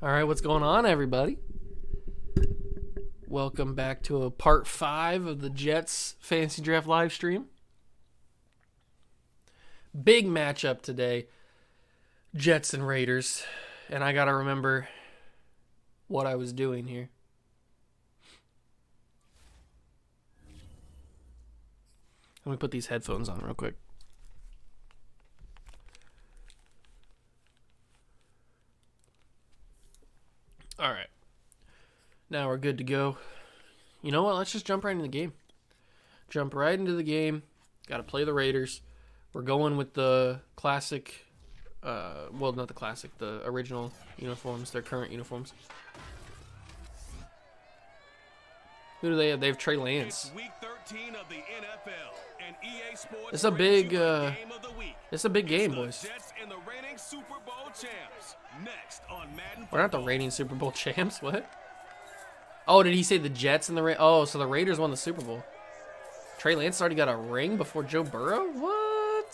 All right, what's going on, everybody? Welcome back to a part 5 of the Jets Fantasy Draft live stream. Big matchup today, Jets and Raiders, and I gotta remember what I was doing here. Let me put these headphones on real quick. All right. Now we're good to go. You know what? Let's just jump right into the game. Jump right into the game. Got to play the Raiders. We're going with the classic, well, not the classic, the original uniforms, their current uniforms. Who do they have? They have Trey Lance. It's week 13 of the NFL, and EA Sports It's a big, it's a big game, boys. Jets and the reigning Super Bowl champs. Next on Madden. We're not the reigning Super Bowl champs. What? Oh, did he say the Jets and the Oh, so the Raiders won the Super Bowl. Trey Lance already got a ring before Joe Burrow? What?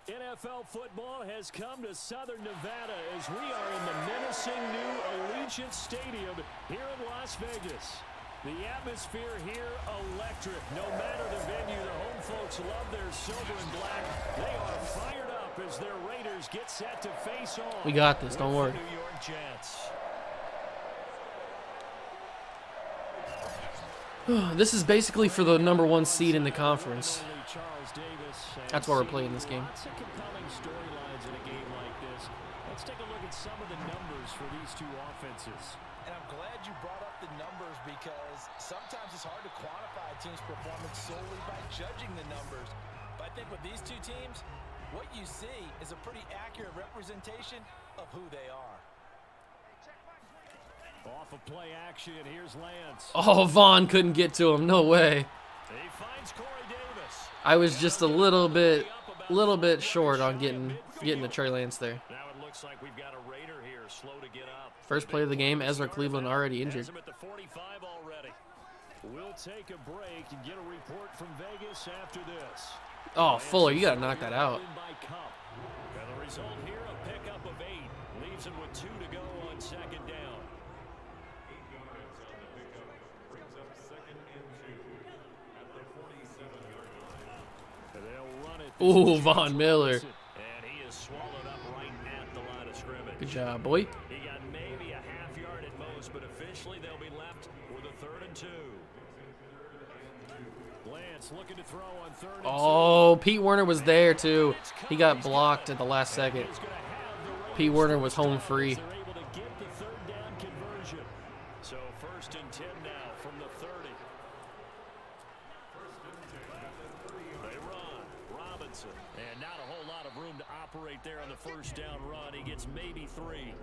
NFL football has come to Southern Nevada as we are in the menacing new Allegiant Stadium here in Las Vegas. The atmosphere here electric. No matter the venue, the home folks love their silver and black. They are fired up as their Raiders get set to face off. We got this, don't worry. New York Jets. This is basically for the #1 seed in the conference. That's why we're playing this game. Lots of compelling storylines in a game like this. Let's take a look at some of the numbers for these two offenses. And I'm glad you brought up the numbers because sometimes it's hard to quantify a team's performance solely by judging the numbers. But I think with these two teams, what you see is a pretty accurate representation of who they are. Off of play action, here's Lance. Oh, Vaughn couldn't get to him. No way. He finds Corey Davis. I was just a little bit short on getting to Trey Lance there. Now it looks like we've got a Raider here, slow to get up. First play of the game, Ezra Cleveland already injured. At the 45 already. We'll take a break and get a report from Vegas after this. Oh, Fuller, you got to knock that out. And the result here, a pickup of 8. Leaves him with 2 to go on second down. Ooh, Von Miller. And he is swallowed up right at the line of scrimmage. Good job, boy. He got maybe a half yard at most, but officially they'll be left with a 3rd and 2. Lance looking to throw on 3rd and 2. Oh, Pete Werner was there too. He got blocked at the last second. Pete Werner was home free. They're able to get the 3rd down conversion. So 1st and 10 now from the 30. They run. Robinson. And not a whole lot of room to operate there on the 1st down run. He gets maybe 3.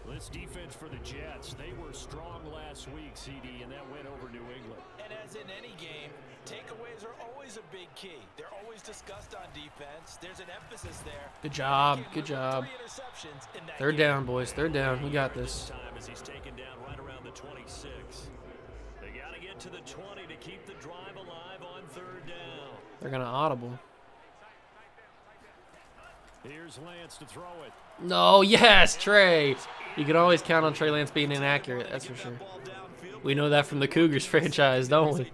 This defense for the Jets, they were strong last week, CD, and that went over New England. And as in any game, takeaways are always a big key. They're always discussed on defense. There's an emphasis there. Good job. Good job. 3rd down, boys. 3rd down. We got this. Time as he's taken down right around the 26. They got to get to the 20 to keep the drive alive on 3rd down. They're going to audible. Here's Lance to throw it. No, yes, Trey. You can always count on Trey Lance being inaccurate, that's for sure. We know that from the Cougars franchise, don't we?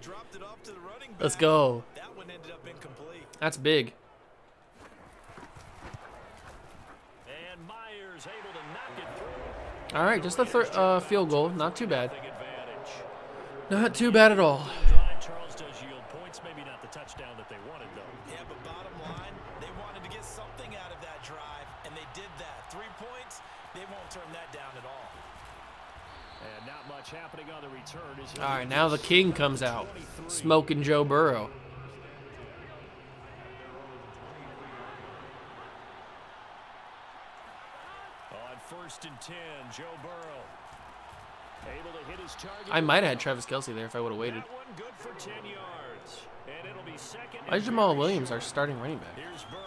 Let's go. That's big. And Myers able to knock it through. All right, just a field goal. Not too bad. Not too bad at all. Charles does yield points, maybe not the touchdown that they wanted, though. Yeah, but bottom line, they wanted to get something out of that drive, and they did that. 3 points, they won't turn that down at all. And not much happening on the return. All right, now the king comes out, smoking Joe Burrow. On 1st and 10, Joe Burrow able to hit his target. I might have had Travis Kelce there if I would have waited. That one good for 10 yards. And it'll be 2nd. Why is Jamal Williams our starting running back? Here's Burrow.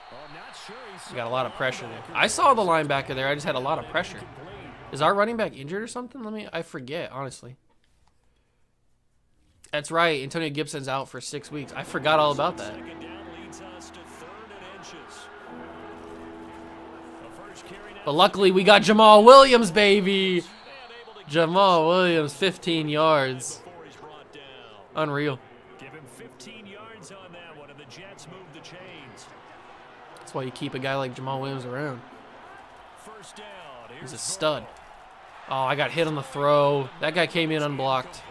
I'm not sure We got a lot of pressure there. I saw the linebacker there. I just had a lot of pressure. Is our running back injured or something? I forget, honestly. That's right. Antonio Gibson's out for 6 weeks. I forgot all about that. Second down leads us to 3rd and inches. But luckily, we got Jamal Williams, baby. Jamal Williams, 15 yards. Unreal. Give him 15 yards on that one, and the Jets move the chains. That's why you keep a guy like Jamal Williams around. First down. He's a stud. Oh, I got hit on the throw. That guy came in unblocked.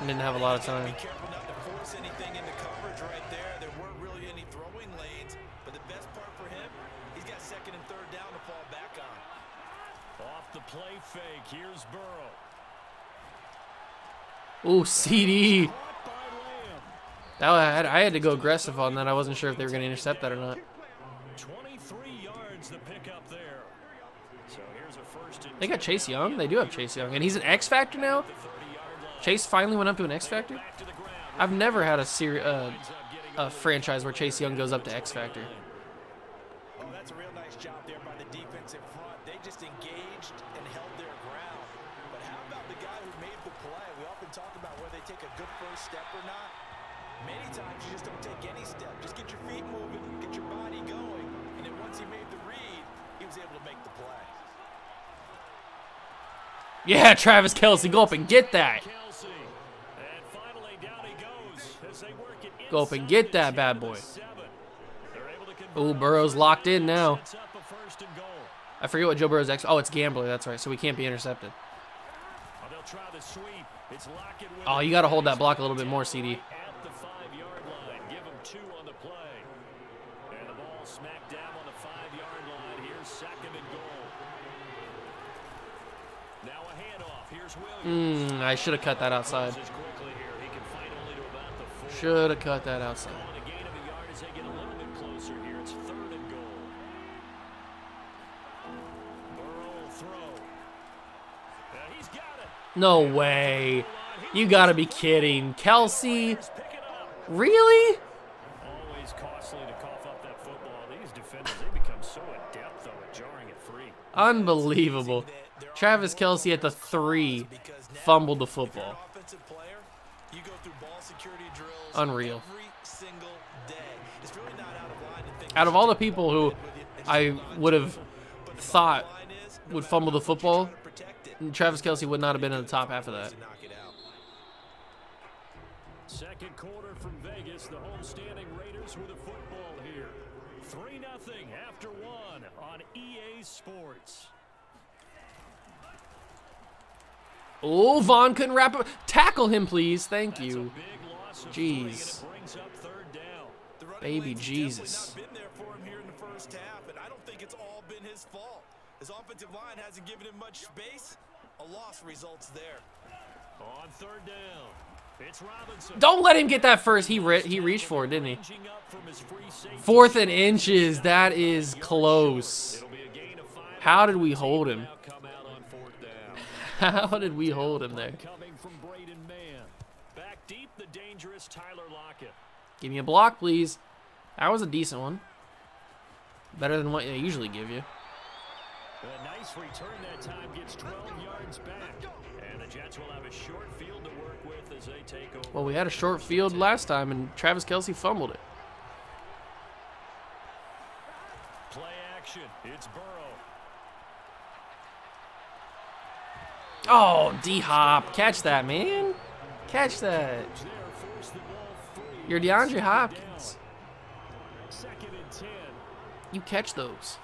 And didn't have a lot of time. Be careful not to force anything into coverage right there. There weren't really any throwing lanes, but the best part for him, he's got second and third down to fall back on. Off the play fake. Here's Burrow. Ooh, CD. Caught by Lamb. That I had to go aggressive on that. I wasn't sure if they were going to intercept that or not. 23 yards the pickup there. So here's a first and They got Chase Young. They do have Chase Young. And he's an X Factor now? Chase finally went up to an X Factor? I've never had a franchise where Chase Young goes up to X Factor. Oh, that's a real nice job there by the defense in front. They just engaged and held their ground. But how about the guy who made the play? We often talk about whether they take a good first step or not. Many times you just don't take any step. Just get your feet moving, get your body going. And then once he made the read, he was able to make the play. Yeah, Travis Kelce, go up and get that. Kelce. And finally down he goes as they work it Go up and inside get the that 10 bad to the boy. 7. They're able to convert Ooh, on Burrow's first locked down. in now. Sets up a first and goal. I forget what Joe Burrow's X. Oh, it's Gambler. That's right. So we can't be intercepted. Oh, they'll try the sweep. It's Lockett with Oh, it. you got to hold that block a little bit more, CD. At the 5-yard line. Give him 2 on the play. And the ball smacked down on the 5-yard line. Here's second and goal. Now a handoff. Here's Williams. I should have cut that outside. Closes quickly here. He can fight only to about the 4. Should have cut that outside. On a gain of a yard as they get a little bit closer here. It's third and goal. Burrow will throw. He's got it. No way. You got to be kidding. Kelce? Pick it up. Really? Always costly to cough up that football. These defenders, they become so adept, though, at jarring it free. Unbelievable. Travis Kelce at the 3 fumbled the football. Offensive player, you go through ball security drills Unreal. every single day. It's really not out of line to think Out of all the people who I would have thought would fumble the football, Travis Kelce would not have been in the top half of that. Second quarter from Vegas, the home-standing Raiders with a football here. 3-0 after 1 on EA Sports. Oh, Vaughn couldn't wrap up. Tackle him, please. Thank That's a you. big loss of Jeez. 3, and it brings up third down. The running Baby lane's Jesus. definitely not been there for him here in the first half, and I don't think it's all been his fault. His offensive line hasn't given him much space. A loss results there. On third down, it's Robinson. Don't let him get that first. He reached for it, didn't he? Ranging up from his free safety. 4th and inches. That is close. It'll be a gain of 5. How did we hold him? Now come out on fourth down. How did we hold him there? Coming from Braden Mann. Back deep, the dangerous Tyler Lockett. Give me a block, please. That was a decent one. Better than what they usually give you. A nice return that time, gets 12 yards back. And the Jets will have a short field to work with as they take over. Well, we had a short field last time, and Travis Kelce fumbled it. Play action, it's Burrow. Oh, D-Hop. Catch that, man. Catch that. There, force the ball free. You're DeAndre Hopkins. Second and 10. You catch those.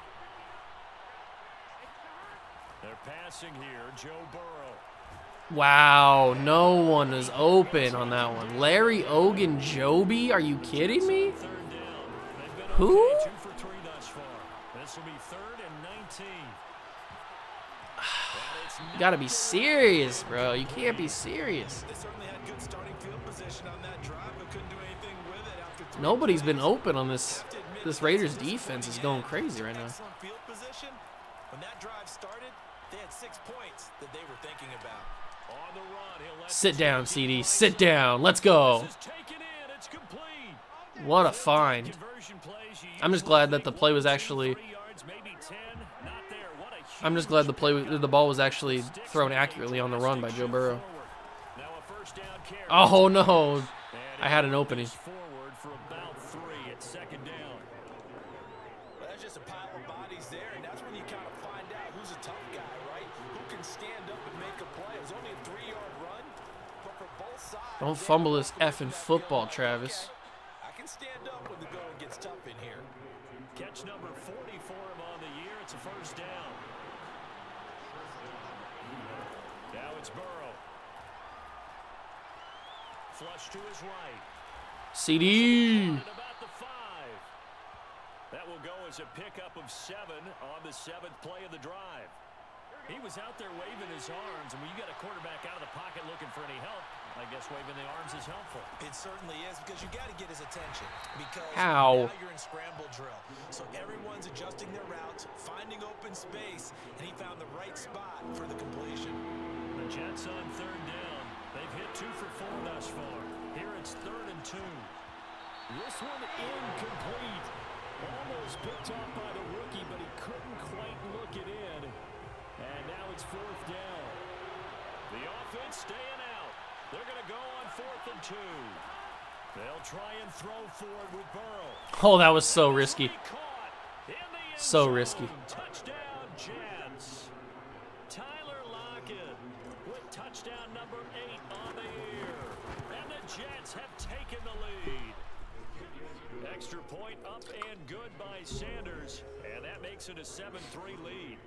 They're passing here, Joe Burrow. Wow, no one is open on that one. Larry Ogunjobi? Are you kidding me? Third down. They've been Who? okay, 2 for 3 thus far. This will be third and 19. You gotta be serious, bro. You can't be serious. They certainly had good starting field position on that drive, but couldn't do anything with it after 3. Nobody's been open on this. This Raiders defense is going crazy right now. Excellent field position. When that drive started, they had 6 points that they were thinking about. On the run, he'll let Sit down, CD. Sit down. Let's go. this is taken in. It's complete. What a find. Conversion plays, you I'm just glad that the play was actually. 3 yards, maybe 10. Not there. What a huge I'm just glad the ball was actually thrown accurately on the run by Joe Burrow. Now a first down carry. Oh no. And I had an opening. Forward for about 3 at second down. Well, that's just a pile of bodies there, and that's when you kind of find out Don't fumble this effing football, Travis. I can stand up when the going gets tough in here. Catch number 40 for him on the year. It's a first down. Now it's Burrow. Flush to his right. CD. About the 5. That will go as a pickup of 7 on the 7th play of the drive. He was out there waving his arms, and when you got a quarterback out of the pocket looking for any help, I guess waving the arms is helpful. It certainly is, because you got to get his attention. Because Ow. now you're in scramble drill. So everyone's adjusting their routes, finding open space, and he found the right spot for the completion. The Jets on 3rd down. They've hit 2 for 4 thus far. Here it's 3rd and 2. This one incomplete. Almost picked off by the rookie, but he couldn't quite look it in. And now it's 4th down. The offense staying out. They're going to go on 4th and 2. They'll try and throw forward with Burrow. Oh, that was so risky. So risky. Touchdown, Jets. Tyler Lockett with touchdown number 8 on the year. And the Jets have taken the lead. Extra point up and good by Sanders. And that makes it a 7-3 lead.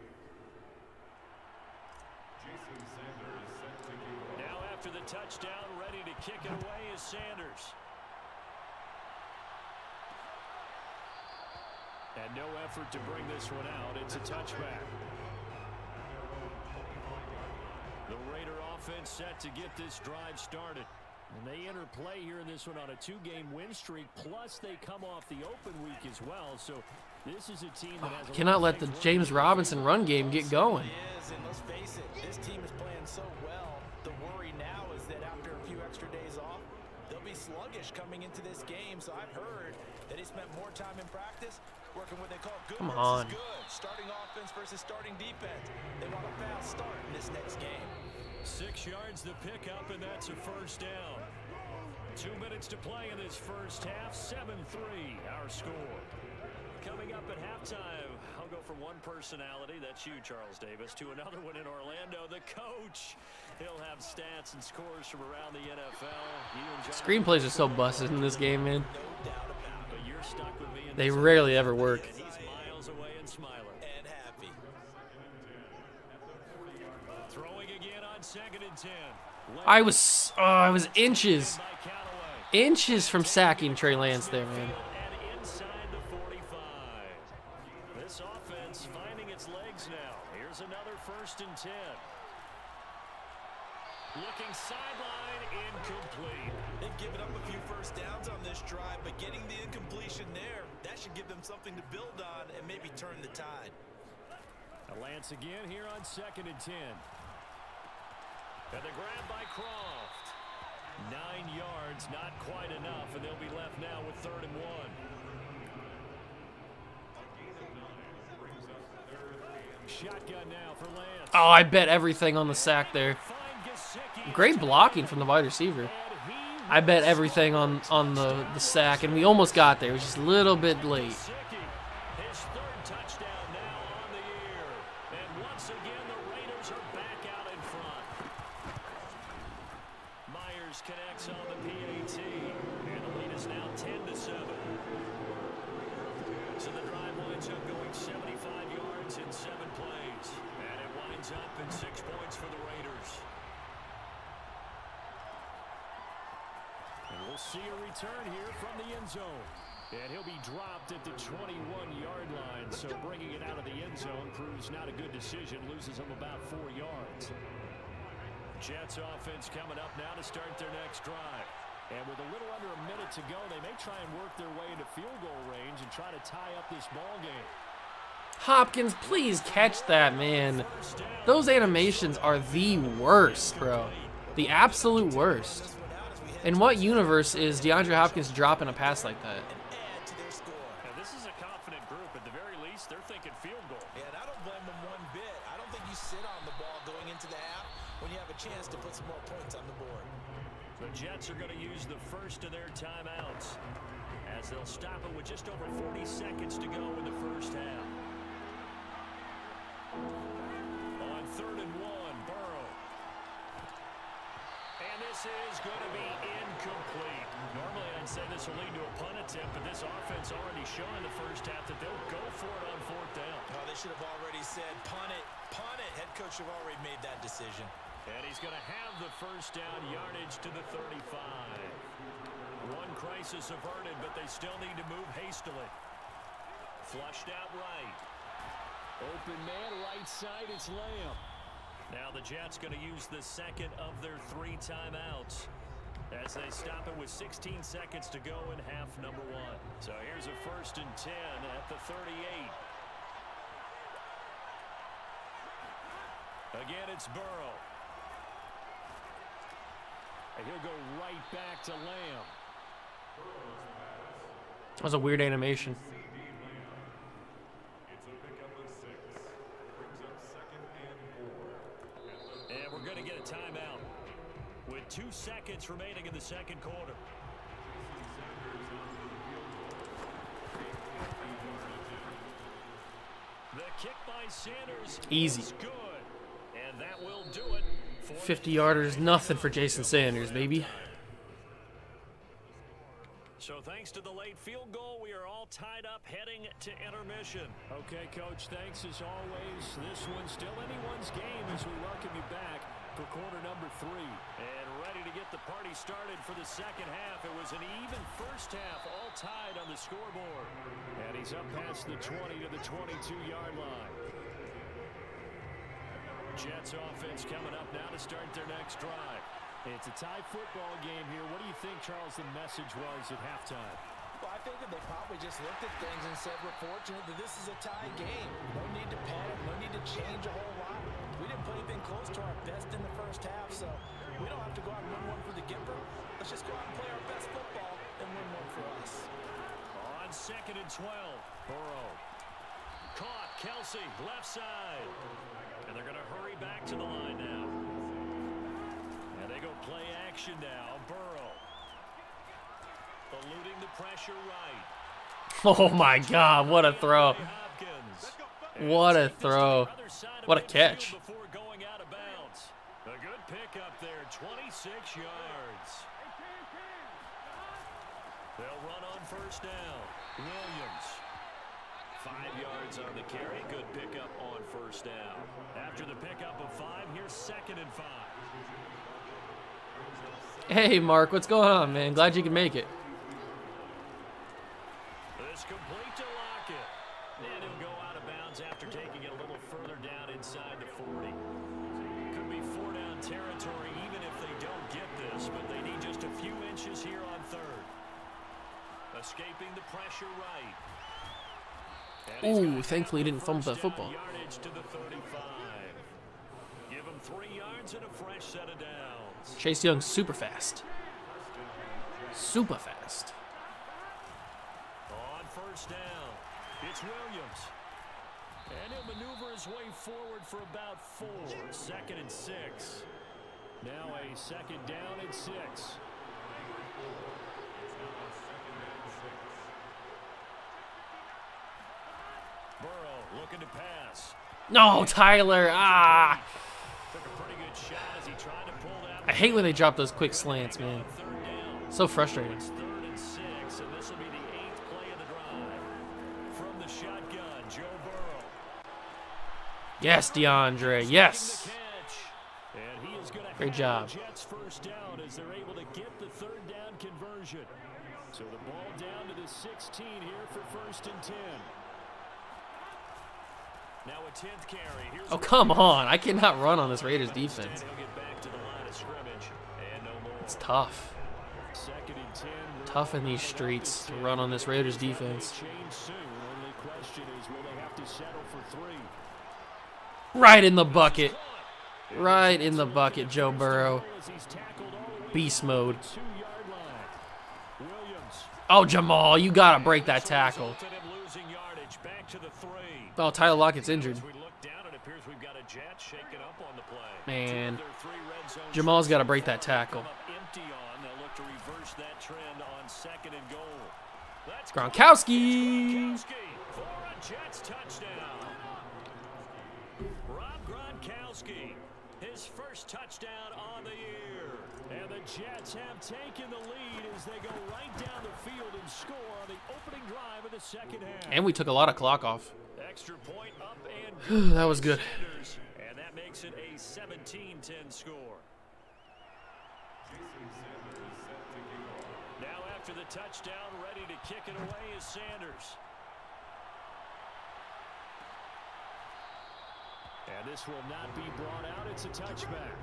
Now after the touchdown, ready to kick it away is Sanders. And no effort to bring this one out. It's a touchback. The Raider offense set to get this drive started. And they enter play here in this one on a 2-game win streak. Plus, they come off the open week as well. So this is a team that has Cannot let the James Robinson run game get going. It is, and let's face it, this team is playing so well. The worry now is that after a few extra days off, they'll be sluggish coming into this game. So I've heard that he spent more time in practice working what they call good versus good. Starting offense versus starting defense. They want a fast start in this next game. 6 yards the pickup, and that's a first down. 2 minutes to play in this first half. 7-3 our score. Coming up at halftime, I'll go from one personality, that's you, Charles Davis, to another one in Orlando, the coach. He'll have stats and scores from around the NFL. Screenplays are so busted in this game, man. No doubt about it. But you're stuck with me. They rarely ever work. And he's miles away and smiling. And happy. Throwing again on 2nd and 10. I was inches from sacking Trey Lance there, man. And inside the 45. This offense finding its legs now. Here's another 1st and 10. Looking sideline, incomplete. They've given up a few first downs on this drive, but getting the incompletion there, that should give them something to build on and maybe turn the tide. Lance again here on 2nd and 10. And the grab by Croft. 9 yards, not quite enough, and they'll be left now with 3rd and 1. Shotgun now for Lance. Oh, I bet everything on the sack there. Great blocking from the wide receiver. I bet everything on the sack, and we almost got there. It was just a little bit late. His 3rd touchdown now on the year. And once again, the Raiders are back out in front. Myers connects on the PAT. And the lead is now 10-7. So the drive winds up going 75 yards in 7 plays. And it winds up in 6 points for the Raiders. And we'll see a return here from the end zone. And he'll be dropped at the 21-yard line. So bringing it out of the end zone proves not a good decision. Loses him about 4 yards. Jets offense coming up now to start their next drive. And with a little under a minute to go, they may try and work their way into field goal range and try to tie up this ball game. Hopkins, please catch that, man. Those animations are the worst, bro. The absolute worst. In what universe is DeAndre Hopkins dropping a pass like that? Now, this is a confident group. At the very least, they're thinking field goal. Yeah, and I don't blame them one bit. I don't think you sit on the ball going into the half when you have a chance to put some more points on the board. The Jets are going to use the first of their timeouts as they'll stop it with just over 40 seconds to go in the first half. On 3rd and 1, Burrow. And this this is going to be incomplete. Normally, I'd say this will lead to a punt attempt, but this offense already showing in the first half that they'll go for it on 4th down. Oh, they should have already said, punt it, punt it. Head coach should have already made that decision. And he's going to have the first down, yardage to the 35. One crisis averted, but they still need to move hastily. Flushed out right. Open man, right side, it's Lamb. Now the Jets going to use the second of their 3 timeouts as they stop it with 16 seconds to go in half number 1. So here's a 1st and 10 at the 38. Again, it's Burrow. And he'll go right back to Lamb. That was a weird animation. And we're going to get a timeout with 2 seconds remaining in the second quarter. The kick by Sanders Easy. is good. And that will do it. 50-yarders, nothing for Jason Sanders, baby. So thanks to the late field goal, we are all tied up heading to intermission. Okay, Coach, thanks as always. This one's still anyone's game as we welcome you back for quarter number 3. And ready to get the party started for the second half. It was an even first half, all tied on the scoreboard. And he's up past the 20 to the 22-yard line. Jets offense coming up now to start their next drive. It's a tie football game here. What do you think, Charles, the message was at halftime? Well, I think that they probably just looked at things and said, we're fortunate that this is a tie game. No need to panic, no need to change a whole lot. We didn't put anything close to our best in the first half, so we don't have to go out and win one for the Gipper. Let's just go out and play our best football and win one for us. On 2nd and 12, Burrow. Caught, Kelsey, left side. And they're going to hurry back to the line now. And they go play action now. Burrow. Eluding the pressure right. Oh my God, what a throw. What a throw. What a catch. Before going out of bounds. A good pickup there, 26 yards. They'll run on first down. Williams. 5 yards on the carry. Good pickup on first down. After the pickup of 5, here's 2nd and 5. Hey, Mark, what's going on, man? Glad you could make it. This complete to Lockett. And he'll go out of bounds after taking it a little further down inside the 40. Could be 4-down territory even if they don't get this, but they need just a few inches here on 3rd. Escaping the pressure right. Ooh, thankfully he didn't fumble that football. Yardage to the 35. Give him 3 yards and a fresh set of downs. Chase Young's super fast. Super fast. On first down, it's Williams. And he'll maneuver his way forward for about 4. 2nd and 6. Now a 2nd down and 6. Burrow looking to pass. No, Tyler. Ah. Took a pretty good shot as he tried to pull that. I hate when they drop those quick slants, man. So frustrating. It's 3rd and 6, and this will be the 8th play of the drive. From the shotgun, Joe Burrow. Yes, DeAndre. Yes. And he is going to Great job. The Jets first down as they're able to get the 3rd down conversion. So the ball down to the 16 here for 1st and 10. Now a 10th carry. Here's Oh, come on. I cannot run on this Raiders defense. He'll get back to the line of scrimmage and no more. It's tough. 2nd and 10. Tough in these streets to run on this Raiders defense. Change soon. Only question is, will they have to settle for 3? Right in the bucket. Right in the bucket, Joe Burrow. Beast mode. 2-yard line. Williams. Oh, Jamal, you got to break that tackle. Resulted in losing yardage. Back to the 3. Oh, Tyler Lockett's injured. As we look down, it appears we've got a Jet shaken up on the play. Man. 2 of their 3 red zone Jamal's got to shots break that tackle. come up empty on. They'll look to reverse that trend on 2nd and goal. That's Gronkowski. Gronkowski for a Jets touchdown. Rob Gronkowski, his first touchdown on the year. And the Jets have taken the lead as they go right down the field and score on the opening drive of the second half. And we took a lot of clock off. Extra point up and That was good. Sanders, and that makes it a 17-10 score. Now after the touchdown, ready to kick it away is Sanders. And this will not be brought out. It's a touchback.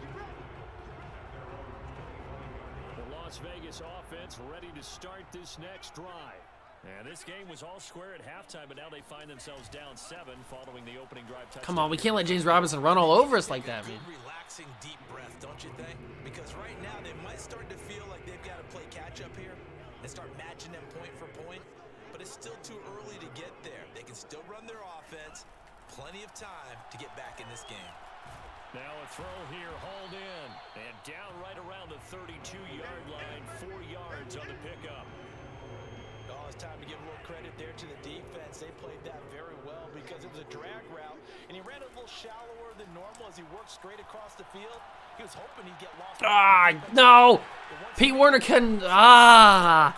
The Las Vegas offense ready to start this next drive. And this game was all square at halftime, but now they find themselves down 7 following the opening drive touchdown. Come on, we can't let James Robinson run all over us like that, man. Relaxing deep breath, don't you think? Because right now they might start to feel like they've got to play catch up here and start matching them point for point. But it's still too early to get there. They can still run their offense. Plenty of time to get back in this game. Now a throw here, hauled in, and down right around the 32-yard line, 4 yards on the pickup. Oh, it's time to give a little credit there to the defense. They played that very well because it was a drag route, and he ran a little shallower than normal as he worked straight across the field. He was hoping he'd get lost. Ah, no. Pete Werner couldn't. Ah.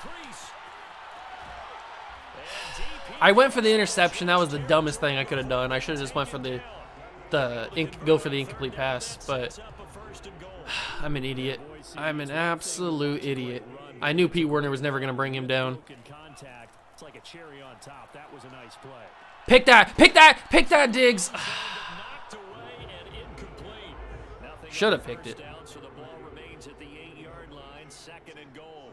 I went for the interception. That was the dumbest thing I could have done. I should have just went for go for the incomplete pass, but I'm an idiot. I'm an absolute idiot. I knew Pete Werner was never going to bring him down. It's like a cherry on top. That was a nice play. Pick that! Pick that! Pick that, Diggs! Should have picked it. So the ball remains at the 8-yard line, 2nd and goal.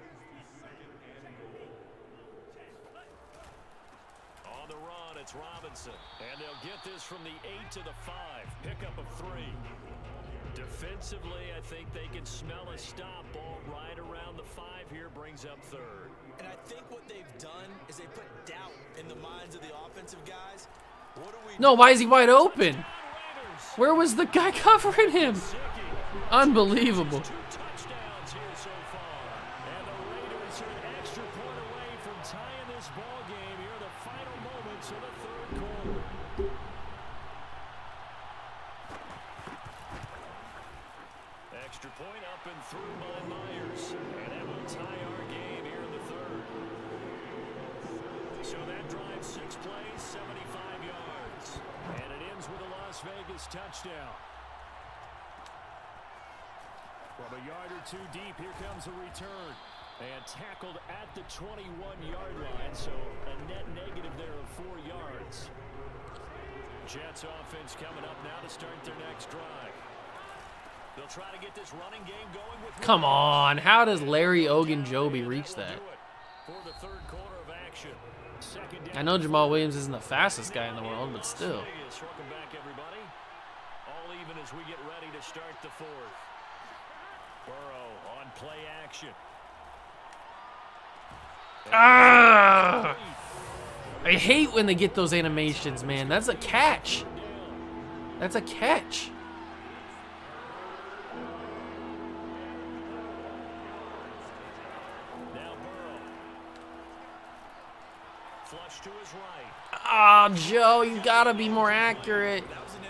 On the run, it's Robinson. And they'll get this from the 8 to the 5. Pickup of 3. Defensively, I think they can smell a stop. Ball right around the 5 here, brings up 3rd. And I think what they've done is they put doubt in the minds of the offensive guys. What do we No, why is he wide open? Where was the guy covering him? Unbelievable. 2 touchdowns here so far. And the Raiders are an extra point away from tying this ball game here in the final moments of the 3rd quarter. Extra point up and through by Myers. And that will tie our game here in the 3rd. So that drive 6 plays, 75 yards. And it ends with a Las Vegas touchdown. From a yard or 2 deep, here comes a return. And tackled at the 21-yard line, so a net negative there of 4 yards. Jets offense coming up now to start their next drive. They'll try to get this running game going with. Come on. How does Larry Ogunjobi reach that? For the 3rd quarter of action. I know Jamal Williams isn't the fastest guy in the world, but still. Welcome back, everybody. All even as we get ready to start the 4th. Burrow on play action. Ah! I hate when they get those animations, man. That's a catch. That's a catch. Now Burrow. Flush to his right. Ah, Joe, you gotta be more accurate.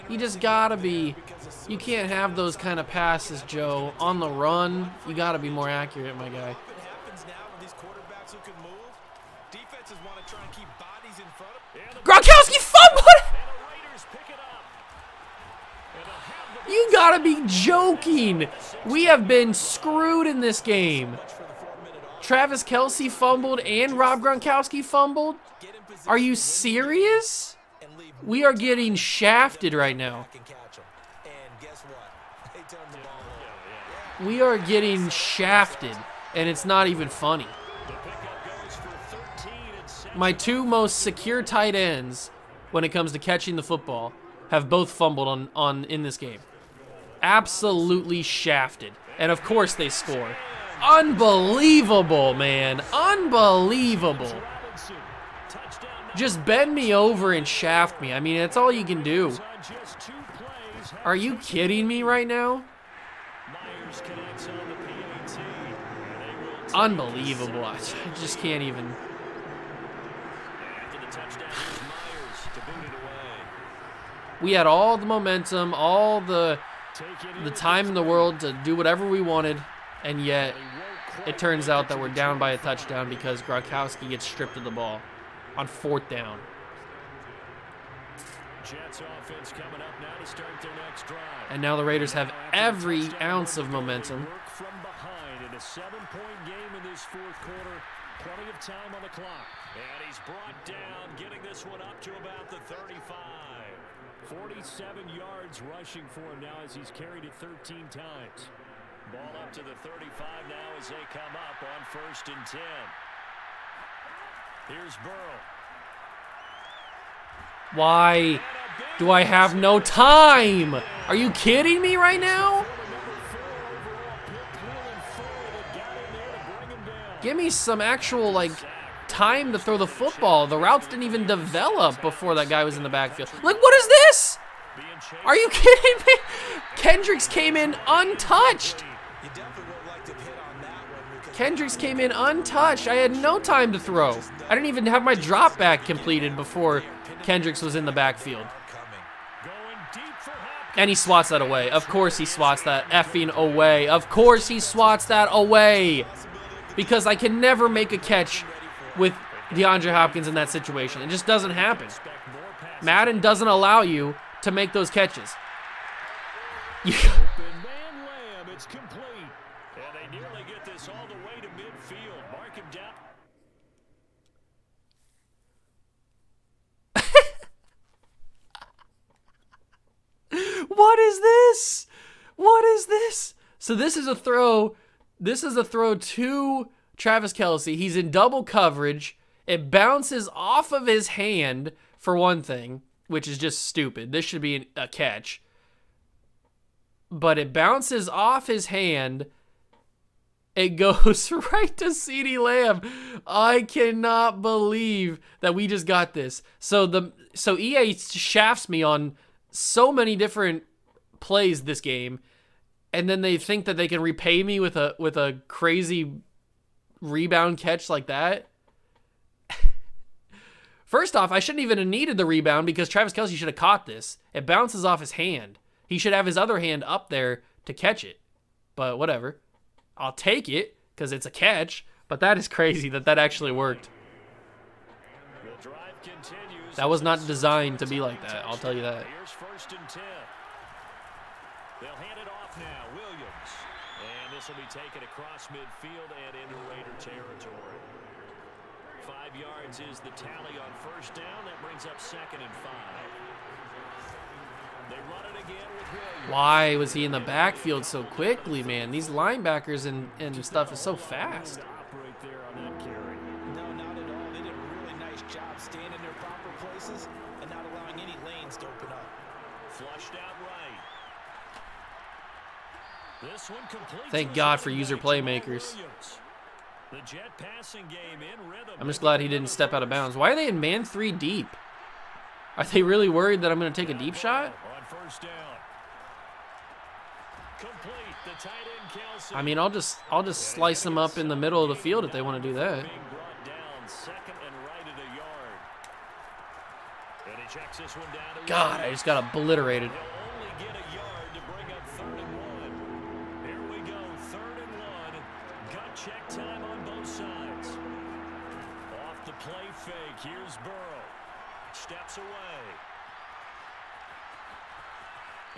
You just gotta be. You can't have those kind of passes, Joe. On the run, you gotta be more accurate, my guy. What happens now with these quarterbacks who can move? Defenses want to try and keep bodies in front of. Gronkowski fumbled! And the Raiders pick it up. And they'll have the You gotta be joking. We have been screwed in this game. Travis Kelce fumbled and Rob Gronkowski fumbled? Are you serious? We are getting shafted right now. We are getting shafted, and it's not even funny. My 2 most secure tight ends when it comes to catching the football have both fumbled in this game. Absolutely shafted. And of course they score. Unbelievable, man. Unbelievable. Just bend me over and shaft me. I mean, that's all you can do. Are you kidding me right now? Unbelievable. I just can't even. We had all the momentum, all the time in the world to do whatever we wanted, And yet, it turns out that we're down by a touchdown because Gronkowski gets stripped of the ball on 4th down. Jets offense coming up now to start their next drive. And now the Raiders have every ounce of momentum. Work from behind in a 7-point game in this 4th quarter. Plenty of time on the clock. And he's brought down, getting this one up to about the 35. 47 yards rushing for him now as he's carried it 13 times. Ball up to the 35 now as they come up on 1st and 10. Here's Burrow. Why do I have no time? Are you kidding me right now? Give me some actual, like, time to throw the football. The routes didn't even develop before that guy was in the backfield. Like, what is this? Are you kidding me? Kendricks came in untouched. Kendricks came in untouched. I had no time to throw. I didn't even have my drop back completed before Kendricks was in the backfield. And he swats that away. Of course he swats that effing away. Of course he swats that away. Because I can never make a catch with DeAndre Hopkins in that situation. It just doesn't happen. Madden doesn't allow you to make those catches. It's complete. And they nearly get this all the way to midfield. Mark him down. What is this? What is this? So this is a throw. This is a throw to Travis Kelce. He's in double coverage. It bounces off of his hand, for one thing, which is just stupid. This should be a catch. But it bounces off his hand. It goes right to CeeDee Lamb. I cannot believe that we just got this. So EA shafts me on so many different plays this game, and then they think that they can repay me with a crazy rebound catch like that. First off, I shouldn't even have needed the rebound because Travis Kelce should have caught this. It bounces off his hand. He should have his other hand up there to catch it. But whatever. I'll take it because it's a catch, but that is crazy that actually worked. That was not designed to be like that, I'll tell you that. Here's 1st and 10. They'll hand it off now, Williams. And this will be taken across midfield and into Raider territory. 5 yards is the tally on 1st down. That brings up 2nd and 5. They run it again with Williams. Why was he in the backfield so quickly, man? These linebackers and stuff is so fast. Operate there on that carry. No, not at all. They did a really nice job staying in their proper places and not allowing any lanes to open up. Flushed out right. This one complete. Thank God for user playmakers. The jet passing game in rhythm. I'm just glad he didn't step out of bounds. Why are they in man 3 deep? Are they really worried that I'm going to take a deep shot? On 1st down. Complete. The tight end Kelce. I mean, I'll just slice them up in the middle of the field if they want to do that. Being brought down 2nd and right at a yard. And he checks this one down to God, I just got obliterated. He'll only get a yard to bring up 3rd and 1. Here we go, 3rd and 1. Gut check time on both sides. Off the play fake. Here's Burrow. Steps away.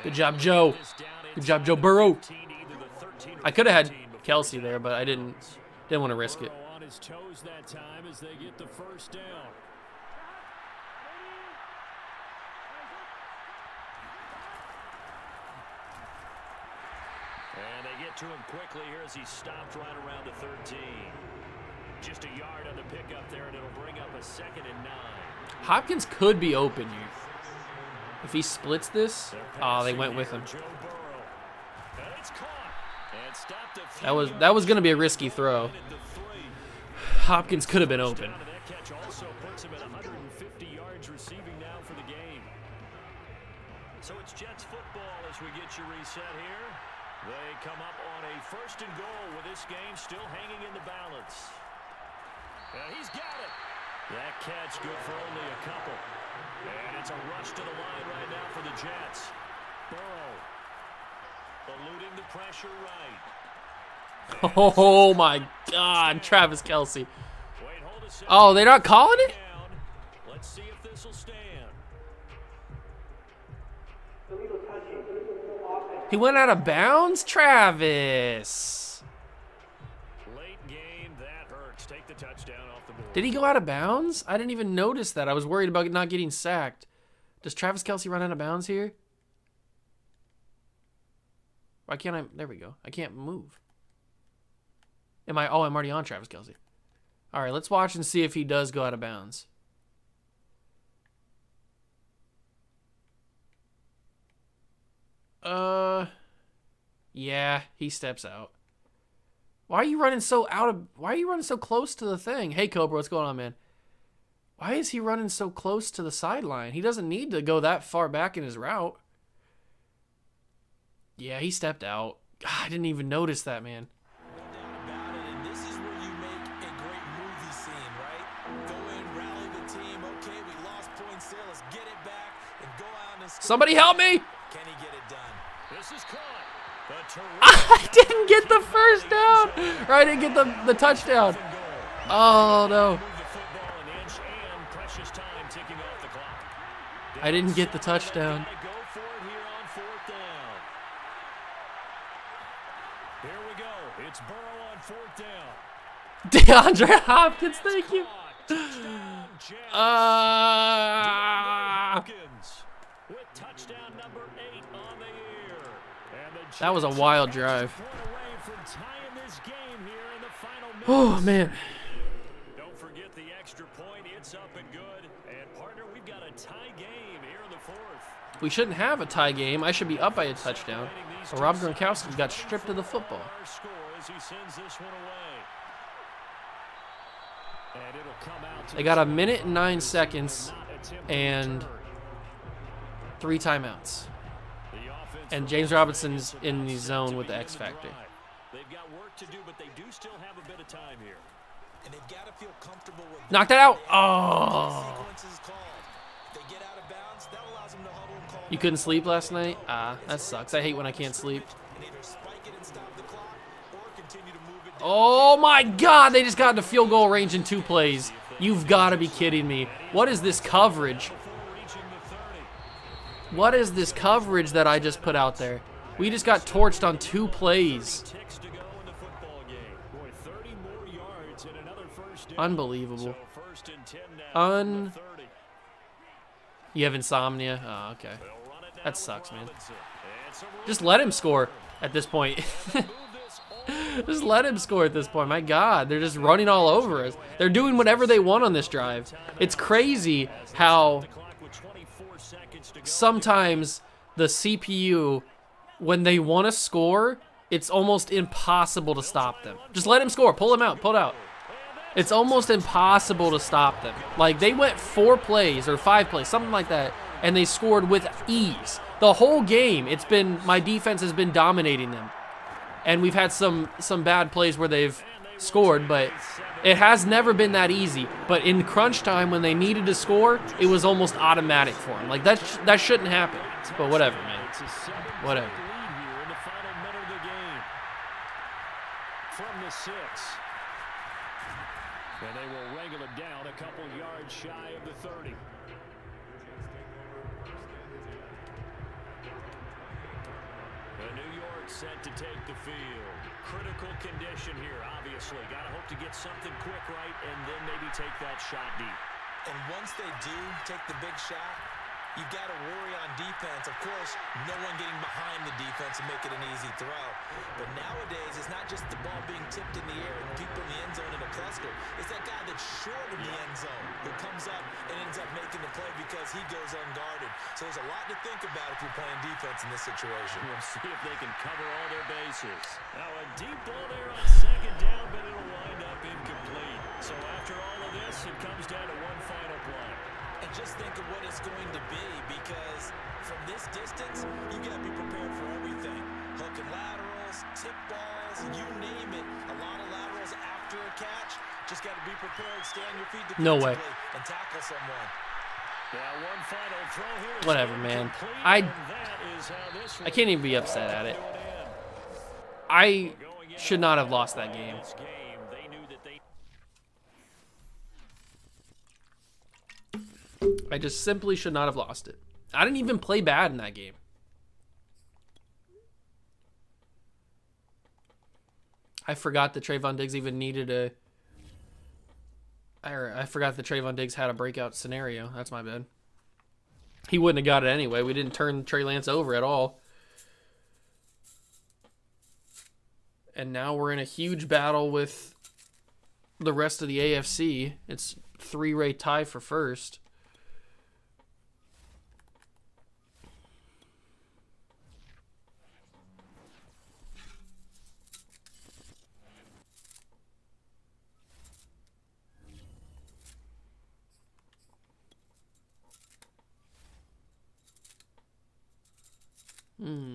Good job, Joe. Good job, Joe Burrow. I could have had Kelce there, but I didn't want to risk it. On his toes that time as they get the 1st down. And they get to him quickly here as he stopped right around the 13. Just a yard on the pickup there, and it'll bring up a 2nd and 9. Hopkins could be open here. If he splits this, oh, they went with him. That was going to be a risky throw. Hopkins could have been open. That catch also puts him at 150 yards receiving now for the game. So it's Jets football as we get you reset here. They come up on a 1st and goal with this game still hanging in the balance. And he's got it. That catch good for only a couple. And it's a rush to the line right now for the Jets. Burrow eluding the pressure right. Oh my God, Travis Kelce. Oh, they're not calling it? Let's see if this will stand. He went out of bounds, Travis. Late game, that hurts. Take the touchdown off the board. Did he go out of bounds? I didn't even notice that. I was worried about not getting sacked. Does Travis Kelce run out of bounds here? Why can't I? There we go. I can't move. Am I? Oh, I'm already on Travis Kelce. All right, let's watch and see if he does go out of bounds. Yeah, he steps out. Why are you running so close to the thing? Hey, Cobra, what's going on, man? Why is he running so close to the sideline? He doesn't need to go that far back in his route. Yeah, he stepped out. God, I didn't even notice that, man. Somebody help me! Can he get it done? This is caught. I didn't get the first down. Or I didn't get the touchdown. Oh, no. I didn't get the touchdown. Here we go. It's Burrow on fourth down. DeAndre Hopkins, thank you. With touchdown number 8 on the year. That was a wild drive. Oh, man. Don't forget the extra point. It's up and good. And partner, we've got a tie game here in the fourth. We shouldn't have a tie game. I should be up by a touchdown. But Rob Gronkowski got stripped of the football. They got 1 minute and 9 seconds and 3 timeouts. And James Robinson's in the zone with the X Factor. They've got work to do, but they do still have a bit of time here. And they've got to feel comfortable with knock that out. Oh. You couldn't sleep last night? That sucks. I hate when I can't sleep. Oh my God, they just got into field goal range in 2 plays. You've got to be kidding me. What is this coverage? What is this coverage that I just put out there? We just got torched on 2 plays. Unbelievable. You have insomnia? Oh, okay. That sucks, man. Just let him score at this point. Just let him score at this point. My God, they're just running all over us. They're doing whatever they want on this drive. It's crazy how sometimes the CPU, when they want to score, it's almost impossible to stop them. Just let him score. Pull him out. Pull it out. It's almost impossible to stop them. Like, they went 4 plays or 5 plays, something like that, and they scored with ease. The whole game, it's been, my defense has been dominating them. And we've had some bad plays where they've scored, but it has never been that easy. But in crunch time, when they needed to score, it was almost automatic for them. Like, that shouldn't happen. But whatever, man. Whatever. From the 6. And they will wrangle it down a couple yards shy of the 30. The New York set to take the field. Critical condition here, obviously. Got to hope to get something quick right and then maybe take that shot deep. And once they do take the big shot, you've got to worry on defense. Of course, no one getting behind the defense and make it an easy throw. But nowadays, it's not just the ball being tipped in the air and people in the end zone in a cluster. It's that guy that's short of the end zone who comes up and ends up making the play because he goes unguarded. So there's a lot to think about if you're playing defense in this situation. We'll see if they can cover all their bases. Now a deep ball there on second down, but it'll wind up incomplete. So after all of this, it comes down to one final play. And just think of what it's going to be, because from this distance, you got to be prepared for everything. Hook and laterals, tip balls, you name it. A lot of laterals after a catch. Just got to be prepared, stay on your feet defensively, no way. And tackle someone. Now one final throw here. Whatever, man. I can't even be upset at it. I should not have lost that game. I just simply should not have lost it. I didn't even play bad in that game. I forgot that Trayvon Diggs even needed a... I forgot that Trayvon Diggs had a breakout scenario. That's my bad. He wouldn't have got it anyway. We didn't turn Trey Lance over at all. And now we're in a huge battle with the rest of the AFC. It's 3-way tie for first.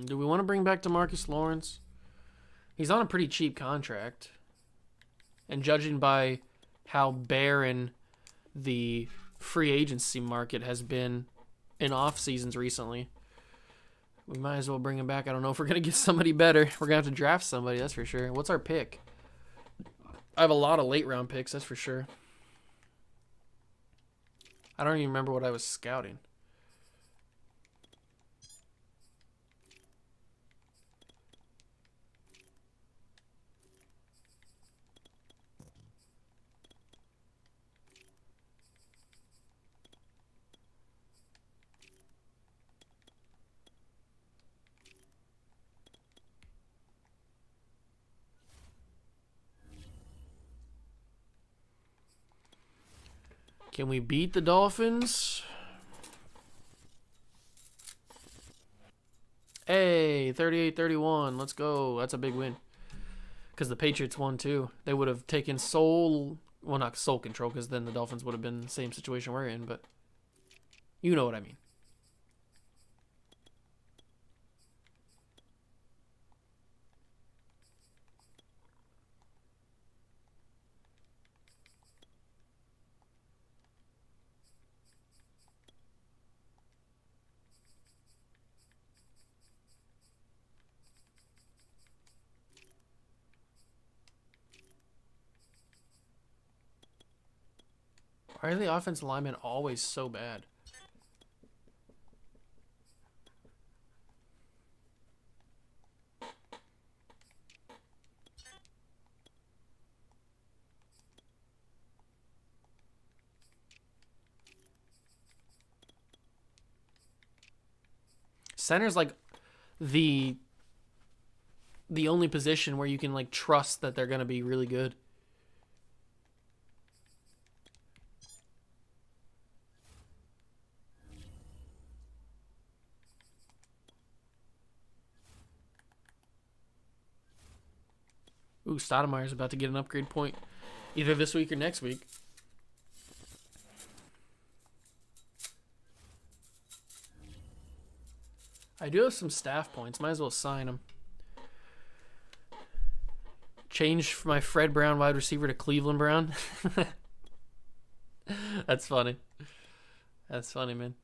Do we want to bring back Demarcus Lawrence? He's on a pretty cheap contract. And judging by how barren the free agency market has been in off seasons recently, we might as well bring him back. I don't know if we're going to get somebody better. We're going to have to draft somebody, that's for sure. What's our pick? I have a lot of late round picks, that's for sure. I don't even remember what I was scouting. Can we beat the Dolphins? Hey, 38-31. Let's go. That's a big win. Because the Patriots won too. They would have taken not sole control, because then the Dolphins would have been in the same situation we're in, but you know what I mean. Why are the offensive linemen always so bad? Center's like the only position where you can like trust that they're going to be really good. Ooh, Stoudemire's about to get an upgrade point either this week or next week. I do have some staff points. Might as well sign them. Change my Fred Brown wide receiver to Cleveland Brown. That's funny. That's funny, man.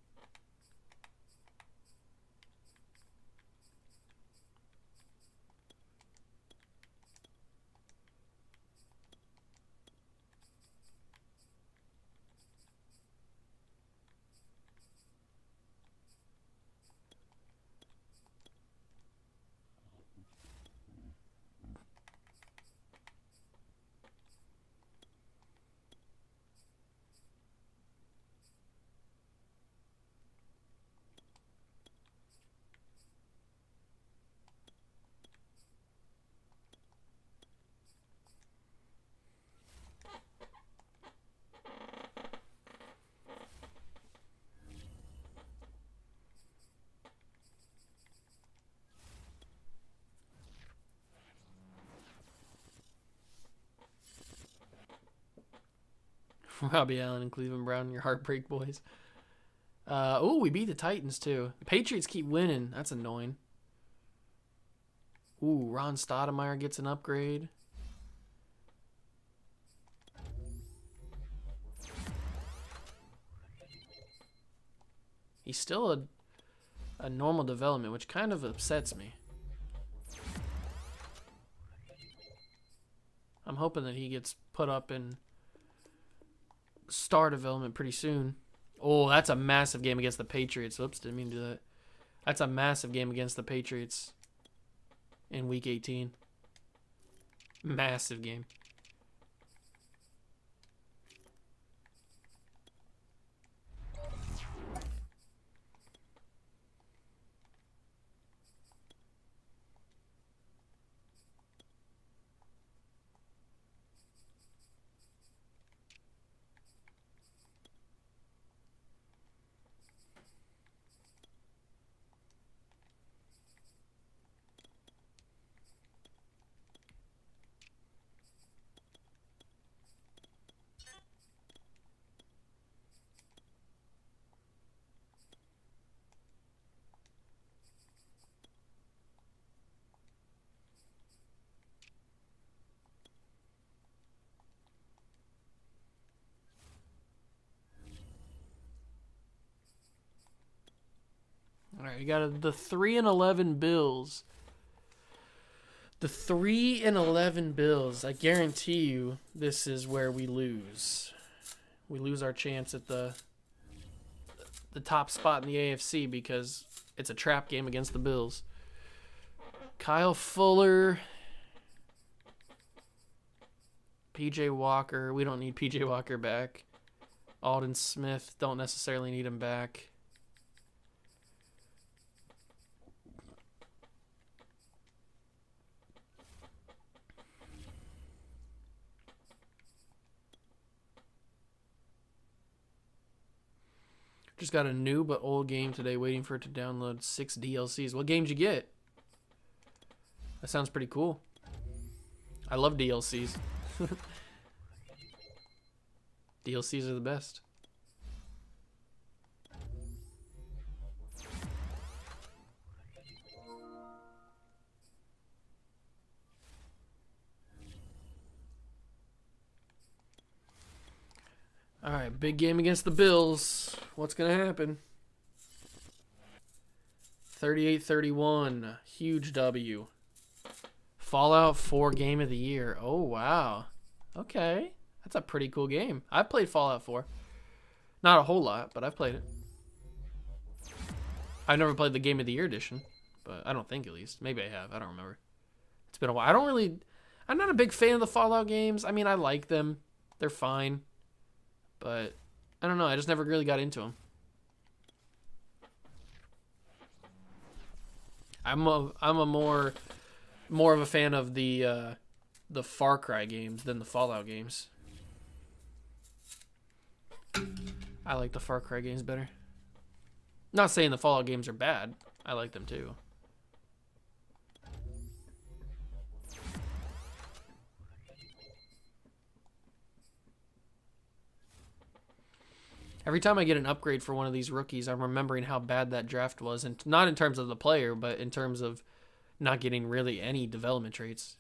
Robbie Allen and Cleveland Brown, your heartbreak boys. Oh, we beat the Titans too. The Patriots keep winning. That's annoying. Ooh, Ron Stoudemire gets an upgrade. He's still a normal development, which kind of upsets me. I'm hoping that he gets put up in star development pretty soon. Oh, that's a massive game against the Patriots. Oops, didn't mean to do that. That's a massive game against the Patriots in Week 18. Massive game. All right, you got the 3-11 Bills. The 3-11 Bills. I guarantee you, this is where we lose. We lose our chance at the top spot in the AFC because it's a trap game against the Bills. Kyle Fuller, PJ Walker. We don't need PJ Walker back. Alden Smith, don't necessarily need him back. Just got a new but old game today, waiting for it to download 6 DLCs. What game did you get? That sounds pretty cool. I love DLCs. DLCs are the best. All right, big game against the Bills. What's going to happen? 38-31. Huge W. Fallout 4 game of the year. Oh, wow. Okay. That's a pretty cool game. I've played Fallout 4. Not a whole lot, but I've played it. I've never played the game of the year edition, but I don't think at least. Maybe I have. I don't remember. It's been a while. I'm not a big fan of the Fallout games. I mean, I like them. They're fine. But I don't know. I just never really got into them. I'm a more of a fan of the Far Cry games than the Fallout games. I like the Far Cry games better. Not saying the Fallout games are bad. I like them too. Every time I get an upgrade for one of these rookies, I'm remembering how bad that draft was. And not in terms of the player, but in terms of not getting really any development traits.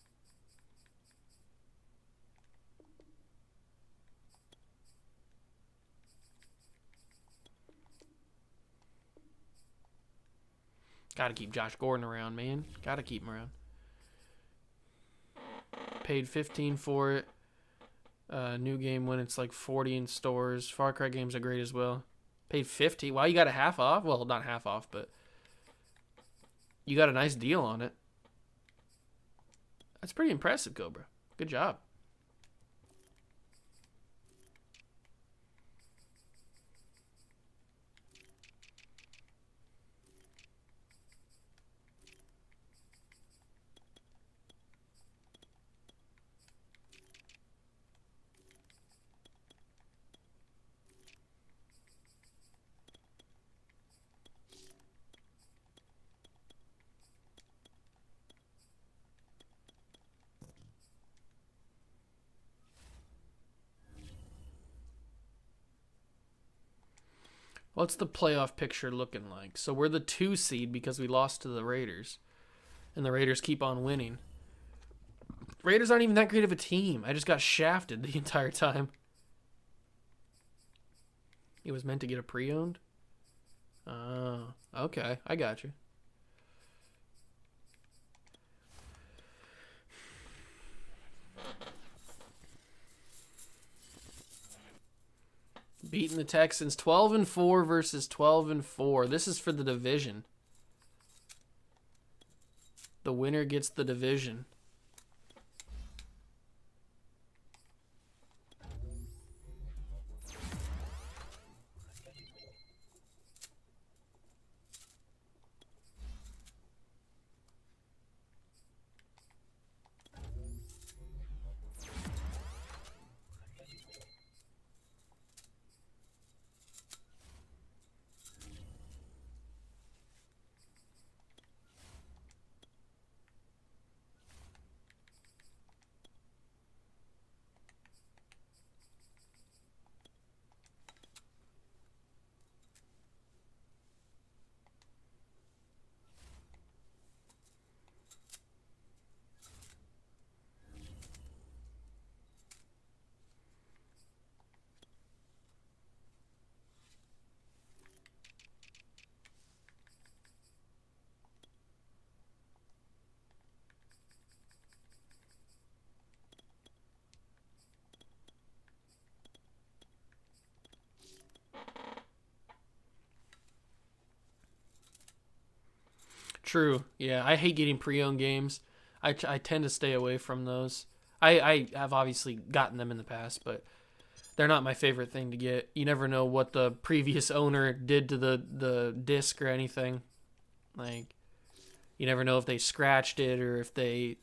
Got to keep Josh Gordon around, man. Got to keep him around. Paid $15 for it. New game when it's like 40 in stores. Far Cry games are great as well. Paid $50. Wow, you got a half off? Well, not half off, but you got a nice deal on it. That's pretty impressive, Cobra. Good job. What's the playoff picture looking like? So we're the 2 seed because we lost to the Raiders. And the Raiders keep on winning. Raiders aren't even that great of a team. I just got shafted the entire time. It was meant to get a pre-owned? Oh, okay. I got you. beating the Texans. 12-4 versus 12-4. This is for the division. The winner gets the division. True. Yeah, I hate getting pre-owned games. I tend to stay away from those. I have obviously gotten them in the past, but they're not my favorite thing to get. You never know what the previous owner did to the disc or anything. Like, you never know if they scratched it or if they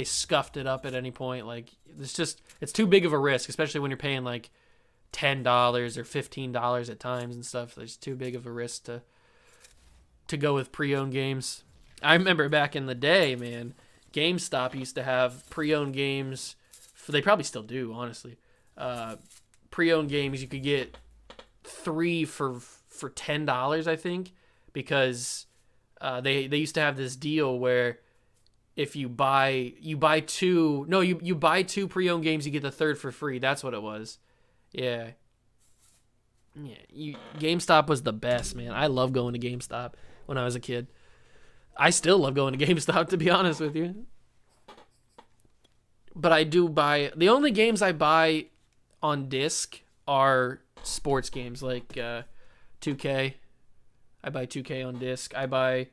scuffed it up at any point. Like, it's too big of a risk, especially when you're paying like $10 or $15 at times and stuff. It's too big of a risk to go with pre-owned games. I remember back in the day, man, GameStop used to have pre-owned games. They probably still do, honestly. Pre-owned games, you could get 3 for $10, I think, because they used to have this deal where if you buy two pre-owned games, you get the third for free. That's what it was. Yeah. GameStop was the best, man. I love going to GameStop when I was a kid. I still love going to GameStop, to be honest with you. But I do buy... The only games I buy on disc are sports games, like 2K. I buy 2K on disc. I buy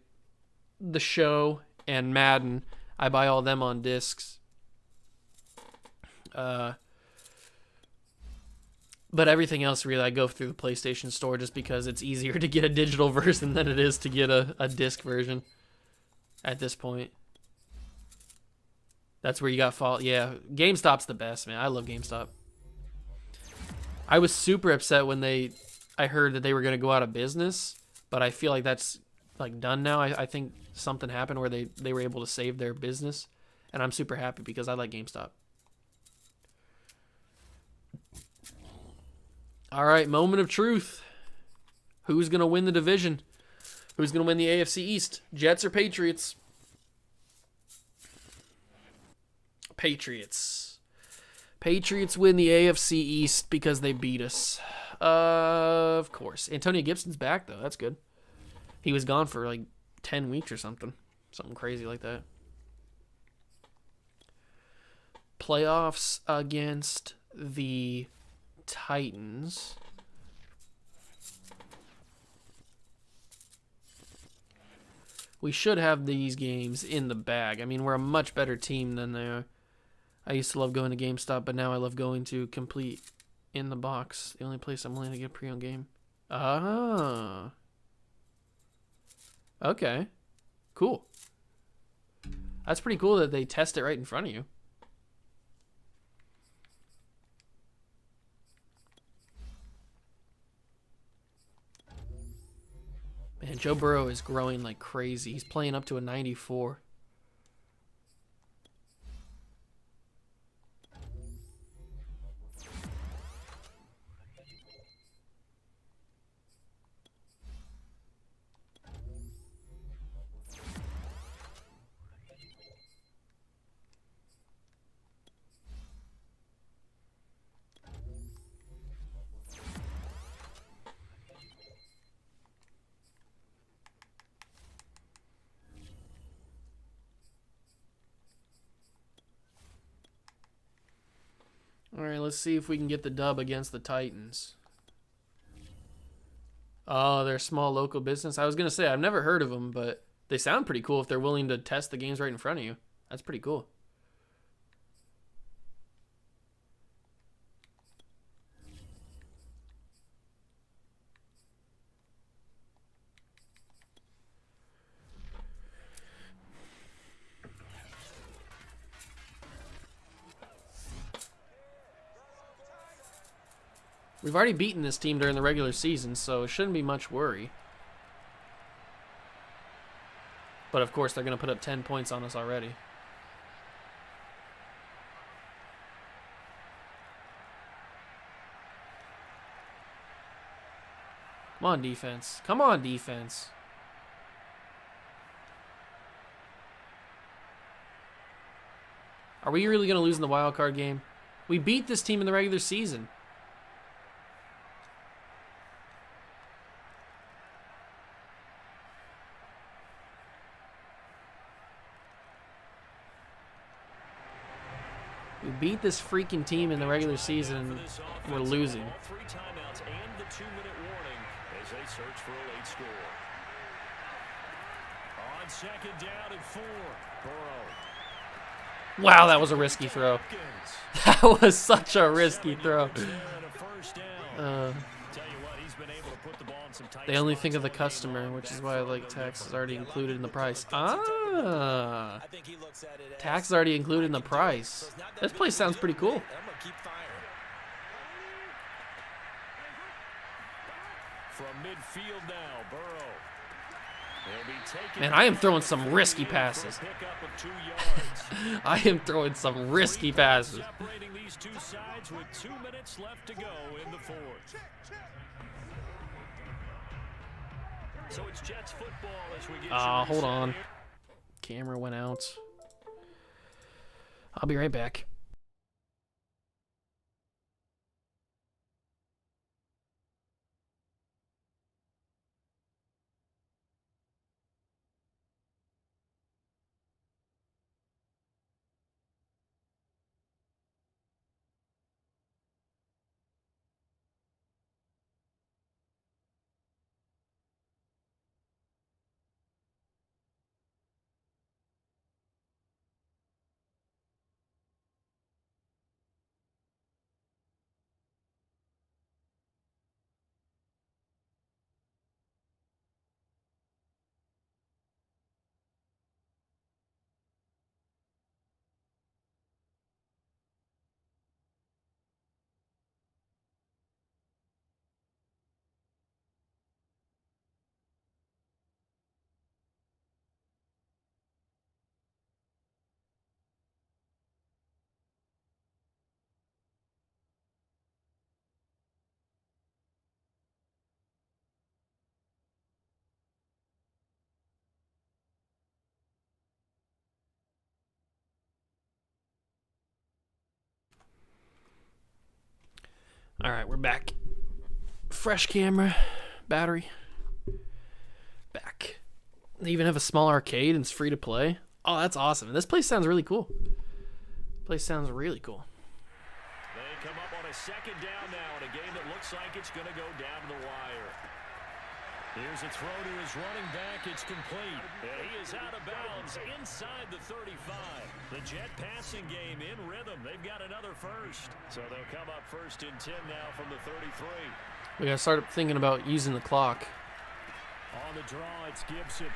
The Show and Madden. I buy all them on discs. But everything else, really, I go through the PlayStation Store just because it's easier to get a digital version than it is to get a disc version at this point. That's where you got fault. Yeah, GameStop's the best, man. I love GameStop. I was super upset when I heard that they were going to go out of business, but I feel like that's like done now. I think something happened where they were able to save their business, and I'm super happy because I like GameStop. All right, moment of truth. Who's going to win the division? Who's going to win the AFC East? Jets or Patriots? Patriots. Patriots win the AFC East because they beat us. Of course. Antonio Gibson's back, though. That's good. He was gone for like 10 weeks or something. Something crazy like that. Playoffs against the Titans. We should have these games in the bag. I mean, we're a much better team than they are. I used to love going to GameStop, but now I love going to Complete in the Box. The only place I'm willing to get a pre-owned game. Ah. Okay. Cool. That's pretty cool that they test it right in front of you. Man, Joe Burrow is growing like crazy. He's playing up to a 94. All right, let's see if we can get the dub against the Titans. Oh, they're a small local business. I was going to say, I've never heard of them, but they sound pretty cool if they're willing to test the games right in front of you. That's pretty cool. We've already beaten this team during the regular season, so it shouldn't be much worry. But of course, they're going to put up 10 points on us already. Come on, defense. Come on, defense. Are we really going to lose in the wild card game? We beat this team in the regular season. We beat this freaking team in the regular season, and we're losing. All 3 timeouts and the 2-minute warning as they search for a late score. On second down and 4, Burrow. Wow, that was a risky throw. That was such a risky throw. They only think of the customer, which is why I like tax is already included in the price. Ah, tax is already included in the price. This place sounds pretty cool. From midfield now, Burrow. Man, I am throwing some risky passes. I am throwing some risky passes. Separating these two sides with 2 minutes left to go in the fourth. So it's Jets football as we get Hold on. Camera went out. I'll be right back. All right, we're back. Fresh camera, battery. Back. They even have a small arcade and it's free to play. Oh, that's awesome. This place sounds really cool. Place sounds really cool. They come up on a second down now in a game that looks like it's going to go down to the wire. Here's a throw to his running back. It's complete. And he is out of bounds inside the 35. The Jet passing game in rhythm. They've got another first. So they'll come up first and 10 now from the 33. We got to start thinking about using the clock. On the draw, it's Gibson.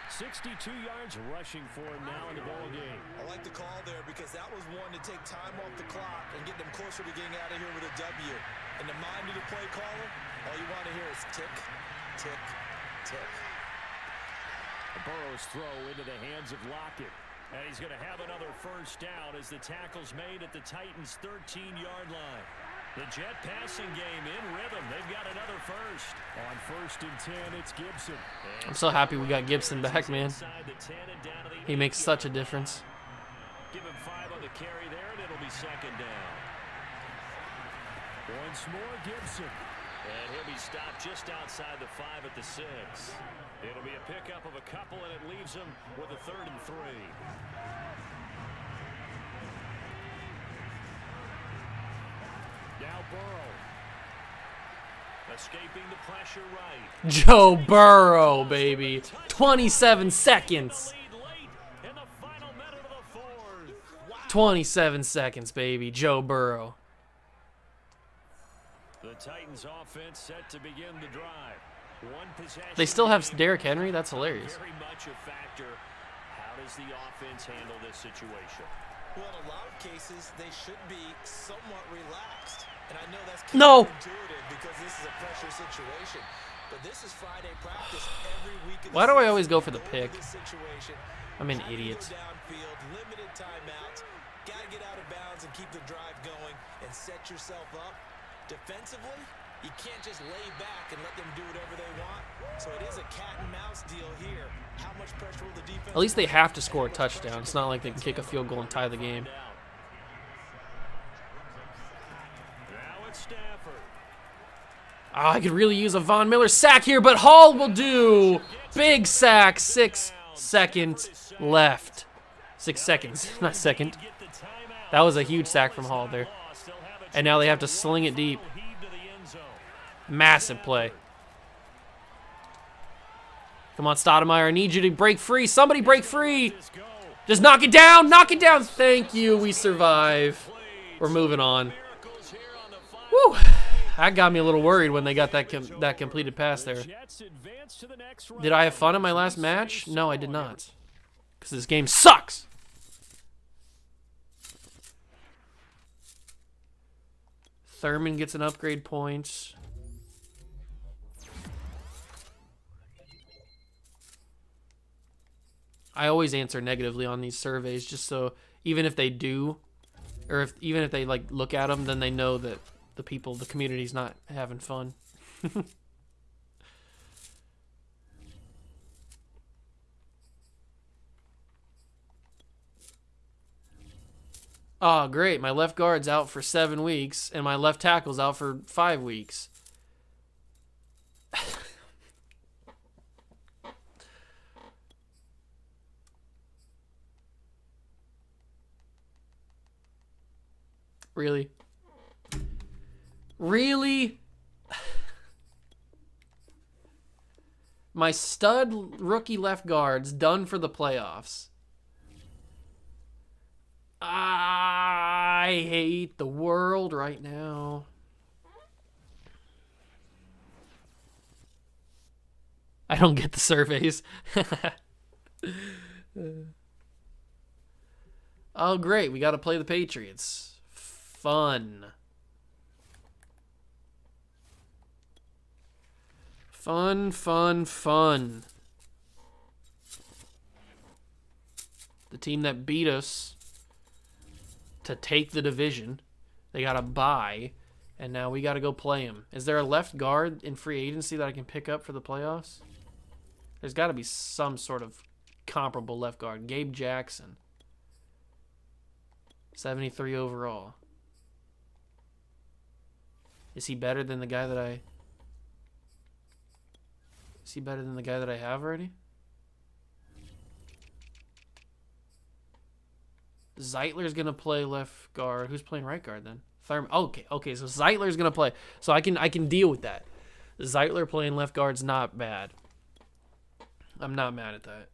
62 yards rushing for him now in the ball game. I like the call there because that was one to take time off the clock and get them closer to getting out of here with a W. In the mind of the play caller, all you want to hear is tick, tick, tick. Burrow's throw into the hands of Lockett. And he's going to have another first down as the tackle's made at the Titans' 13-yard line. The Jet passing game in rhythm. They've got another first. On first and 10, it's Gibson. I'm so happy we got Gibson back, man. He makes such a difference. Give him 5 on the carry there, and it'll be second down. Once more, Gibson. And he'll be stopped just outside the 5 at the 6. It'll be a pickup of a couple, and it leaves him with a 3rd and 3. Now Burrow. A Escaping the pressure right. Joe Burrow, baby. 27 seconds. Lead late in the final minute of the fourth. 27 seconds, baby. Joe Burrow. The Titans offense set to begin the drive. One possession. They still have game. Derrick Henry? That's hilarious. Very much a factor. How does the offense handle this situation? Well, in a lot of cases, they should be somewhat relaxed. And I know that's No. counterintuitive because this is a pressure situation. But this is Friday practice every week of the Why do I season. always go for the Go pick? into this situation, I'm an having to idiot. go downfield, limited timeouts, got to get out of bounds and keep the drive going and set yourself up. Defensively, you can't just lay back and let them do whatever they want. So it is a cat and mouse deal here. How much pressure will the defense? At least they have to score a touchdown. It's not like they can kick a field goal and tie the game. Now it's Stafford. Oh, I could really use a Von Miller sack here, but Hall will do. Big sack. 6 seconds left. 6 seconds, not second. Get the timeout. That was a huge sack from Hall there. And now they have to sling it deep. Heave to the end zone. Massive play. Come on, Stoudemire. I need you to break free. Somebody break free. Just go. Just knock it down. Knock it down. Thank you. We survive. We're moving on. Miracles here on the final. Woo. That got me a little worried when they got that that completed pass there. Jets advance to the next round. Did I have fun in my last match? No, I did not. Because this game sucks. Thurman gets an upgrade point. I always answer negatively on these surveys just so even if they do, or even if they like look at them, then they know that the community's not having fun. Oh, great. My left guard's out for 7 weeks, and my left tackle's out for 5 weeks. Really? Really? My stud rookie left guard's done for the playoffs. I hate the world right now. I don't get the surveys. Oh, great. We got to play the Patriots. Fun. Fun, fun, fun. The team that beat us to take the division. They got a bye, and now we got to go play them. Is there a left guard in free agency that I can pick up for the playoffs? There's got to be some sort of comparable left guard. Gabe Jackson. 73 overall. Is he better than the guy that I... Is he better than the guy that I have already? Zeitler's gonna play left guard. Who's playing right guard then? Thurman. Okay. So Zeitler's gonna play. So I can deal with that. Zeitler playing left guard's not bad. I'm not mad at that.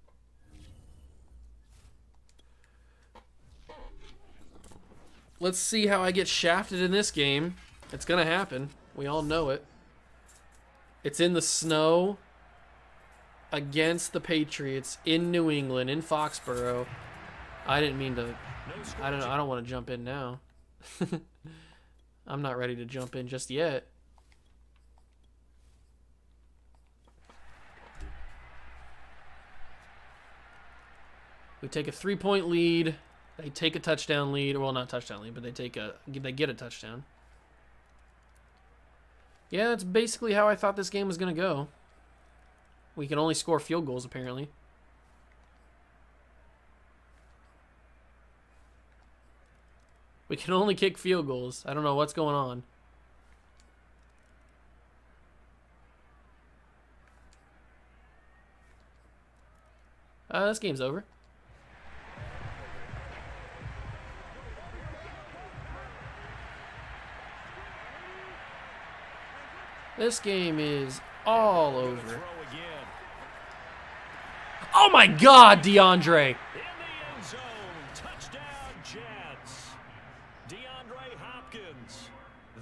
Let's see how I get shafted in this game. It's gonna happen. We all know it. It's in the snow against the Patriots in New England in Foxborough. I didn't mean to. I don't want to jump in now. I'm not ready to jump in just yet. We take a 3-point lead. They take a touchdown lead. Well, not touchdown lead, but they get a touchdown. Yeah, that's basically how I thought this game was going to go. We can only score field goals, apparently. We can only kick field goals. I don't know what's going on. This game's over. This game is all over. Oh my God, DeAndre. In the end zone, touchdown Jets. DeAndre Hopkins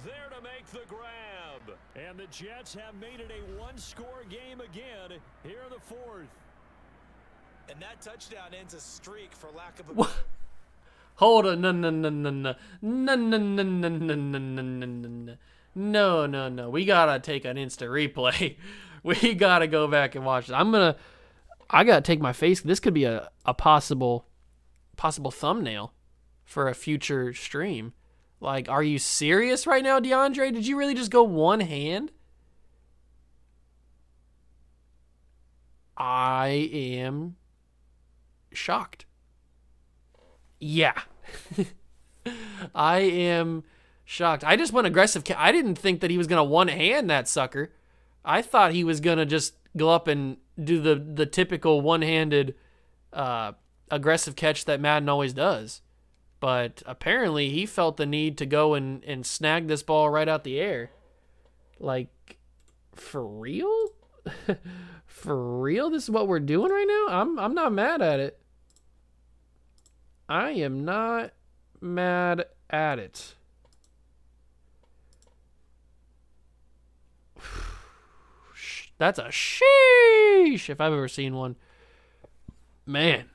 there to make the grab. And the Jets have made it a one-score game again here in the fourth. And that touchdown ends a streak, for lack of a... What? Hold on, no. We gotta take an instant replay. We gotta go back and watch it. I gotta take my face. This could be a possible thumbnail for a future stream. Like, are you serious right now, DeAndre? Did you really just go one hand? I am shocked. Yeah. I am shocked. I just went aggressive. I didn't think that he was going to one-hand that sucker. I thought he was going to just go up and do the typical one-handed aggressive catch that Madden always does. But apparently he felt the need to go and snag this ball right out the air. Like, for real? For real? This is what we're doing right now? I'm not mad at it. I am not mad at it. That's a sheesh if I've ever seen one. Man.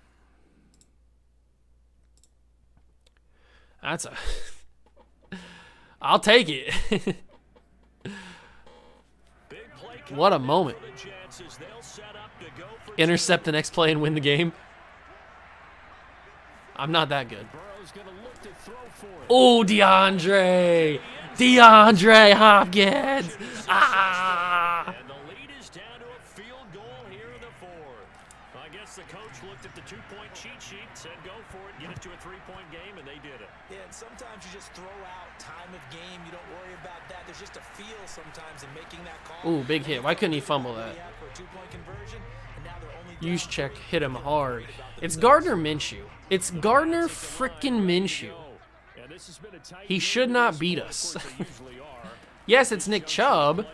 That's a... I'll take it. What a moment. Intercept the next play and win the game. I'm not that good. Oh, DeAndre Hopkins. Ah. And the lead is down to a field goal here in the fourth. I guess the coach looked at the two-point cheat sheet, said go for it, get it to a three-point game, and they did it. Yeah, and sometimes you just throw out time of game. You don't worry about that. There's just a feel sometimes in making that call. Ooh, big hit. Why couldn't he fumble that? Use check, hit him hard. It's Gardner Minshew. It's Gardner frickin' Minshew. He should not beat us. Yes, it's Nick Chubb.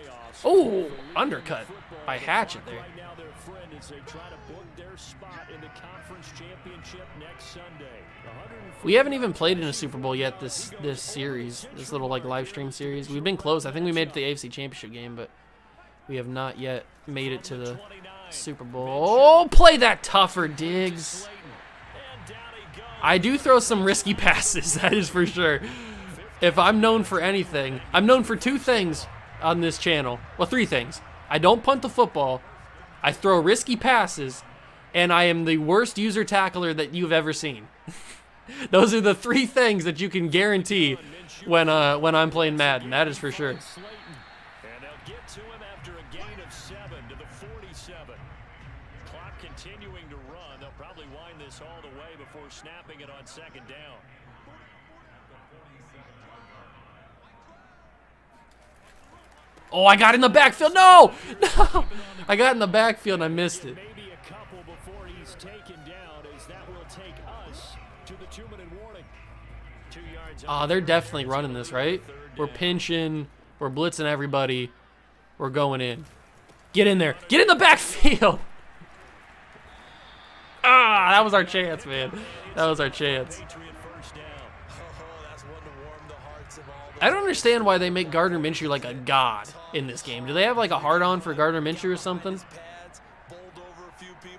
Oh, undercut by Hatchet there. We haven't even played in a Super Bowl yet this series, this little like live stream series. We've been close. I think we made it to the AFC Championship game, but we have not yet made it to the Super Bowl. Oh, play that tougher, Diggs. I do throw some risky passes, that is for sure. If I'm known for anything, I'm known for two things on this channel. Well, three things. I don't punt the football, I throw risky passes, and I am the worst user tackler that you've ever seen. Those are the three things that you can guarantee when I'm playing Madden, that is for sure. And they'll get to him after a gain of 7 to the 47. Clock continuing to run. They'll probably wind this all the way before snapping it on second down. Oh, I got in the backfield. No! No! I got in the backfield and I missed it. Maybe a couple before he's taken down, as that will take us to the 2-minute warning. 2 yards. Oh, they're definitely running this, right? We're pinching. We're blitzing everybody. We're going in. Get in there. Get in the backfield. Ah, that was our chance, man. That was our chance. I don't understand why they make Gardner Minshew like a god in this game. Do they have like a hard-on for Gardner Minshew or something?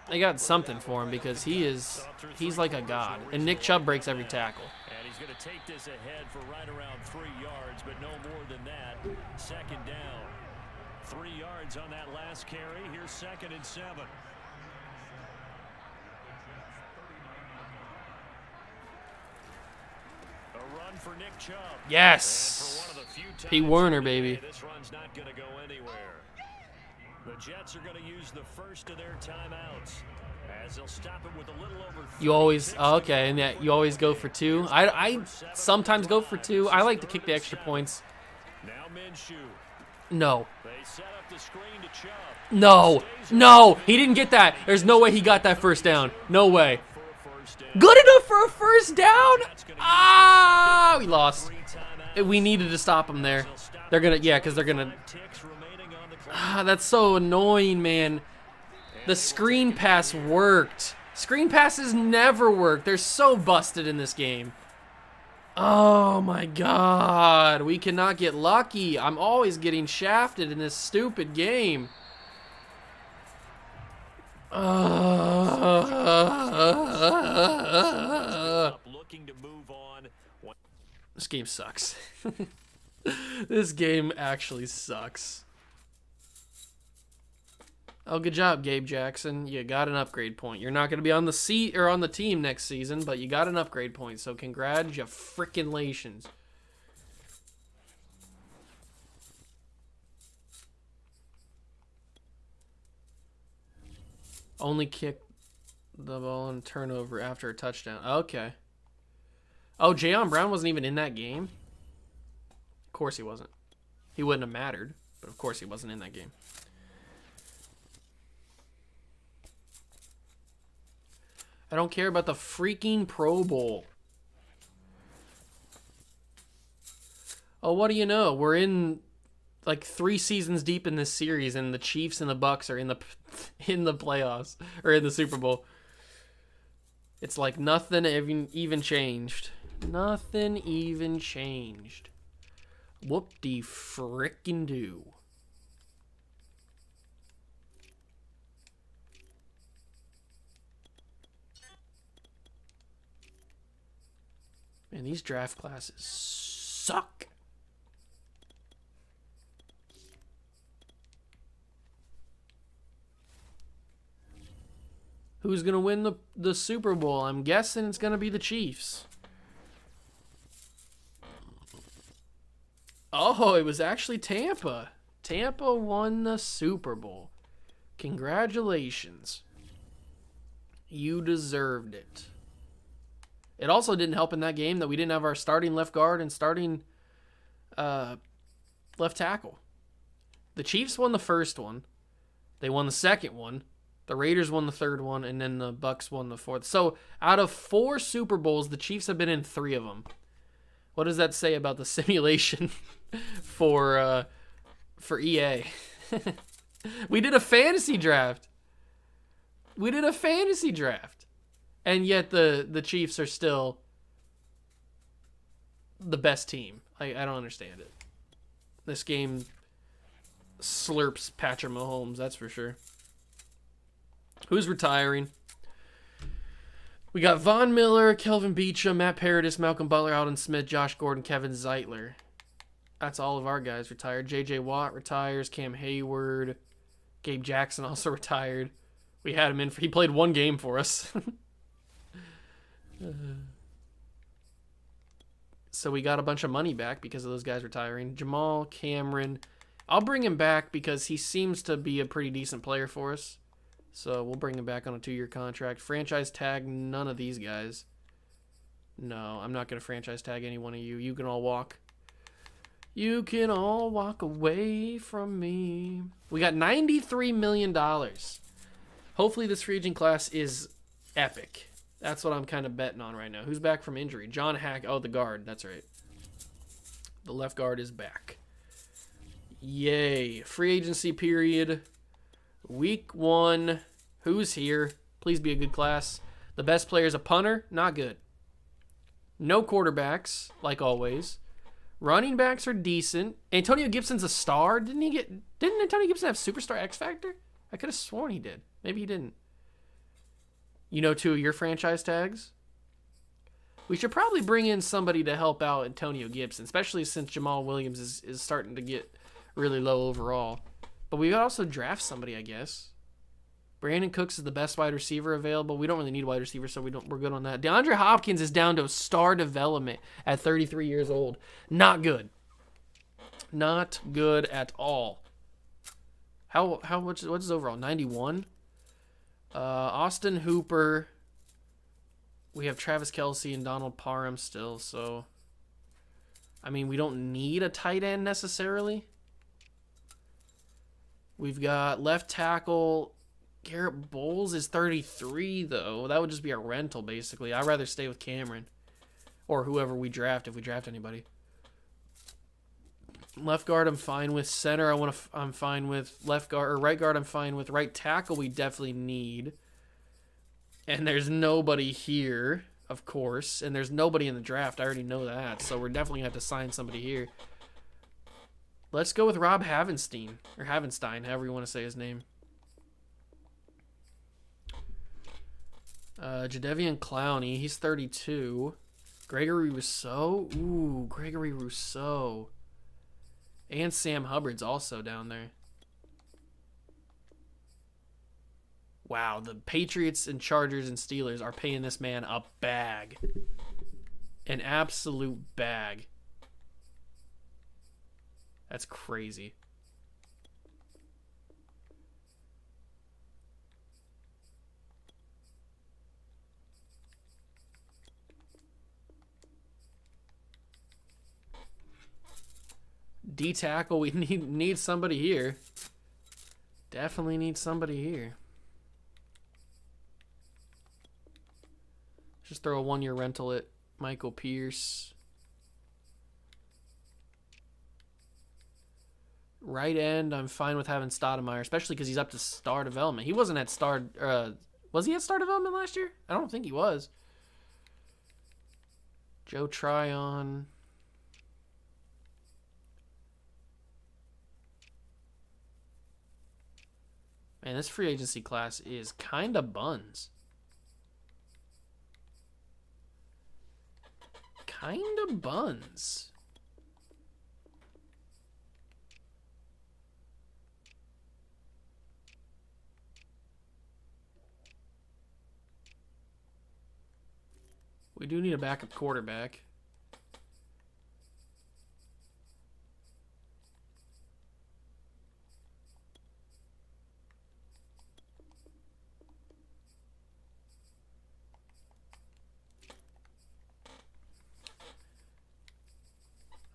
They got something for him because he's like a god. And Nick Chubb breaks every tackle. And he's going to take this ahead for right around 3 yards, but no more than that. Second down. 3 yards on that last carry. Here's 2nd and 7. A run for Nick Chubb. Yes. P. Werner, baby. This run's not going to go anywhere. The Jets are going to use the first of their timeouts, as they'll stop it with a little over. You always okay, and you always go for 2. I sometimes go for 2. I like to kick the extra points. Now Minshew. No. They set up the screen to Chubb. No. No. He didn't get that. There's no way he got that first down. No way. Good enough for a first down? Ah, we lost. We needed to stop him there. They're gonna, yeah, because they're gonna. Ah, that's so annoying, man. The screen pass worked. Screen passes never work. They're so busted in this game. Oh my god. We cannot get lucky. I'm always getting shafted in this stupid game. Looking to move on. This game sucks. This game actually sucks. Oh, good job, Gabe Jackson. You got an upgrade point. You're not going to be on the seat or on the team next season, but you got an upgrade point. So congratulations. Only kick the ball and turnover after a touchdown. Okay. Oh, Jayon Brown wasn't even in that game? Of course he wasn't. He wouldn't have mattered, but of course he wasn't in that game. I don't care about the freaking Pro Bowl. Oh, what do you know? We're in like 3 seasons deep in this series, and the Chiefs and the Bucks are in the playoffs or in the Super Bowl. It's like nothing even changed. Nothing even changed. Whoop-de-frickin-do. Man, these draft classes suck. Who's going to win the Super Bowl? I'm guessing it's going to be the Chiefs. Oh, it was actually Tampa. Tampa won the Super Bowl. Congratulations. You deserved it. It also didn't help in that game that we didn't have our starting left guard and starting left tackle. The Chiefs won the first one. They won the second one. The Raiders won the third one, and then the Bucks won the fourth. So out of 4 Super Bowls, the Chiefs have been in 3 of them. What does that say about the simulation for EA? We did a fantasy draft. And yet the Chiefs are still the best team. I don't understand it. This game slurps Patrick Mahomes, that's for sure. Who's retiring? We got Von Miller, Kelvin Beachum, Matt Paradis, Malcolm Butler, Alden Smith, Josh Gordon, Kevin Zeitler. That's all of our guys retired. J.J. Watt retires. Cam Hayward. Gabe Jackson also retired. We had him in. He played 1 game for us. So we got a bunch of money back because of those guys retiring. Jamal Cameron. I'll bring him back because he seems to be a pretty decent player for us. So we'll bring him back on a 2-year contract. Franchise tag none of these guys. No, I'm not going to franchise tag any one of you. You can all walk. You can all walk away from me. We got $93 million. Hopefully this free agent class is epic. That's what I'm kind of betting on right now. Who's back from injury? John Hack. Oh, the guard. That's right. The left guard is back. Yay. Free agency period. Week 1. Who's here? Please be a good class. The best player is a punter. Not good. No quarterbacks, like always. Running backs are decent. Antonio Gibson's a star. Didn't Antonio Gibson have Superstar X Factor? I could have sworn he did. Maybe he didn't. You know 2 of your franchise tags? We should probably bring in somebody to help out Antonio Gibson, especially since Jamal Williams is starting to get really low overall. But we could also draft somebody, I guess. Brandon Cooks is the best wide receiver available. We don't really need wide receivers, so we're good on that. DeAndre Hopkins is down to star development at 33 years old. Not good. Not good at all. What's his overall? 91? Austin Hooper. We have Travis Kelce and Donald Parham still, so I mean, we don't need a tight end necessarily. We've got left tackle. Garrett Bowles is 33, though. That would just be a rental, basically. I'd rather stay with Cameron or whoever we draft if we draft anybody. Left guard, I'm fine with. Center, I'm fine with. Left guard or right guard, I'm fine with. Right tackle, we definitely need. And there's nobody here, of course. And there's nobody in the draft. I already know that. So we're definitely going to have to sign somebody here. Let's go with Rob Havenstein. Or Havenstein, however you want to say his name. Jadeveon Clowney, he's 32. Gregory Rousseau. Ooh, Gregory Rousseau. And Sam Hubbard's also down there. Wow, the Patriots and Chargers and Steelers are paying this man a bag. An absolute bag. That's crazy. D tackle, we need somebody here. Definitely need somebody here. Just throw a 1-year rental at Michael Pierce. Right end, I'm fine with having Stoudemire, especially because he's up to star development. He wasn't at star... was he at star development last year? I don't think he was. Joe Tryon. Man, this free agency class is kind of buns. Kind of buns. We do need a backup quarterback.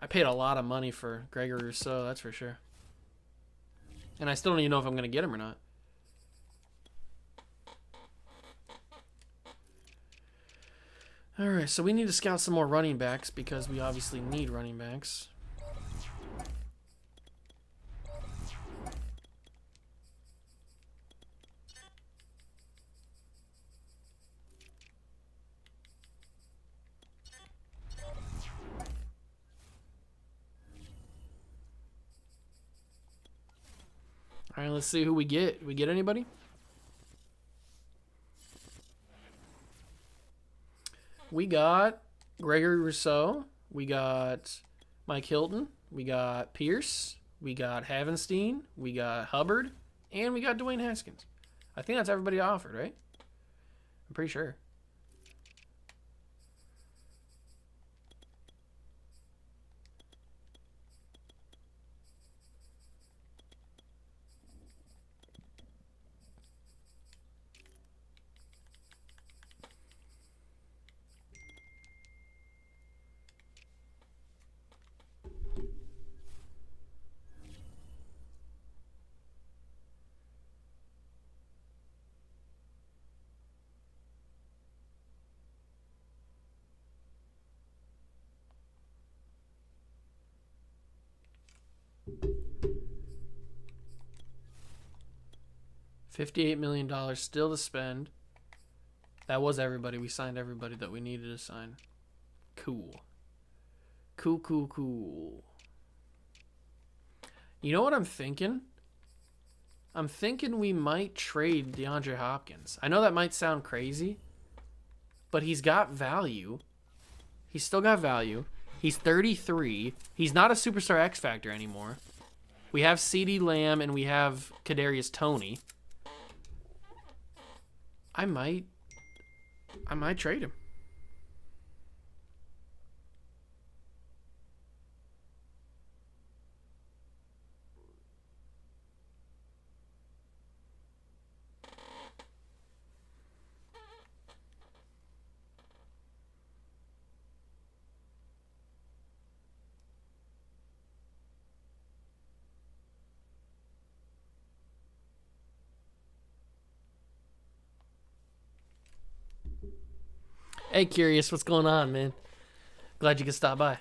I paid a lot of money for Gregory Rousseau, that's for sure. And I still don't even know if I'm going to get him or not. Alright, so we need to scout some more running backs because we obviously need running backs. All right, let's see who we get. We get anybody? We got Gregory Rousseau. We got Mike Hilton. We got Pierce. We got Havenstein. We got Hubbard. And we got Dwayne Haskins. I think that's everybody offered, right? I'm pretty sure. $58 million still to spend. That was everybody. We signed everybody that we needed to sign. Cool. Cool. You know what I'm thinking? I'm thinking we might trade DeAndre Hopkins. I know that might sound crazy, but he's got value. He's still got value. He's 33. He's not a superstar X Factor anymore. We have CeeDee Lamb and we have Kadarius Toney. I might trade him. Hey, Curious, what's going on, man? Glad you could stop by.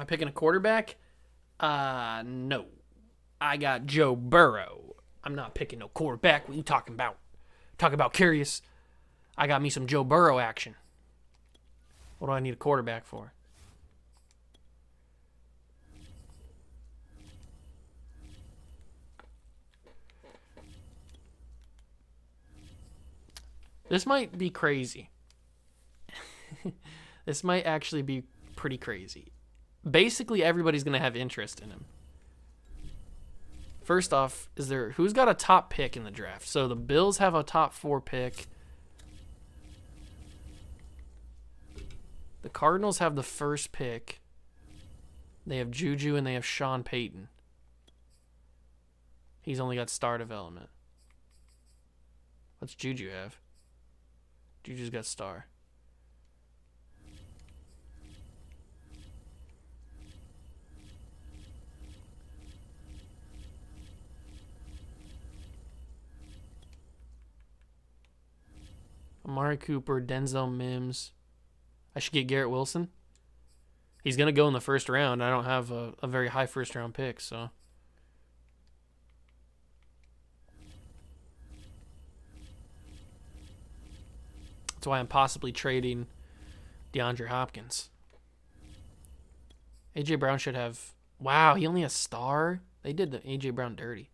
I picking a quarterback? No. I got Joe Burrow. I'm not picking no quarterback. What are you talking about? Talking about curious. I got me some Joe Burrow action. What do I need a quarterback for? This might be crazy. This might actually be pretty crazy. Basically, everybody's going to have interest in him. First off, who's got a top pick in the draft? So the Bills have a top 4 pick. The Cardinals have the first pick. They have Juju and they have Sean Payton. He's only got star development. What's Juju have? Juju's got star. Amari Cooper, Denzel Mims. I should get Garrett Wilson. He's going to go in the first round. I don't have a very high first round pick, so. That's why I'm possibly trading DeAndre Hopkins. A.J. Brown should have... Wow, he only has star? They did the A.J. Brown dirty.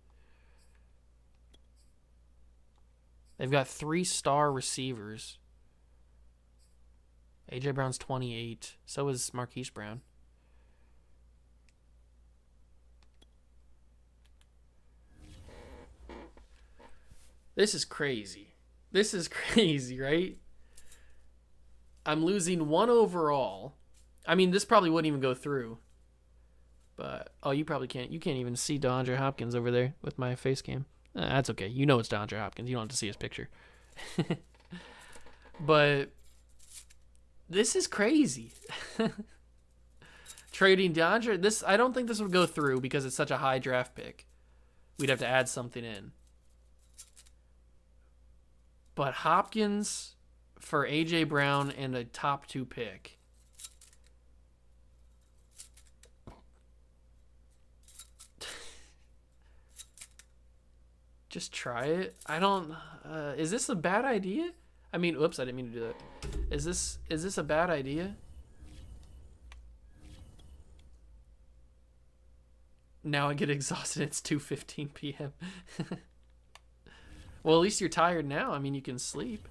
They've got 3-star receivers. A.J. Brown's 28. So is Marquise Brown. This is crazy. This is crazy, right? I'm losing 1 overall. I mean, this probably wouldn't even go through. But, oh, you probably can't. You can't even see DeAndre Hopkins over there with my face cam. That's okay. You know it's DeAndre Hopkins. You don't have to see his picture. But this is crazy. Trading DeAndre, I don't think this would go through because it's such a high draft pick. We'd have to add something in. But Hopkins for A.J. Brown and a top 2 pick. Just try it. I don't... is this a bad idea? I mean, oops, I didn't mean to do that. Is this a bad idea? Now I get exhausted. It's 2:15 p.m. Well, at least you're tired now. I mean, you can sleep.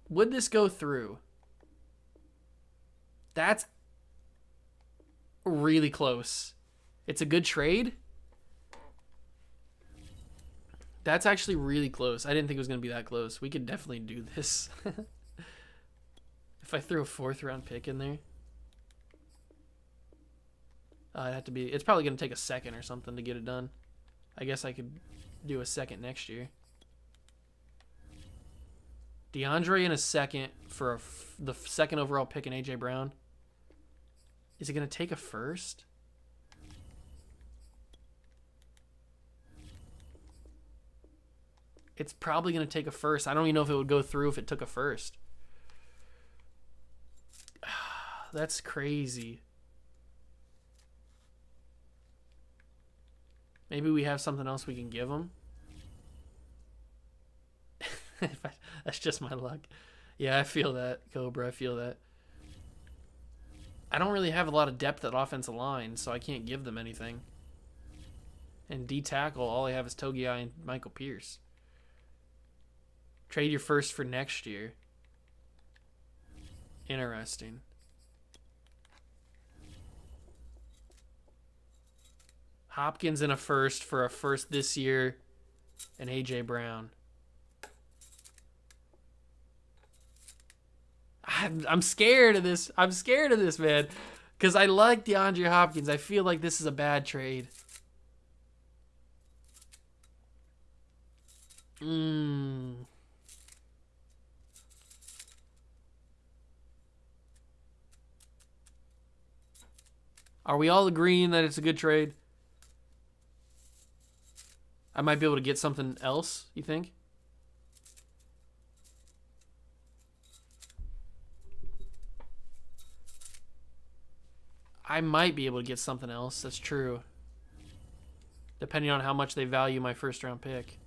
Would this go through? That's really close. It's a good trade. That's actually really close. I didn't think it was going to be that close. We could definitely do this. If I threw a 4th round pick in there. It'd have to be... It's probably going to take a second or something to get it done. I guess I could do a second next year. DeAndre in a second for the 2nd overall pick in A.J. Brown. Is it going to take a first? It's probably going to take a first. I don't even know if it would go through if it took a first. That's crazy. Maybe we have something else we can give them. That's just my luck. Yeah, I feel that, Cobra. I feel that. I don't really have a lot of depth at offensive line, so I can't give them anything. And D-tackle, all I have is Togiai and Michael Pierce. Trade your first for next year. Interesting. Hopkins in a first for a first this year and A.J. Brown. I'm scared of this. I'm scared of this, man. Because I like DeAndre Hopkins. I feel like this is a bad trade. Are we all agreeing that it's a good trade? I might be able to get something else, you think? I might be able to get something else. That's true. Depending on how much they value my first round pick.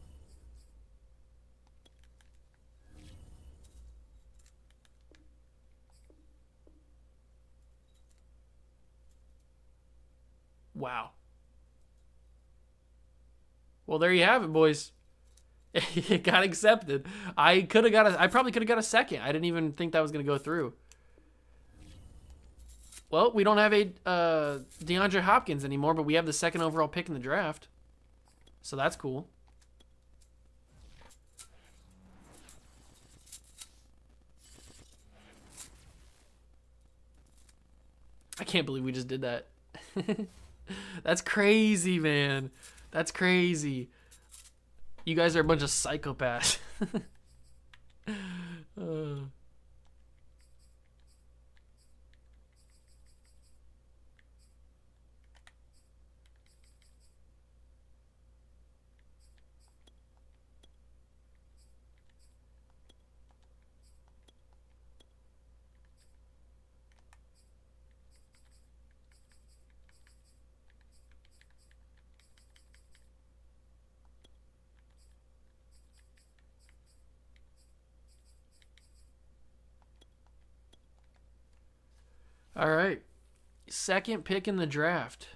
Wow. Well, there you have it, boys. It got accepted. I probably could have got a second. I didn't even think that was going to go through. Well, we don't have a DeAndre Hopkins anymore, but we have the second overall pick in the draft. So that's cool. I can't believe we just did that. That's crazy, man. That's crazy. You guys are a bunch of psychopaths. All right. Second pick in the draft.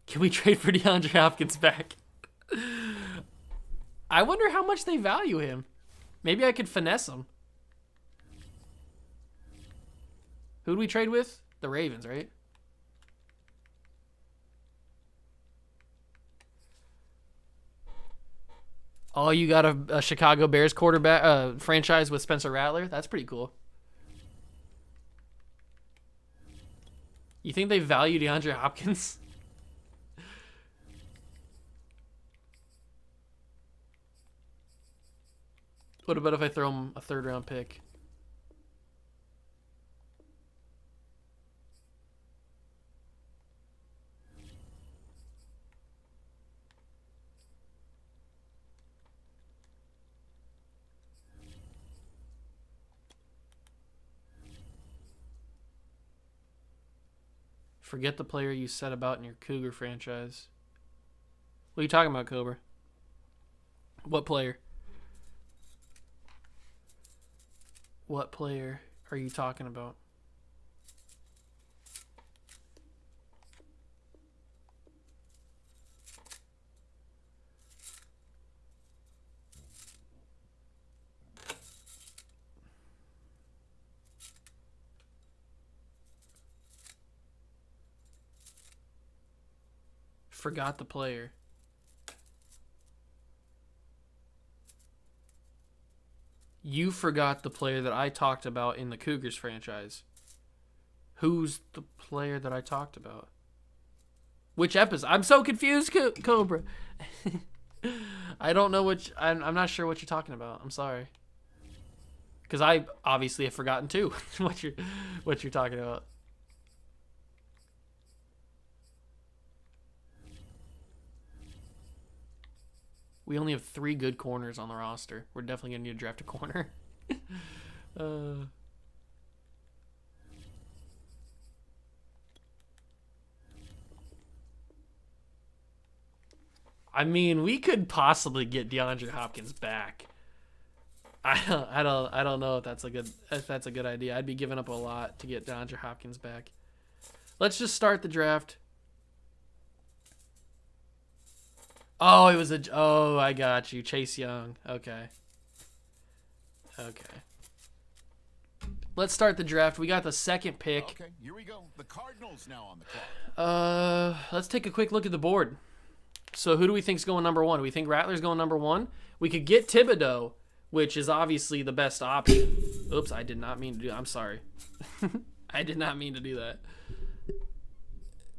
Can we trade for DeAndre Hopkins back? I wonder how much they value him. Maybe I could finesse him. Who'd we trade with? The Ravens, right? Oh, you got a Chicago Bears quarterback franchise with Spencer Rattler? That's pretty cool. You think they value DeAndre Hopkins? What about if I throw him a third-round pick? Forget the player you set about in your Cougar franchise. What are you talking about, Cobra? What player? What player are you talking about? Forgot the player. You forgot the player that I talked about in the Cougars franchise. Who's the player that I talked about? Which episode? I'm so confused, Cobra. I don't know which. I'm not sure what you're talking about. I'm sorry. Because I obviously have forgotten too what you're talking about. We only have 3 good corners on the roster. We're definitely going to need to draft a corner. I mean, we could possibly get DeAndre Hopkins back. I don't know if that's a good idea. I'd be giving up a lot to get DeAndre Hopkins back. Let's just start the draft. Oh, it was oh, I got you. Chase Young. Okay. Let's start the draft. We got the second pick. Okay, here we go. The Cardinals now on the clock. Let's take a quick look at the board. So who do we think's going number 1? Do we think Rattler's going number 1? We could get Thibodeau, which is obviously the best option. Oops, I did not mean to do that. I'm sorry. I did not mean to do that.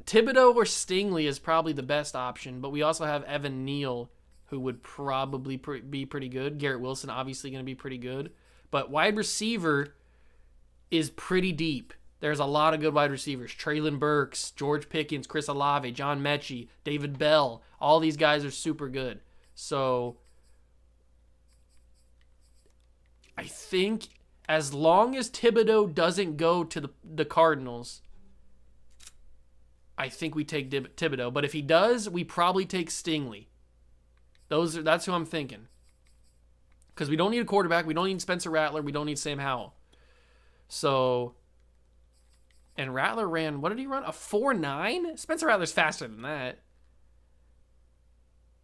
Thibodeau or Stingley is probably the best option, but we also have Evan Neal, who would probably be pretty good. Garrett Wilson, obviously going to be pretty good. But wide receiver is pretty deep. There's a lot of good wide receivers. Traylon Burks, George Pickens, Chris Olave, John Mechie, David Bell. All these guys are super good. So I think as long as Thibodeau doesn't go to the Cardinals, I think we take Thibodeau. But if he does, we probably take Stingley. That's who I'm thinking. Because we don't need a quarterback. We don't need Spencer Rattler. We don't need Sam Howell. So, and Rattler ran, what did he run? A 4.9? Spencer Rattler's faster than that.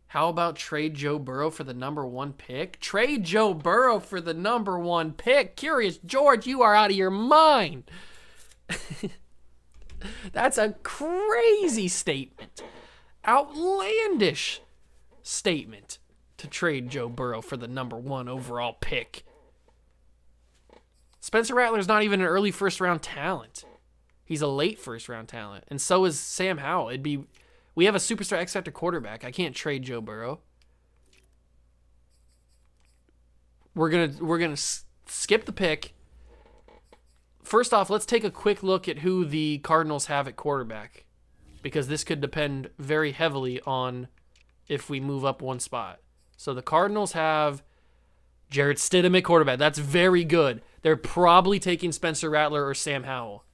How about trade Joe Burrow for the number 1 pick? Trade Joe Burrow for the number 1 pick. Curious George, you are out of your mind. That's a crazy statement. Outlandish statement to trade Joe Burrow for the number 1 overall pick. Spencer Rattler's not even an early first-round talent. He's a late first-round talent. And so is Sam Howell. We have a superstar X-Factor quarterback. I can't trade Joe Burrow. We're gonna skip the pick. First off, let's take a quick look at who the Cardinals have at quarterback, because this could depend very heavily on if we move up 1 spot. So the Cardinals have Jarrett Stidham at quarterback. That's very good. They're probably taking Spencer Rattler or Sam Howell.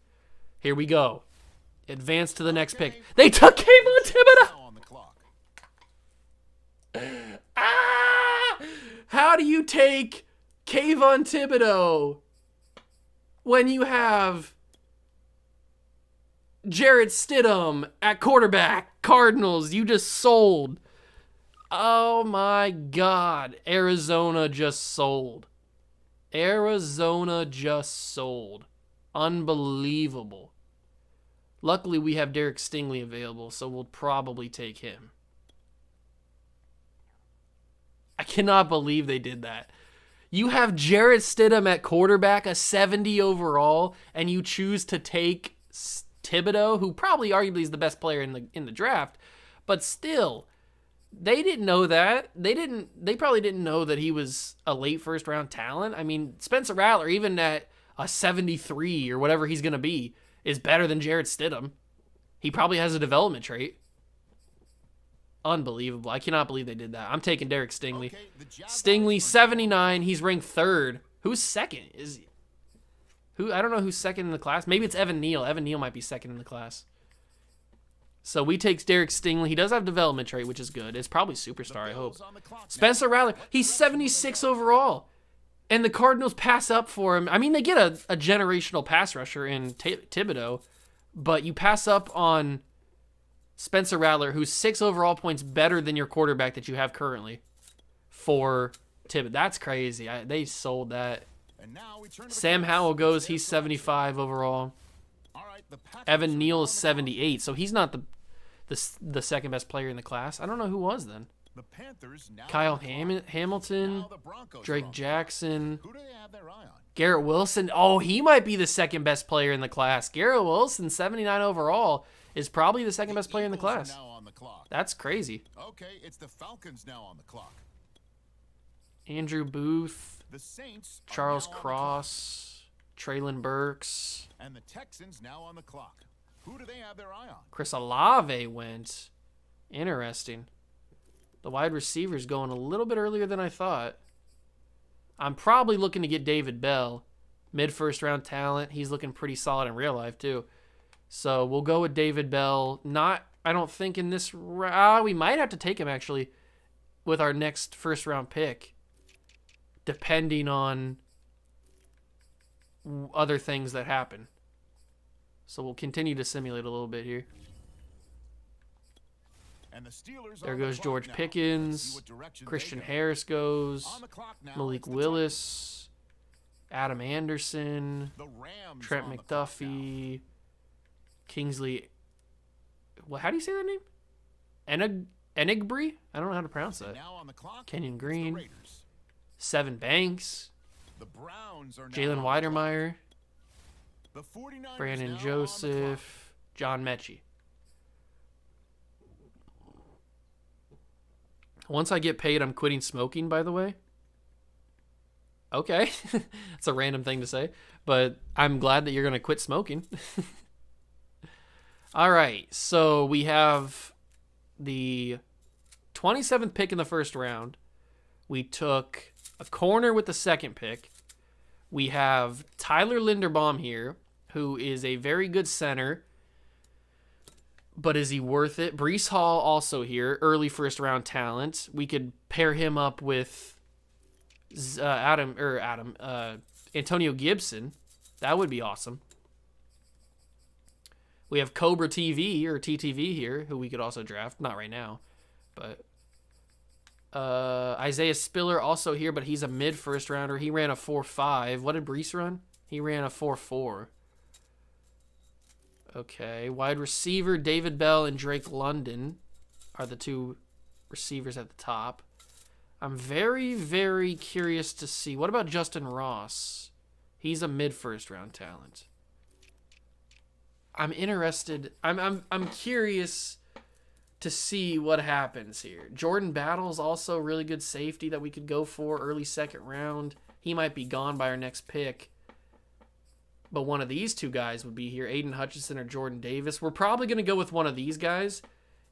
Here we go. Advance to the next pick. They took Kayvon Thibodeau. How do you take Kayvon Thibodeau when you have Jarrett Stidham at quarterback? Cardinals, you just sold. Oh my God. Arizona just sold. Arizona just sold. Unbelievable. Luckily, we have Derek Stingley available, so we'll probably take him. I cannot believe they did that. You have Jarrett Stidham at quarterback, a 70 overall, and you choose to take Thibodeau, who probably arguably is the best player in the draft, but still, they didn't know that. They probably didn't know that he was a late first round talent. I mean, Spencer Rattler, even at a 73 or whatever he's going to be, is better than Jarrett Stidham. He probably has a development trait. Unbelievable. I cannot believe they did that. I'm taking Derek Stingley. Okay, Stingley, 79. He's ranked 3rd. Who's second? I don't know who's second in the class. Maybe it's Evan Neal. Evan Neal might be second in the class. So we take Derek Stingley. He does have development trait, which is good. It's probably superstar, I hope. Spencer Rattler, he's 76 overall. And the Cardinals pass up for him. I mean, they get a generational pass rusher in Thibodeau, but you pass up on Spencer Rattler, who's 6 overall points better than your quarterback that you have currently for Thibodeau. That's crazy. They sold that. Sam Howell goes. He's 75 overall. Evan Neal is 78, so he's not the second best player in the class. I don't know who was then. The Panthers now Kyle Hamilton, Drake Jackson, Who do they have their eye on? Garrett Wilson. Oh, he might be the second best player in the class. Garrett Wilson, 79 overall, is probably the second best player in the class. Now on the clock. That's crazy. Okay, it's the Falcons now on the clock. Andrew Booth, The Saints are Charles now on the Cross, Traylon Burks, clock. And the Texans now on the clock. Who do they have their eye on? Chris Olave went. Interesting. The wide receiver's going a little bit earlier than I thought. I'm probably looking to get David Bell. Mid-first round talent. He's looking pretty solid in real life, too. So we'll go with David Bell. Not, I don't think in this round. We might have to take him, actually, with our next first-round pick, depending on other things that happen. So we'll continue to simulate a little bit here. And the Steelers There on goes the George clock now. Let's see Pickens. what direction they Christian go. Harris goes. On the clock now, Malik it's the Willis. Adam Anderson. The Rams Trent on the clock now. McDuffie. Kingsley. Well, how do you say that name? Enigbree? I don't know how to pronounce that. Now on the clock, Kenyon it's the Green. Raiders. Seven Banks. The Browns are now Jalen on the clock. Weidermeyer. The 49ers now Brandon on the clock. Joseph. John Mechie. Once I get paid, I'm quitting smoking, by the way. Okay. It's a random thing to say, but I'm glad that you're going to quit smoking. All right. So we have the 27th pick in the first round. We took a corner with the second pick. We have Tyler Linderbaum here, who is a very good center, But is he worth it? Breece Hall also here, early first round talent. We could pair him up with Antonio Gibson. That would be awesome. We have Cobra TV or TTV here, who we could also draft. Not right now, but Isaiah Spiller also here, but he's a mid first rounder. He ran a 4.5. What did Breece run? He ran a 4.4. Okay, wide receiver David Bell and Drake London are the two receivers at the top. I'm very, very curious to see. What about Justin Ross? He's a mid first round talent. I'm interested. I'm curious to see what happens here. Jordan Battle's also a really good safety that we could go for early second round. He might be gone by our next pick. But one of these two guys would be here, Aiden Hutchinson or Jordan Davis. We're probably going to go with one of these guys,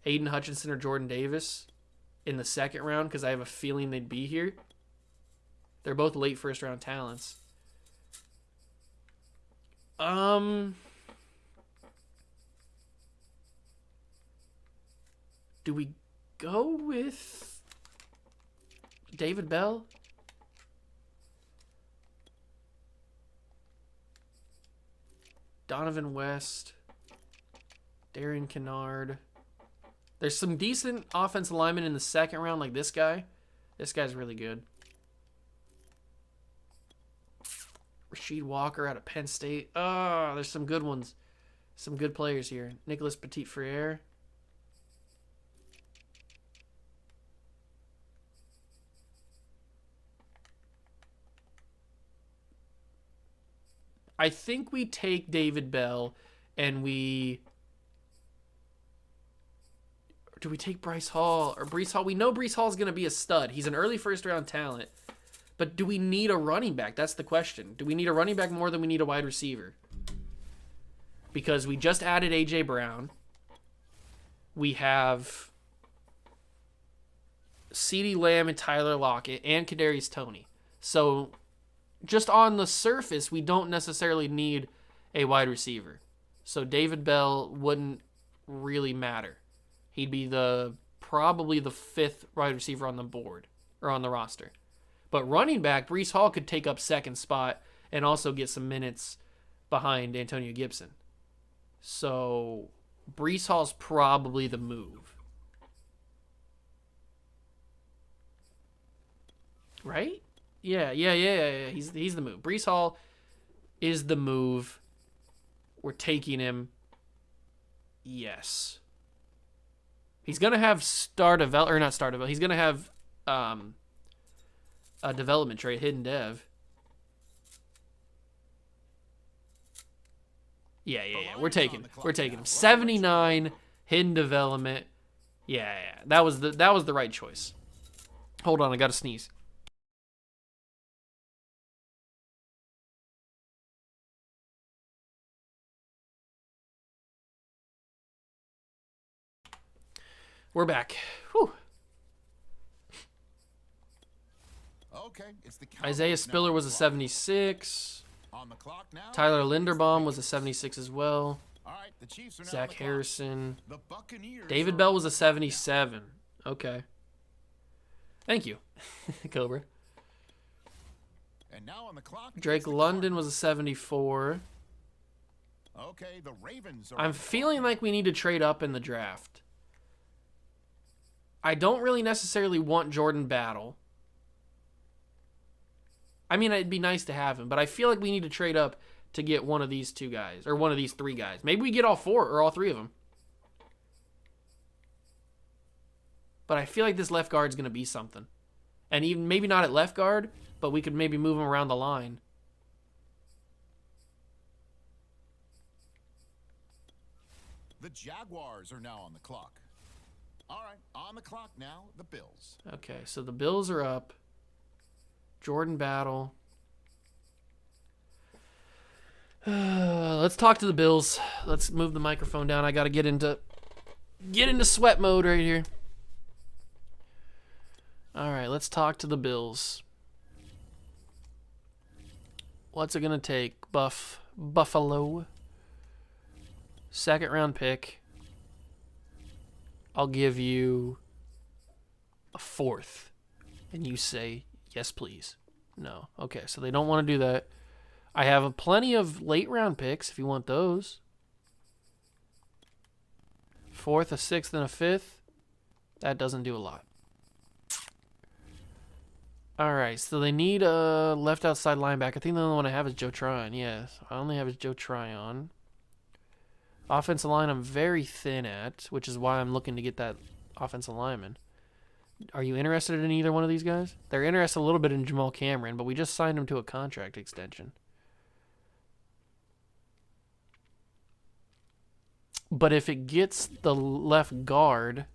Aiden Hutchinson or Jordan Davis, in the second round because I have a feeling they'd be here. They're both late first round talents. Do we go with David Bell? Donovan West, Darian Kennard. There's some decent offensive linemen in the second round, like this guy. This guy's really good. Rasheed Walker out of Penn State. Oh, there's some good ones. Some good players here. Nicholas Petit-Frere. I think we take David Bell and we... Do we take Bryce Hall or Breece Hall? We know Breece Hall is going to be a stud. He's an early first round talent. But do we need a running back? That's the question. Do we need a running back more than we need a wide receiver? Because we just added A.J. Brown. We have CeeDee Lamb and Tyler Lockett and Kadarius Toney. So just on the surface, we don't necessarily need a wide receiver. So David Bell wouldn't really matter. He'd be probably the fifth wide receiver on the board or on the roster. But running back, Breece Hall could take up second spot and also get some minutes behind Antonio Gibson. So Breece Hall's probably the move. Right? Yeah. He's the move. Breece Hall is the move. We're taking him. Yes. He's gonna have he's gonna have a development trait, hidden dev. Yeah. We're taking him. 79 hidden development. Yeah. That was the right choice. Hold on, I gotta sneeze. We're back. Whew. Okay, it's the Isaiah Spiller was a 76. On the clock now. Tyler Linderbaum was a 76 as well. All right, the Chiefs are now on Zach the clock. Harrison. The Buccaneers David are Bell on was the a clock now. 77. Okay. Thank you, Cobra. And now on the clock. Drake it's the London was a 74. Okay, the Ravens are I'm on the feeling clock. like we need to trade up in the draft. I don't really necessarily want Jordan Battle. I mean, it'd be nice to have him, but I feel like we need to trade up to get one of these two guys, or one of these three guys. Maybe we get all four, or all three of them. But I feel like this left guard's going to be something. And even maybe not at left guard, but we could maybe move him around the line. The Jaguars are now on the clock. All right, on the clock now, the Bills. Okay, so the Bills are up. Jordan Battle. Let's talk to the Bills. Let's move the microphone down. I got to get into sweat mode right here. All right, let's talk to the Bills. What's it going to take? Buffalo. Second round pick. I'll give you a 4th. And you say, yes, please. No. Okay, so they don't want to do that. I have plenty of late round picks if you want those. 4th, a 6th, and a 5th. That doesn't do a lot. All right, so they need a left outside linebacker. I think the only one I have is Joe Tryon. Yes, I only have is Joe Tryon. Offensive line I'm very thin at, which is why I'm looking to get that offensive lineman. Are you interested in either one of these guys? They're interested a little bit in Jamal Cameron, but we just signed him to a contract extension. But if it gets the left guard...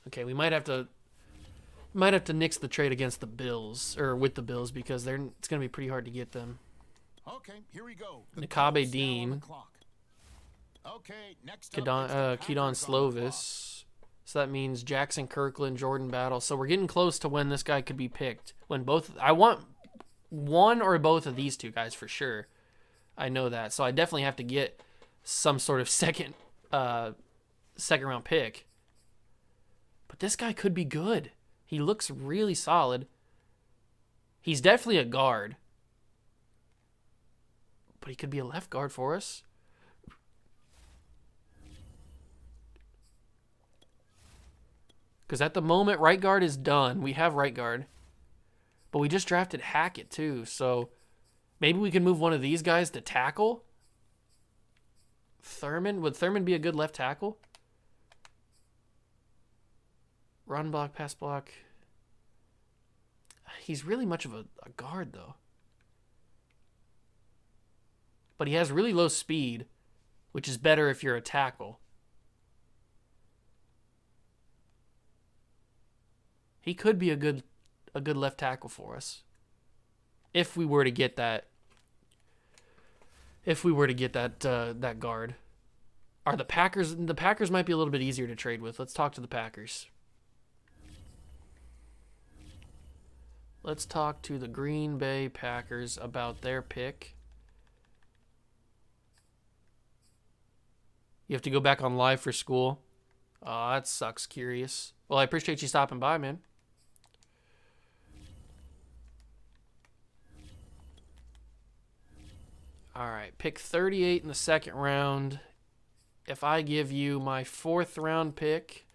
Okay, we might have to nix the trade against the Bills, or with the Bills, because it's going to be pretty hard to get them. Okay, here we go. Nakabe Dean. Okay, next Kedon Slovis. So that means Jackson Kirkland, Jordan Battle. So we're getting close to when this guy could be picked. I want one or both of these two guys for sure. I know that. So I definitely have to get some sort of second round pick. But this guy could be good. He looks really solid. He's definitely a guard. But he could be a left guard for us. Because at the moment, right guard is done. We have right guard. But we just drafted Hackett too. So maybe we can move one of these guys to tackle. Thurman. Would Thurman be a good left tackle? Run block, pass block. He's really much of a guard though. But he has really low speed, which is better if you're a tackle. He could be a good left tackle for us. If we were to get that. That guard. Are the Packers might be a little bit easier to trade with. Let's talk to the Packers. Let's talk to the Green Bay Packers about their pick. You have to go back on live for school. Oh, that sucks, Curious. Well, I appreciate you stopping by, man. All right, pick 38 in the second round. If I give you my 4th round pick,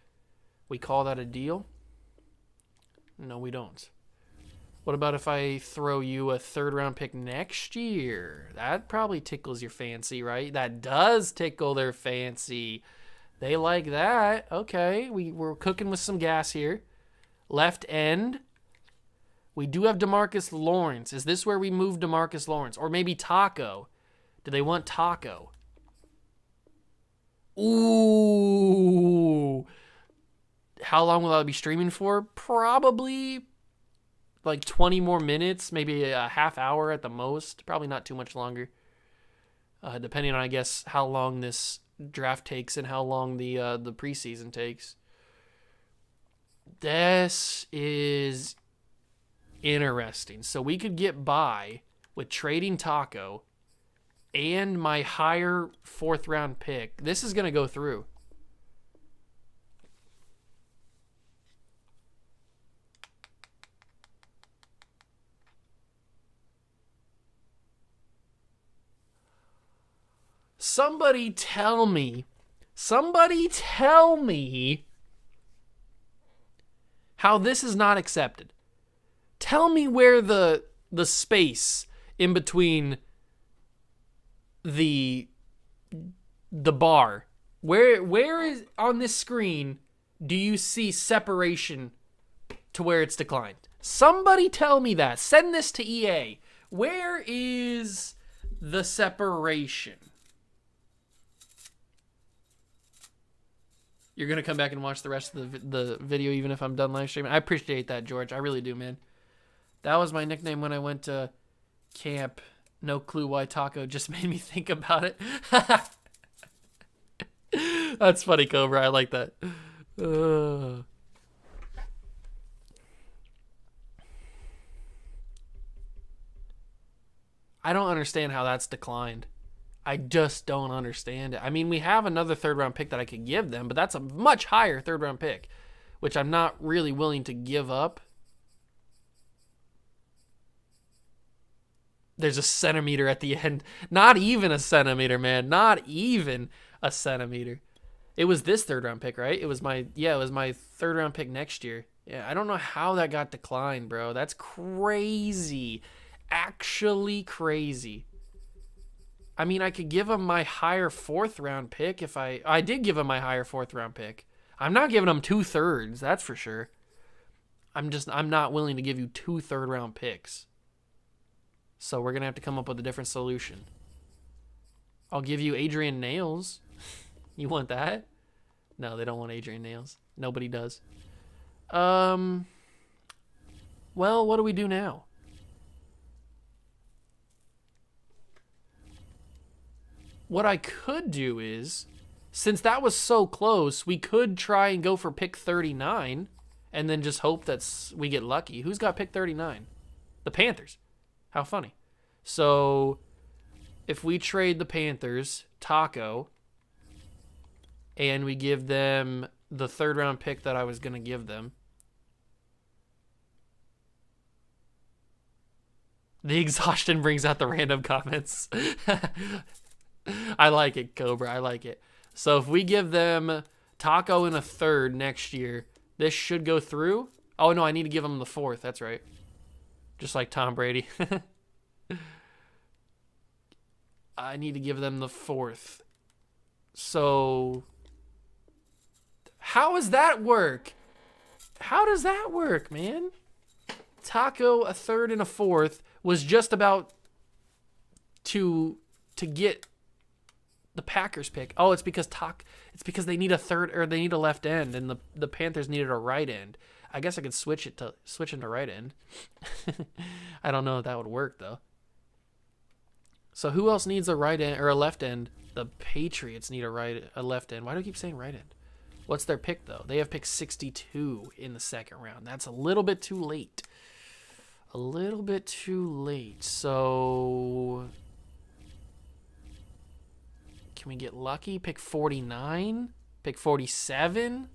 we call that a deal? No, we don't. What about if I throw you a 3rd round pick next year? That probably tickles your fancy, right? That does tickle their fancy. They like that. Okay, we're cooking with some gas here. Left end. We do have Demarcus Lawrence. Is this where we move Demarcus Lawrence? Or maybe Taco? Do they want Taco? Ooh. How long will I be streaming for? Probably like 20 more minutes, maybe a half hour at the most. Probably not too much longer. Depending on, I guess, how long this draft takes and how long the preseason takes. This is interesting. So we could get by with trading Taco and my higher 4th round pick. This is going to go through. Somebody tell me how this is not accepted. Tell me where the space in between the bar. Where is on this screen do you see separation to where it's declined? Somebody tell me that. Send this to EA. Where is the separation? You're going to come back and watch the rest of the video even if I'm done live streaming. I appreciate that, George. I really do, man. That was my nickname when I went to camp. No clue why Taco just made me think about it. That's funny, Cobra. I like that. I don't understand how that's declined. I just don't understand it. I mean, we have another third-round pick that I could give them, but that's a much higher third-round pick, which I'm not really willing to give up. There's a centimeter at the end. Not even a centimeter, man. Not even a centimeter. It was this third-round pick, right? It was my third-round pick next year. Yeah, I don't know how that got declined, bro. That's crazy. Actually crazy. I mean, I could give him my higher fourth-round pick if I did give him my higher fourth-round pick. I'm not giving him 2/3, that's for sure. I'm not willing to give you 2 third-round picks. So we're going to have to come up with a different solution. I'll give you Adrian Nails. You want that? No, they don't want Adrian Nails. Nobody does. Well, what do we do now? What I could do is, since that was so close, we could try and go for pick 39 and then just hope that we get lucky. Who's got pick 39? The Panthers. How funny. So, if we trade the Panthers, Taco, and we give them the third-round pick that I was going to give them, the exhaustion brings out the random comments. I like it, Cobra. I like it. So if we give them Taco in a third next year, this should go through. Oh, no, I need to give them the fourth. That's right. Just like Tom Brady. I need to give them the fourth. So how does that work? How does that work, man? Taco, a third and a fourth, was just about to get the Packers pick. Oh, it's because they need a third, or they need a left end, and the Panthers needed a right end. I guess I could switch into right end. I don't know if that would work though. So who else needs a right end or a left end? The Patriots need a left end. Why do I keep saying right end? What's their pick though? They have pick 62 in the second round. That's a little bit too late. A little bit too late. So can we get lucky? Pick 49? Pick 47?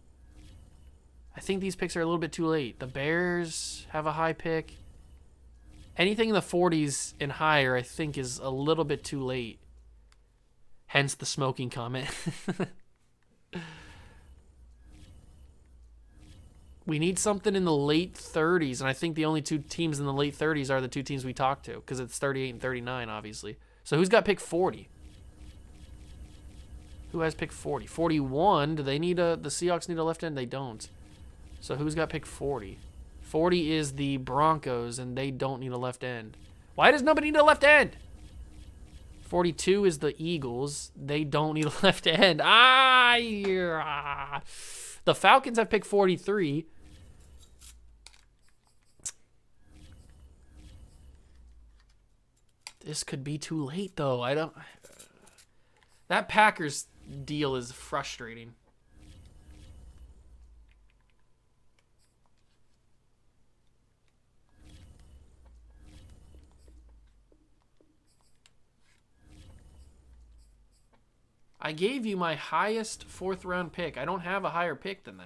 I think these picks are a little bit too late. The Bears have a high pick. Anything in the 40s and higher, I think, is a little bit too late. Hence the smoking comment. We need something in the late 30s, and I think the only two teams in the late 30s are the two teams we talked to, because it's 38 and 39, obviously. So who's got pick 40? Who has pick 40? 41, do they need the Seahawks need a left end? They don't. So who's got pick 40? 40 is the Broncos, and they don't need a left end. Why does nobody need a left end? 42 is the Eagles. They don't need a left end. The Falcons have pick 43. This could be too late, though. That Packers deal is frustrating. I gave you my highest fourth round pick. I don't have a higher pick than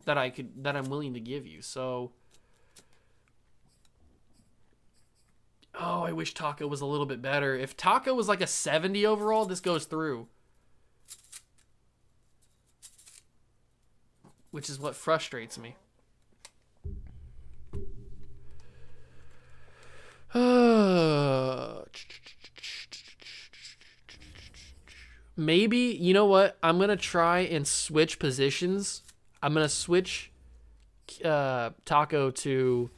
that I'm willing to give you. So, oh, I wish Taco was a little bit better. If Taco was like a 70 overall, this goes through. Which is what frustrates me. Maybe, you know what? I'm going to try and switch positions. I'm going to switch Taco to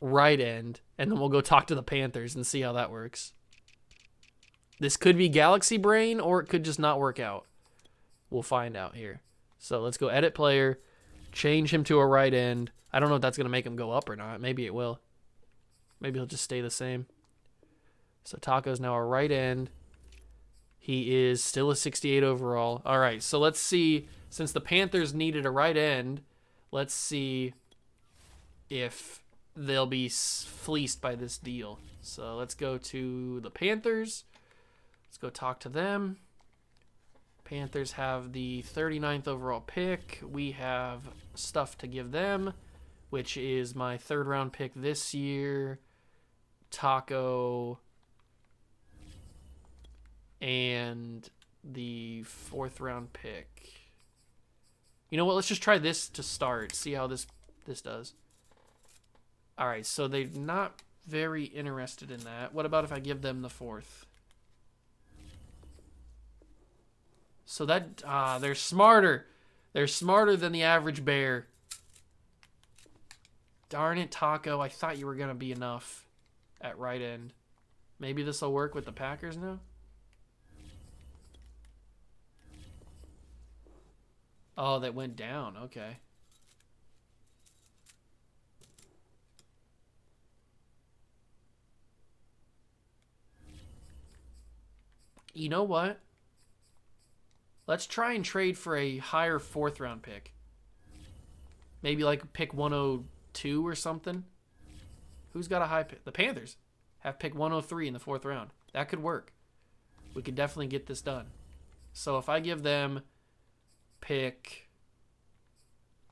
right end, and then we'll go talk to the Panthers and see how that works. This could be Galaxy Brain, or it could just not work out. We'll find out here. So let's go edit player, change him to a right end. I don't know if that's going to make him go up or not. Maybe it will. Maybe he'll just stay the same. So Taco's now a right end. He is still a 68 overall. All right, so let's see. Since the Panthers needed a right end, let's see if they'll be fleeced by this deal. So let's go to the Panthers. Let's go talk to them. Panthers have the 39th overall pick. We have stuff to give them, which is my 3rd round pick this year, Taco, and the 4th round pick. You know what? Let's just try this to start. See how this does. All right, so they're not very interested in that. What about if I give them the 4th? So that, they're smarter. They're smarter than the average bear. Darn it, Taco. I thought you were going to be enough at right end. Maybe this will work with the Packers now? Oh, that went down. Okay. You know what? Let's try and trade for a higher 4th round pick. Maybe like pick 102 or something. Who's got a high pick? The Panthers have pick 103 in the 4th round. That could work. We could definitely get this done. So if I give them pick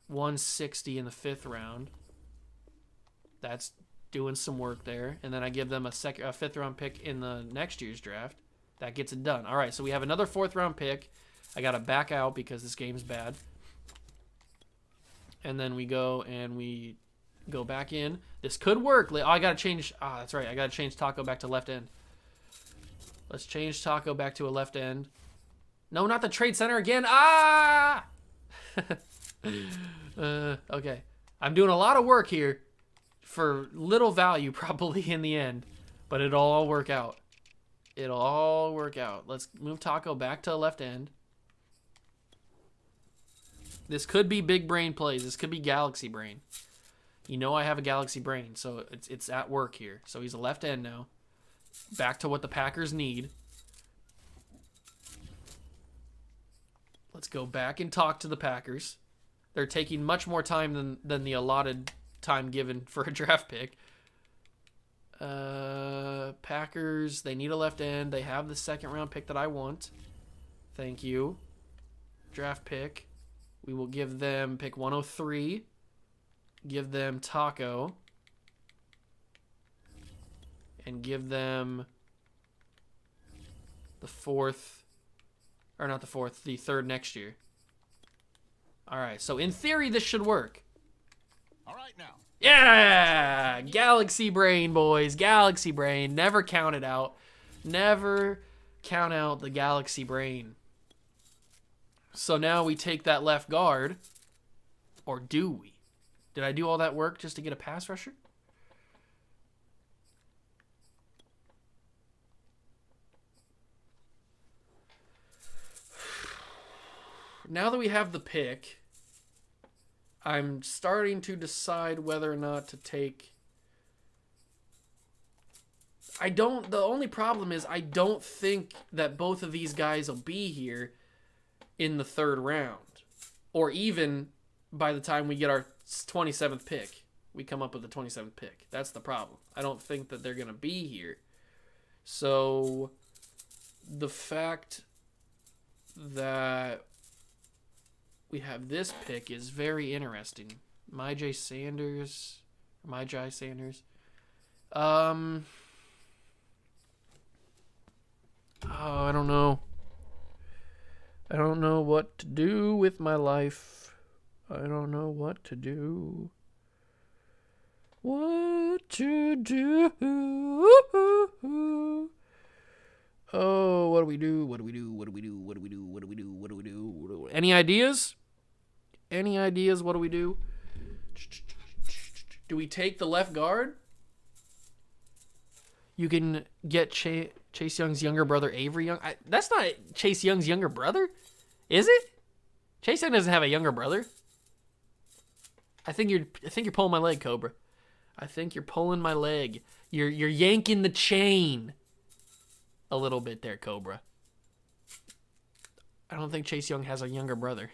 160 in the 5th round, that's doing some work there. And then I give them a 5th round pick in the next year's draft. That gets it done. All right, so we have another 4th round pick. I got to back out because this game's bad. And then we go and we go back in. This could work. Oh, I got to change. That's right. I got to change Taco back to left end. Let's change Taco back to a left end. No, not the trade center again. Okay. I'm doing a lot of work here for little value probably in the end. But it'll all work out. It'll all work out. Let's move Taco back to left end. This could be big brain plays. This could be galaxy brain. You know I have a galaxy brain, so it's at work here. So he's a left end now. Back to what the Packers need. Let's go back and talk to the Packers. They're taking much more time than the allotted time given for a draft pick. Packers, they need a left end. They have the 2nd round pick that I want. Thank you. Draft pick. We will give them pick 103. Give them Taco. And give them the 4th. Or not the 4th, the 3rd next year. Alright, so in theory this should work. All right now. Yeah! Galaxy brain, boys. Galaxy brain. Never count it out. Never count out the galaxy brain. So now we take that left guard. Or do we? Did I do all that work just to get a pass rusher? Now that we have the pick, I'm starting to decide whether or not to take... the only problem is I don't think that both of these guys will be here in the 3rd round. Or even by the time we get our 27th pick. We come up with the 27th pick. That's the problem. I don't think that they're going to be here. So the fact that we have this pick is very interesting. Myjai Sanders. Oh, I don't know. I don't know what to do with my life. I don't know what to do. What to do? Oh, what do we do? What do we do? What do we do? What do we do? What do we do? What do we do? Any ideas? Any ideas? What do we do? Do we take the left guard? You can get Chase Young's younger brother, Avery Young. That's not Chase Young's younger brother, is it? Chase Young doesn't have a younger brother. I think you're pulling my leg, Cobra. I think you're pulling my leg. You're yanking the chain a little bit there, Cobra. I don't think Chase Young has a younger brother.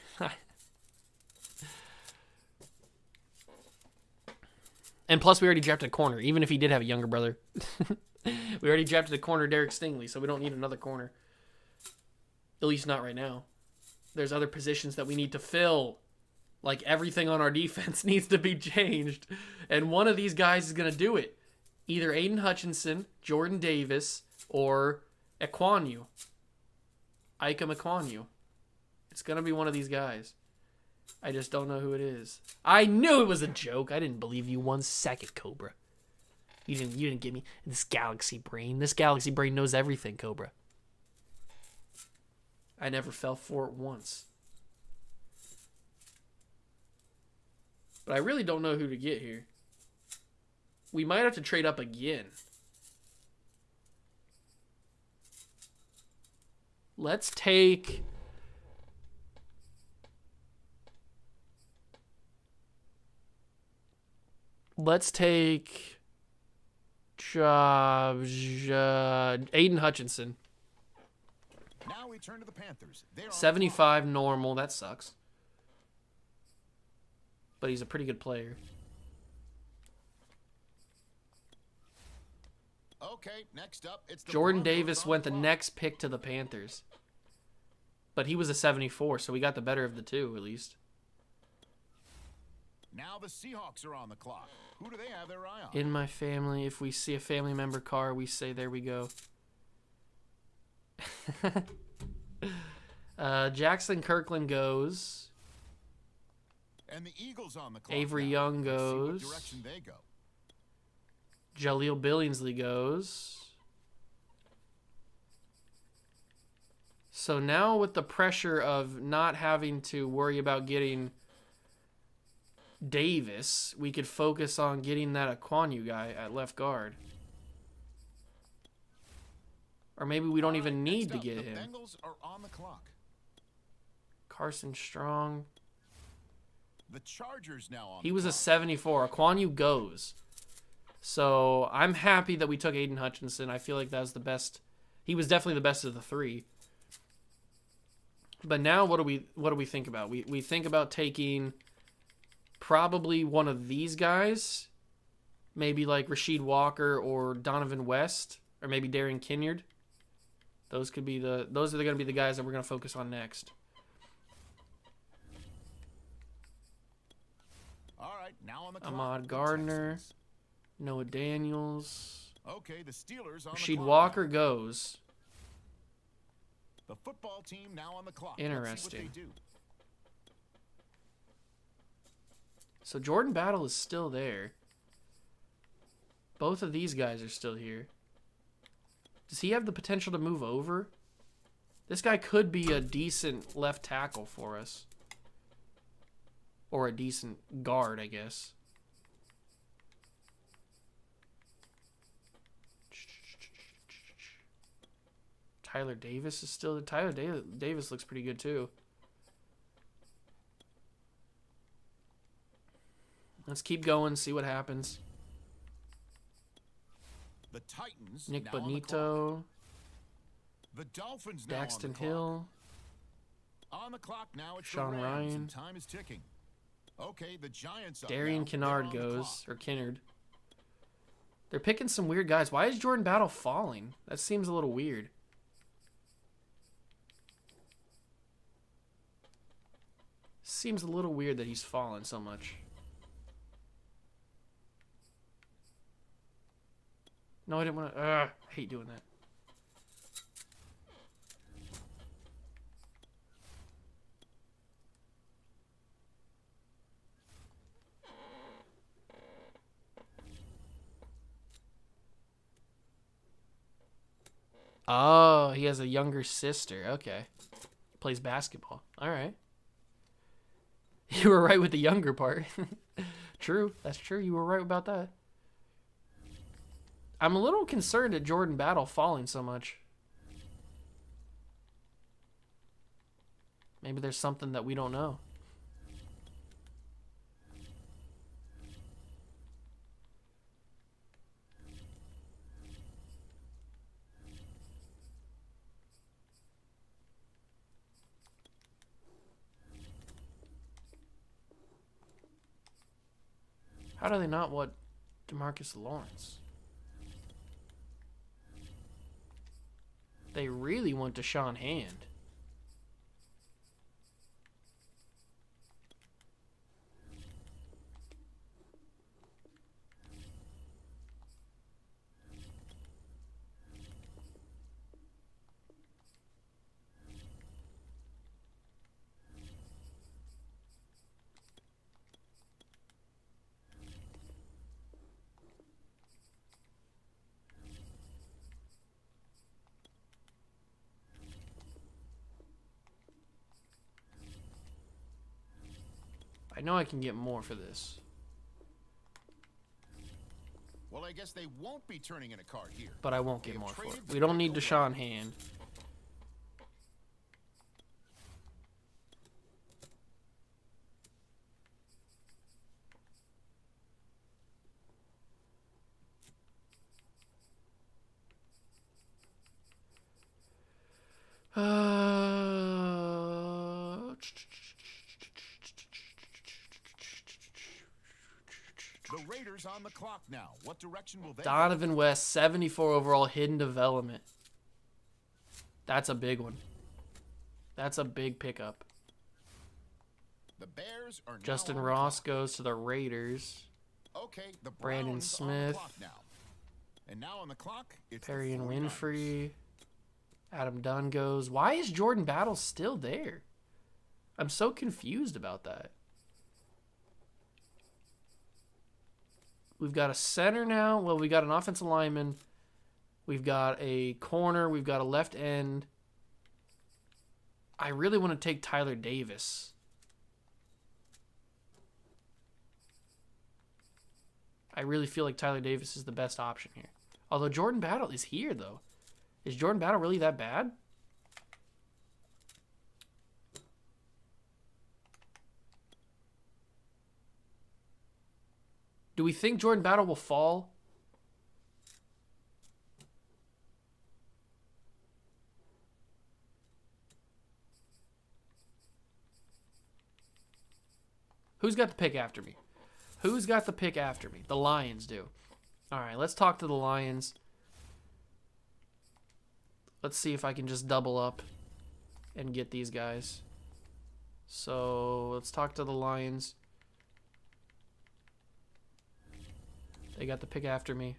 And plus, we already drafted a corner, even if he did have a younger brother. We already drafted a corner, Derek Stingley, so we don't need another corner. At least not right now. There's other positions that we need to fill. Like, everything on our defense needs to be changed. And one of these guys is going to do it. Either Aiden Hutchinson, Jordan Davis, or Ekwonu. Ika Ekwonu. It's going to be one of these guys. I just don't know who it is. I knew it was a joke. I didn't believe you 1 second, Cobra. You didn't give me this galaxy brain. This galaxy brain knows everything, Cobra. I never fell for it once. But I really don't know who to get here. We might have to trade up again. Let's take... Aiden Hutchinson. Now we turn to the Panthers. 75 normal. That sucks. But he's a pretty good player. Okay, next up, it's the Jordan Broncos Davis on went the clock. next pick to the Panthers. But he was a 74, so we got the better of the two, at least. Now the Seahawks are on the clock. Who do they have their eye on? In my family, if we see a family member car, we say, there we go. Jackson Kirkland goes. And the Eagles on the clock. Avery now. Young Let's see what goes. direction they go. Jaleel Billingsley goes. So now with the pressure of not having to worry about getting Davis, we could focus on getting that Ekwonu guy at left guard. Or maybe we don't even need to get him. The Bengals are on the clock. Carson Strong. The Chargers now on He the was a clock. 74. Ekwonu goes. So I'm happy that we took Aiden Hutchinson. I feel like that was the best. He was definitely the best of the three. But now what do we think about? We think about taking probably one of these guys. Maybe like Rasheed Walker or Donovan West. Or maybe Darren Kinyard. Those are going to be the guys that we're going to focus on next. All right, now on the clock. Ahmad the Gardner. Texans. Noah Daniels. Okay, the Steelers on the Rasheed clock. Walker goes. The football team now on the clock. Interesting. Let's see what they do. So Jordan Battle is still there. Both of these guys are still here. Does he have the potential to move over? This guy could be a decent left tackle for us. Or a decent guard, I guess. Tyler Davis is still there. Tyler Davis looks pretty good too. Let's keep going, see what happens. The Titans Nick now on the clock. Bonito, The Dolphins now Daxton on the Hill, clock. On the clock now, it's Sean the Rams, Ryan. and time is ticking. Okay, the Giants up Darian now. They're Kennard on the goes, clock. or Kennard. They're picking some weird guys. Why is Jordan Battle falling? That seems a little weird. Seems a little weird that he's fallen so much. No, I didn't want to. I hate doing that. Oh, he has a younger sister. Okay. Plays basketball. All right. You were right with the younger part. True. That's true. You were right about that. I'm a little concerned at Jordan Battle falling so much. Maybe there's something that we don't know. How do they not what? Demarcus Lawrence. They really want Deshaun Hand. I know I can get more for this. Well, I guess they won't be turning in a card here. But I won't get more for it. We don't need Deshaun Hand. The Raiders on the clock now. What direction will they go? Donovan West, 74 overall, hidden development. That's a big one. That's a big pickup. The Bears are now Justin on the Ross clock. goes to the Raiders. Okay, the Brandon Browns on the Smith. clock now. And now on the clock, it's Perry the and 49ers. Winfrey. Adam Dunn goes. Why is Jordan Battle still there? I'm so confused about that. We've got a center now. Well, we got an offensive lineman. We've got a corner. We've got a left end. I really want to take Tyler Davis. I really feel like Tyler Davis is the best option here. Although Jordan Battle is here, though. Is Jordan Battle really that bad? Do we think Jordan Battle will fall? Who's got the pick after me? Who's got the pick after me? The Lions do. All right, let's talk to the Lions. Let's see if I can just double up and get these guys. So let's talk to the Lions. They got the pick after me.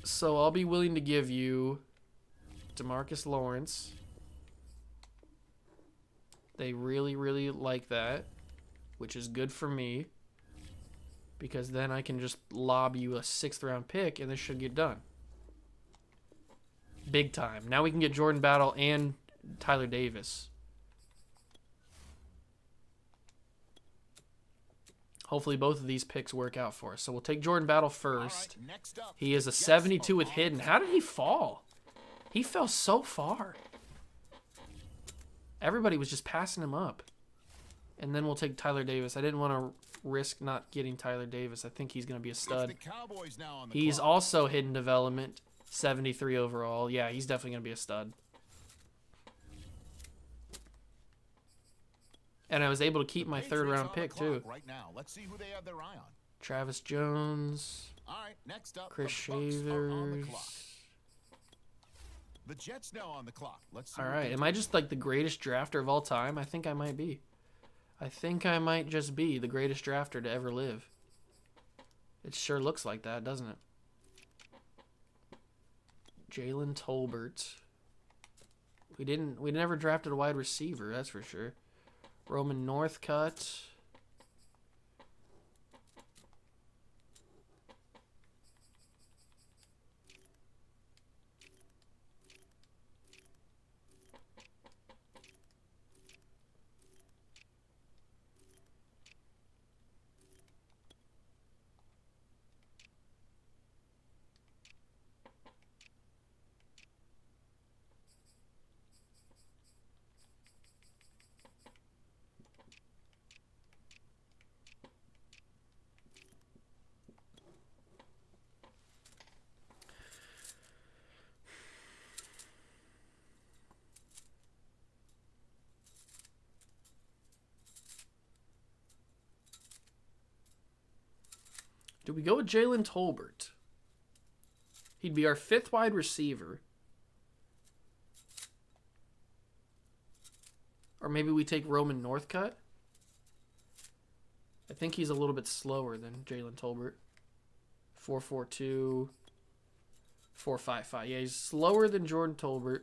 So I'll be willing to give you Demarcus Lawrence. They really, really like that, which is good for me, because then I can just lob you a 6th round pick and this should get done. Big time. Now we can get Jordan Battle and Tyler Davis. Hopefully both of these picks work out for us. So we'll take Jordan Battle first. All right, next up, He is a Jets 72 are with on hidden. the How did he fall? He fell so far. Everybody was just passing him up. And then we'll take Tyler Davis. I didn't want to risk not getting Tyler Davis. I think he's going to be a It's stud. the Cowboys now on the He's clock. also hidden development, 73 overall. Yeah, he's definitely going to be a stud. And I was able to keep my Patriots 3rd round on the pick, clock too. Right now, let's see who they have their eye on. Travis Jones, All right, next up, Chris the Bucks are on the Shavers. clock. The Jets now on the clock. Let's see. All what right. they Am do. I just like the greatest drafter of all time? I think I might be. I think I might just be the greatest drafter to ever live. It sure looks like that, doesn't it? Jalen Tolbert. We never drafted a wide receiver, that's for sure. Roman Northcutt. Do we go with Jalen Tolbert? He'd be our 5th wide receiver. Or maybe we take Roman Northcutt. I think he's a little bit slower than Jalen Tolbert. 4.42, 4.55. Yeah, he's slower than Jordan Tolbert.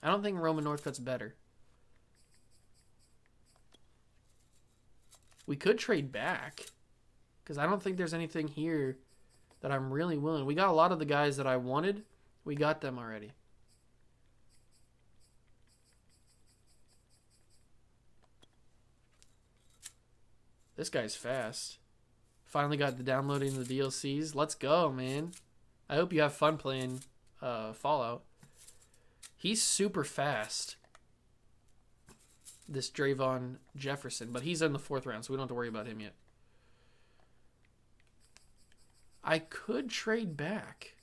I don't think Roman Northcutt's better. We could trade back, because I don't think there's anything here that I'm really willing. We got a lot of the guys that I wanted. We got them already. This guy's fast. Finally got to downloading the DLCs. Let's go, man. I hope you have fun playing Fallout. He's super fast, this Drayvon Jefferson, but he's in the 4th round, so we don't have to worry about him yet. I could trade back.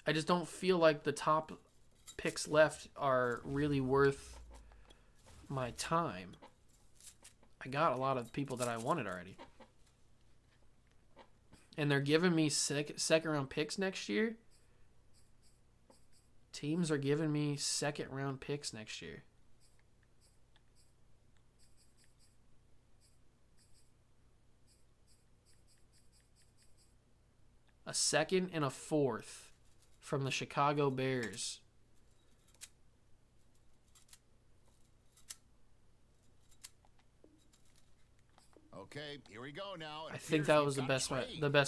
I just don't feel like the top picks left are really worth my time. I got a lot of people that I wanted already. And they're giving me second round picks next year. Teams are giving me 2nd round picks next year. A 2nd and a 4th from the Chicago Bears. Okay, here we go now. I think that was the best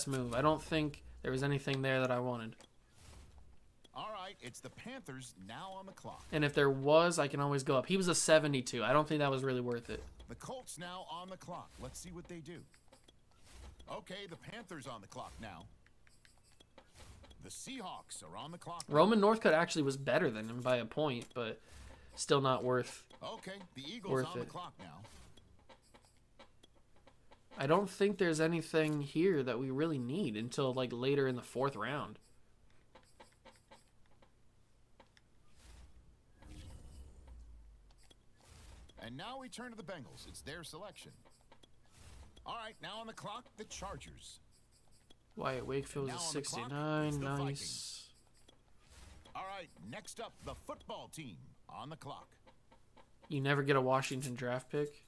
move. I don't think there was anything there that I wanted. All right, it's the Panthers now on the clock. And if there was, I can always go up. He was a 72. I don't think that was really worth it. The Colts now on the clock. Let's see what they do. Okay, the Panthers on the clock now. The Seahawks are on the clock now. Roman Northcutt actually was better than him by a point, but still not worth. Okay, the Eagles on the clock now. I don't think there's anything here that we really need until like later in the 4th round. And now we turn to the Bengals. It's their selection. All right, now on the clock, the Chargers. Wyatt Wakefield is a 69. Nice. All right, next up, the football team on the clock. You never get a Washington draft pick.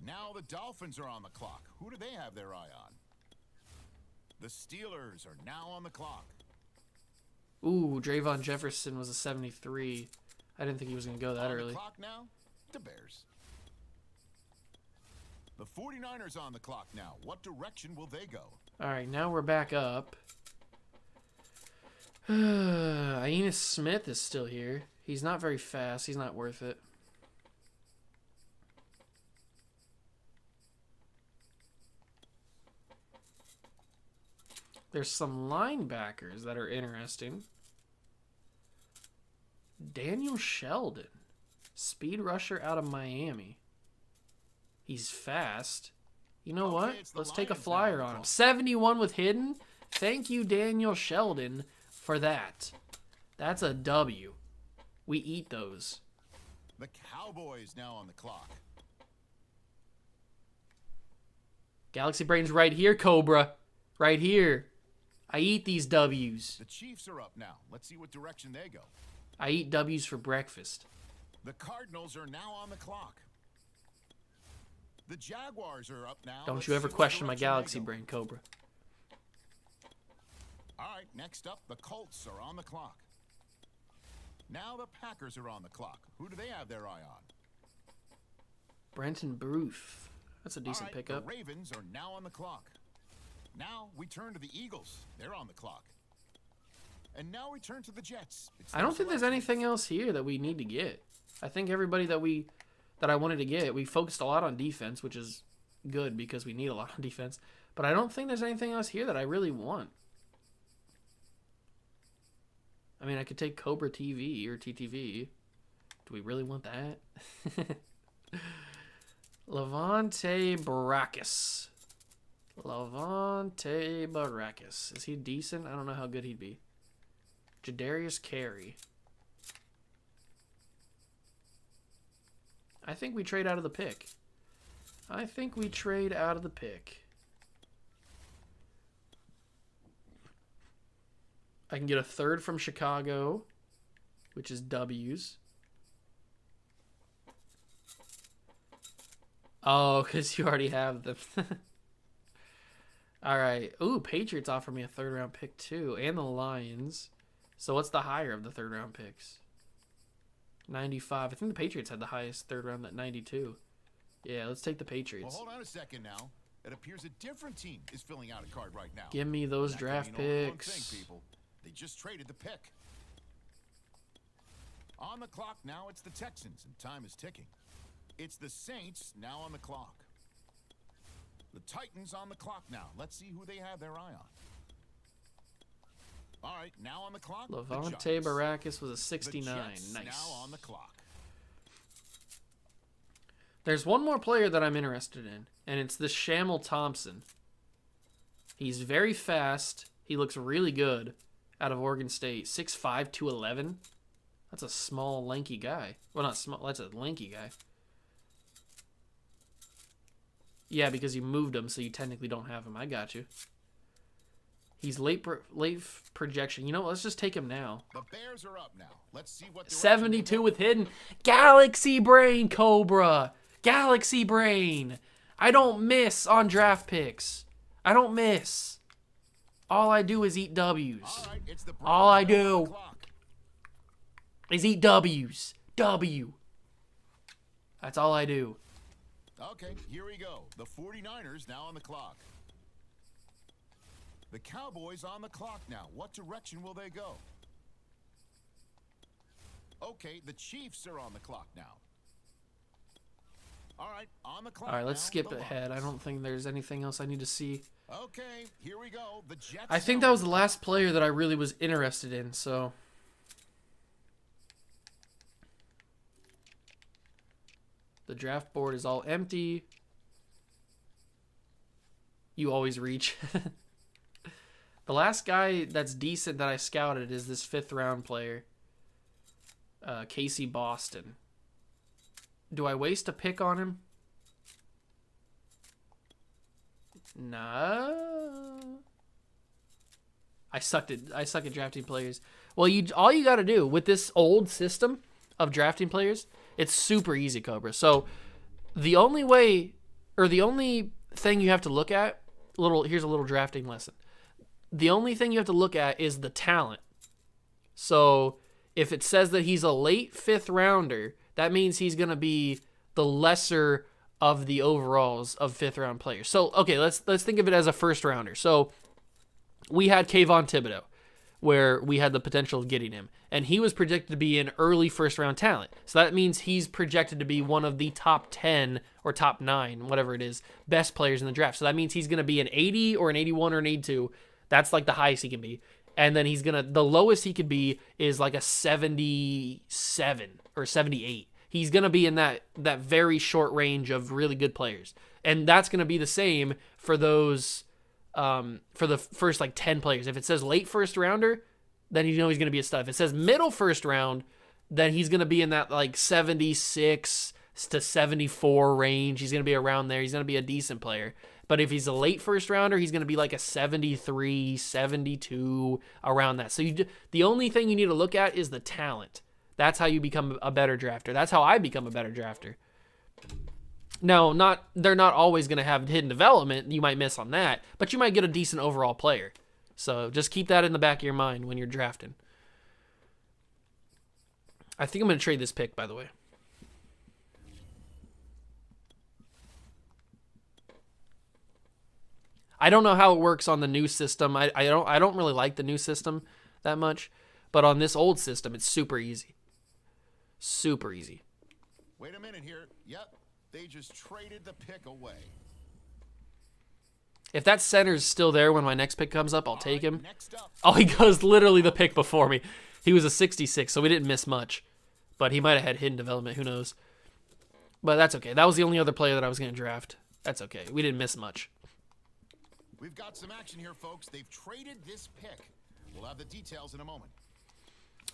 Now the Dolphins are on the clock. Who do they have their eye on? The Steelers are now on the clock. Ooh, Drayvon Jefferson was a 73. I didn't think he was going to go that early. On the clock now, the Bears. The 49ers on the clock now. What direction will they go? All right, now we're back up. Aeneas Smith is still here. He's not very fast. He's not worth it. There's some linebackers that are interesting. Daniel Sheldon, speed rusher out of Miami. He's fast. You know what? Let's take a flyer on him. 71 with hidden. Thank you, Daniel Sheldon, for that. That's a W. We eat those. The Cowboys now on the clock. Galaxy Brain's right here, Cobra. Right here. I eat these W's. The Chiefs are up now. Let's see what direction they go. I eat W's for breakfast. The Cardinals are now on the clock. The Jaguars are up now. Don't you ever question my Galaxy Brain, Cobra. All right, next up, the Colts are on the clock. Now the Packers are on the clock. Who do they have their eye on? Brenton Bruce. That's a decent pickup. The Ravens are now on the clock. Now we turn to the Eagles. They're on the clock. And now we turn to the Jets. I don't think there's anything else here that we need to get. I think everybody that I wanted to get, we focused a lot on defense, which is good because we need a lot on defense. But I don't think there's anything else here that I really want. I mean, I could take Cobra TV or TTV. Do we really want that? Levante Baracus. Levante Baracus. Is he decent? I don't know how good he'd be. Jadarius Carey. I think we trade out of the pick. I think we trade out of the pick. I can get a third from Chicago, which is W's. Oh, because you already have them. All right. Ooh, Patriots offer me a third-round pick, too, and the Lions. So what's the higher of the third-round picks? 95. I think the Patriots had the highest third round at 92. Yeah, let's take the Patriots. Well, hold on a second now. It appears a different team is filling out a card right now. Give me those That draft could mean only one picks. thing, people. They just traded the pick. On the clock now, it's the Texans, and time is ticking. It's the Saints now on the clock. The Titans on the clock now. Let's see who they have their eye on. All right, now on the clock. Levante Baracus was a 69. Nice. Now on the clock. There's one more player that I'm interested in, and it's this Shamal Thompson. He's very fast. He looks really good out of Oregon State. 6'5", 211. That's a small, lanky guy. Well, not small. That's a lanky guy. Yeah, because you moved him, so you technically don't have him. I got you. He's late projection. You know what? Let's just take him now. The Bears are up now. Let's see what 72 with hidden. Galaxy Brain, Cobra. Galaxy Brain. I don't miss on draft picks. I don't miss. All I do is eat W's. All right, it's the All I Browns on do the clock. is eat W's. W. That's all I do. Okay, here we go. The 49ers now on the clock. The Cowboys on the clock now. What direction will they go? Okay, the Chiefs are on the clock now. All right, on the clock. All right, let's now, skip the ahead. I Lions. don't think there's anything else I need to see. Okay, here we go. The Jets. I think that was the last player that I really was interested in, so. The draft board is all empty. You always reach. The last guy that's decent that I scouted is this 5th round player. Casey Boston. Do I waste a pick on him? No. I suck at drafting players. Well, all you got to do with this old system of drafting players, it's super easy, Cobra. So the only way, or the only thing you have to look at, here's a little drafting lesson. The only thing you have to look at is the talent. So if it says that he's a late 5th rounder, that means he's going to be the lesser of the overalls of 5th round players. So, okay, let's think of it as a 1st rounder. So we had Kayvon Thibodeau, where we had the potential of getting him. And he was projected to be an early 1st round talent. So that means he's projected to be one of the top 10 or top 9, whatever it is, best players in the draft. So that means he's going to be an 80 or an 81 or an 82. That's like the highest he can be. And then the lowest he could be is like a 77 or 78. He's going to be in that very short range of really good players. And that's going to be the same for those, for the first like 10 players. If it says late 1st rounder, then you know he's going to be a stud. If it says middle 1st round, then he's going to be in that like 76 to 74 range. He's going to be around there. He's going to be a decent player. But if he's a late 1st rounder, he's going to be like a 73, 72, around that. So the only thing you need to look at is the talent. That's how you become a better drafter. That's how I become a better drafter. Now, they're not always going to have hidden development. You might miss on that, but you might get a decent overall player. So just keep that in the back of your mind when you're drafting. I think I'm going to trade this pick, by the way. I don't know how it works on the new system. I don't really like the new system that much, but on this old system, it's super easy. Super easy. Wait a minute here. Yep, they just traded the pick away. If that center's still there when my next pick comes up, I'll take him. Next up. Oh, he goes literally the pick before me. He was a 66, so we didn't miss much. But he might have had hidden development. Who knows? But that's okay. That was the only other player that I was going to draft. That's okay. We didn't miss much. We've got some action here, folks. They've traded this pick. We'll have the details in a moment.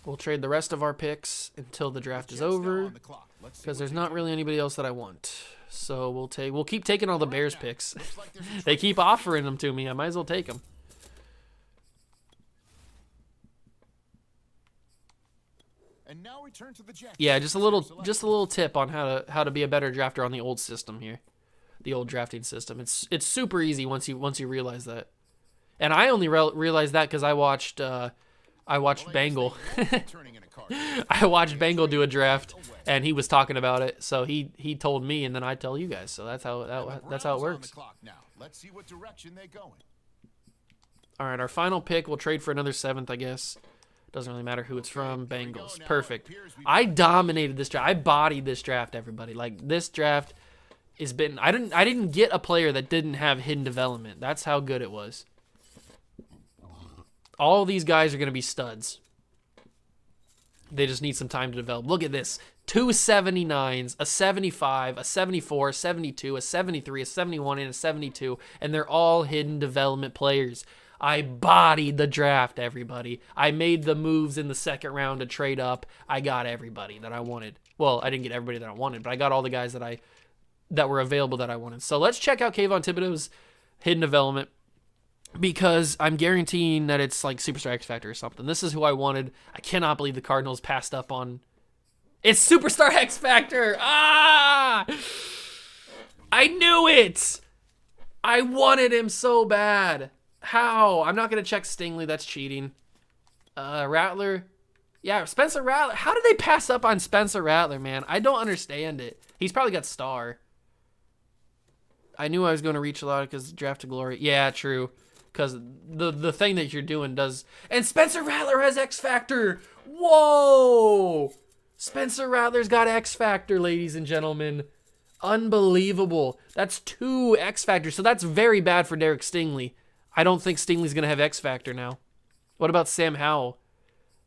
We'll trade the rest of our picks until the draft is over, because there's not really anybody else that I want. So we'll keep taking all the Bears picks. They keep offering them to me. I might as well take them. And now we turn to the Jets. Yeah, just a little tip on how to be a better drafter on the old system here, the old drafting system. It's super easy once you realize that. And I only realized that because I watched Bengal. I watched Bengal do a draft, and he was talking about it. So he told me, and then I tell you guys. So that's how it works. Let's see what direction they're going. All right, our final pick. We'll trade for another 7th, I guess. Doesn't really matter who it's from. Bengals. Perfect. I dominated this draft. I bodied this draft, everybody. Like, this draft has been... I didn't get a player that didn't have hidden development. That's how good it was. All these guys are going to be studs. They just need some time to develop. Look at this. 2 79s, a 75, a 74, a 72, a 73, a 71, and a 72. And they're all hidden development players. I bodied the draft, everybody. I made the moves in the 2nd round to trade up. I got everybody that I wanted. Well, I didn't get everybody that I wanted, but I got all the guys that were available that I wanted. So let's check out Kayvon Thibodeau's hidden development, because I'm guaranteeing that it's like Superstar X Factor or something. This is who I wanted. I cannot believe the Cardinals passed up on... It's Superstar X Factor! Ah! I knew it! I wanted him so bad. How? I'm not going to check Stingley. That's cheating. Rattler. Yeah, Spencer Rattler. How did they pass up on Spencer Rattler, man? I don't understand it. He's probably got star. I knew I was going to reach a lot because draft to glory. Yeah, true. Because the thing that you're doing does... And Spencer Rattler has X Factor. Whoa! Spencer Rattler's got X Factor, ladies and gentlemen. Unbelievable. That's 2 X Factors. So that's very bad for Derek Stingley. I don't think Stingley's going to have X Factor now. What about Sam Howell?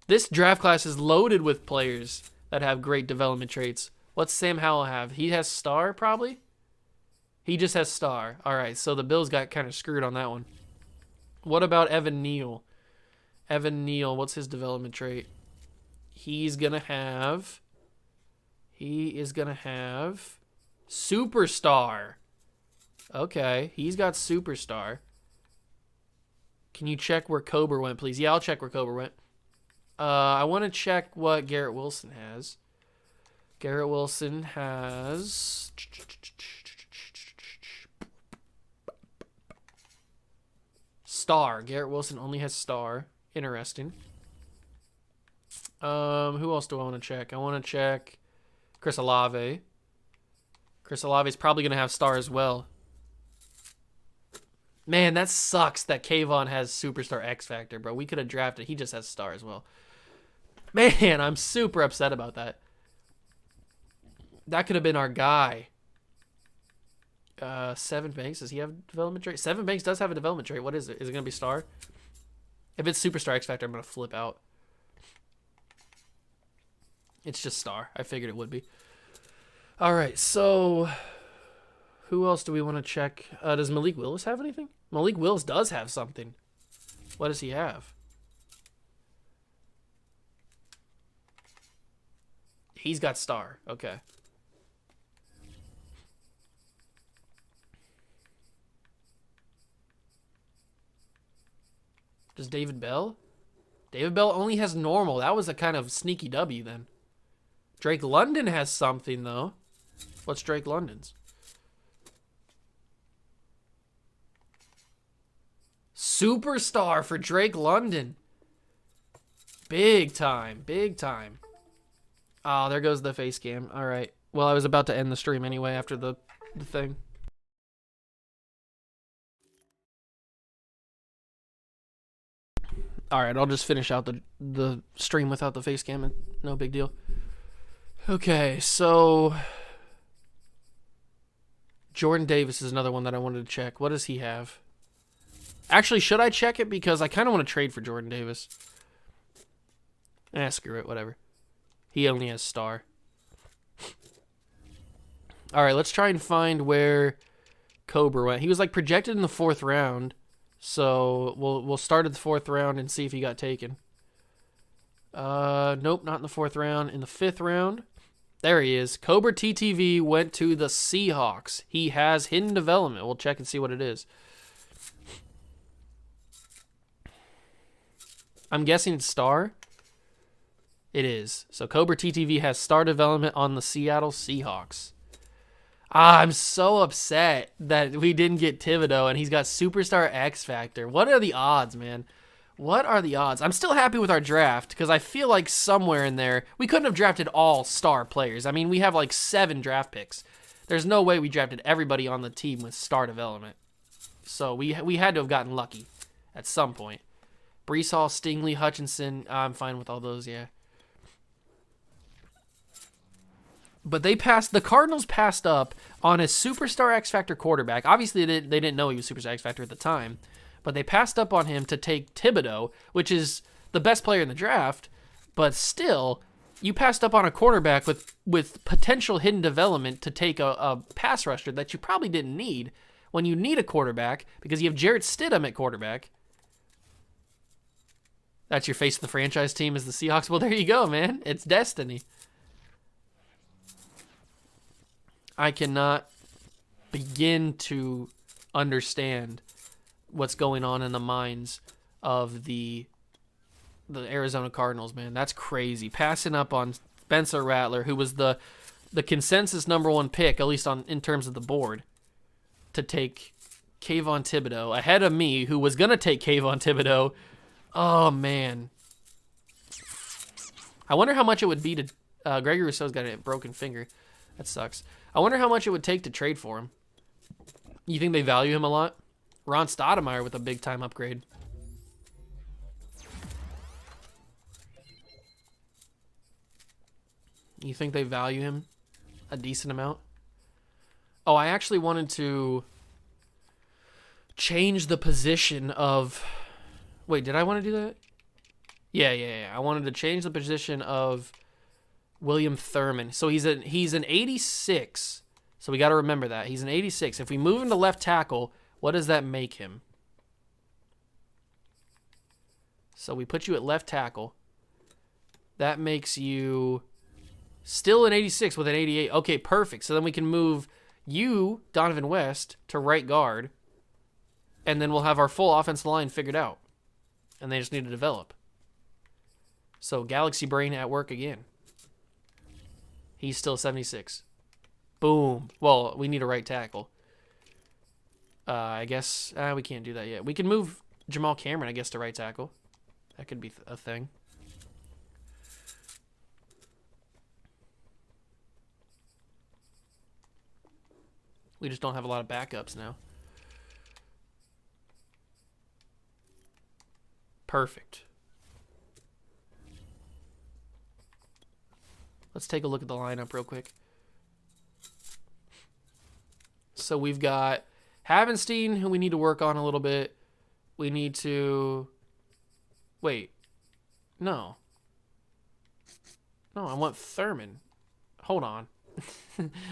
This draft class is loaded with players that have great development traits. What's Sam Howell have? He has star, probably? He just has star. All right, so the Bills got kind of screwed on that one. What about Evan Neal? Evan Neal, what's his development trait? He is going to have superstar. Okay, he's got superstar. Can you check where Cobra went, please? Yeah, I'll check where Cobra went. I want to check what Garrett Wilson has. Garrett Wilson has... star. Garrett Wilson only has star. Interesting. Who else do I want to check? I want to check Chris Olave. Chris Olave is probably going to have star as well. Man, that sucks that Kayvon has Superstar X Factor, bro. We could have drafted. He just has star as well. Man, I'm super upset about that. That could have been our guy. 7 Banks, does he have development trait? 7 Banks does have a development trait. What is it? Is it going to be star? If it's Superstar X Factor, I'm going to flip out. It's just star. I figured it would be. All right, so who else do we want to check? Does Malik Willis have anything? Malik Willis does have something. What does he have? He's got star. Okay. Does David Bell? David Bell only has normal. That was a kind of sneaky W then. Drake London has something, though. What's Drake London's? Superstar for Drake London. Big time. Big time. Oh, there goes the face cam. All right. Well, I was about to end the stream anyway after the thing. All right, I'll just finish out the stream without the face cam. No big deal. Okay, so Jordan Davis is another one that I wanted to check. What does he have? Actually, should I check it? Because I kind of want to trade for Jordan Davis. Screw it, whatever. He only has star. All right, let's try and find where Cobra went. He was like projected in the 4th round. So we'll start at the 4th round and see if he got taken. Nope, not in the 4th round. In the 5th round, there he is. Cobra TTV went to the Seahawks. He has hidden development. We'll check and see what it is. I'm guessing it's star. It is. So Cobra TTV has star development on the Seattle Seahawks. I'm so upset that we didn't get Thibodeau and he's got Superstar X Factor. What are the odds, man? What are the odds? I'm still happy with our draft because I feel like somewhere in there, we couldn't have drafted all star players. I mean, we have like 7 draft picks. There's no way we drafted everybody on the team with star development. So we had to have gotten lucky at some point. Brees Hall, Stingley, Hutchinson, I'm fine with all those, yeah. But the Cardinals passed up on a Superstar X Factor quarterback. Obviously, they didn't know he was Superstar X Factor at the time. But they passed up on him to take Thibodeau, which is the best player in the draft. But still, you passed up on a quarterback with potential hidden development to take a pass rusher that you probably didn't need when you need a quarterback because you have Jarrett Stidham at quarterback. That's your face of the franchise team is the Seahawks. Well, there you go, man. It's destiny. I cannot begin to understand what's going on in the minds of the Arizona Cardinals, man. That's crazy. Passing up on Spencer Rattler, who was the consensus #1 pick, at least in terms of the board, to take Kayvon Thibodeau ahead of me, who was going to take Kayvon Thibodeau. Oh, man. I wonder how much it would be to... Gregory Rousseau's got a broken finger. That sucks. I wonder how much it would take to trade for him. You think they value him a lot? Ron Stoudemire with a big-time upgrade. You think they value him a decent amount? Oh, I actually wanted to change the position of... Wait, did I want to do that? Yeah. I wanted to change the position of William Thurman. So he's an 86. So we got to remember that. He's an 86. If we move him to left tackle, what does that make him? So we put you at left tackle. That makes you still an 86 with an 88. Okay, perfect. So then we can move you, Donovan West, to right guard. And then we'll have our full offensive line figured out. And they just need to develop. So Galaxy Brain at work again. He's still 76. Boom. Well, we need a right tackle. I guess we can't do that yet. We can move Jamal Cameron, I guess, to right tackle. That could be a thing. We just don't have a lot of backups now. Perfect. Let's take a look at the lineup real quick. So we've got Havenstein, who we need to work on a little bit. We need to... Wait. No, I want Thurman. Hold on.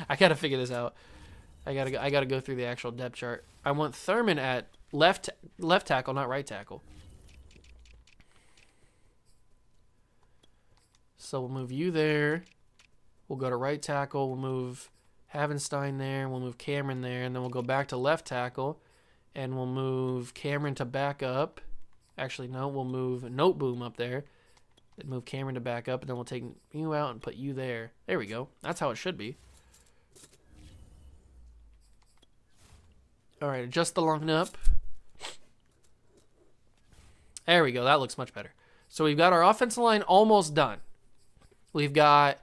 I got to figure this out. I gotta go through the actual depth chart. I want Thurman at left tackle, not right tackle. So we'll move you there. We'll go to right tackle. We'll move Havenstein there. We'll move Cameron there. And then we'll go back to left tackle. And we'll move Cameron to back up. Actually, no. We'll move Noteboom up there. Then move Cameron to back up. And then we'll take you out and put you there. There we go. That's how it should be. All right. Adjust the lineup. There we go. That looks much better. So we've got our offensive line almost done. We've got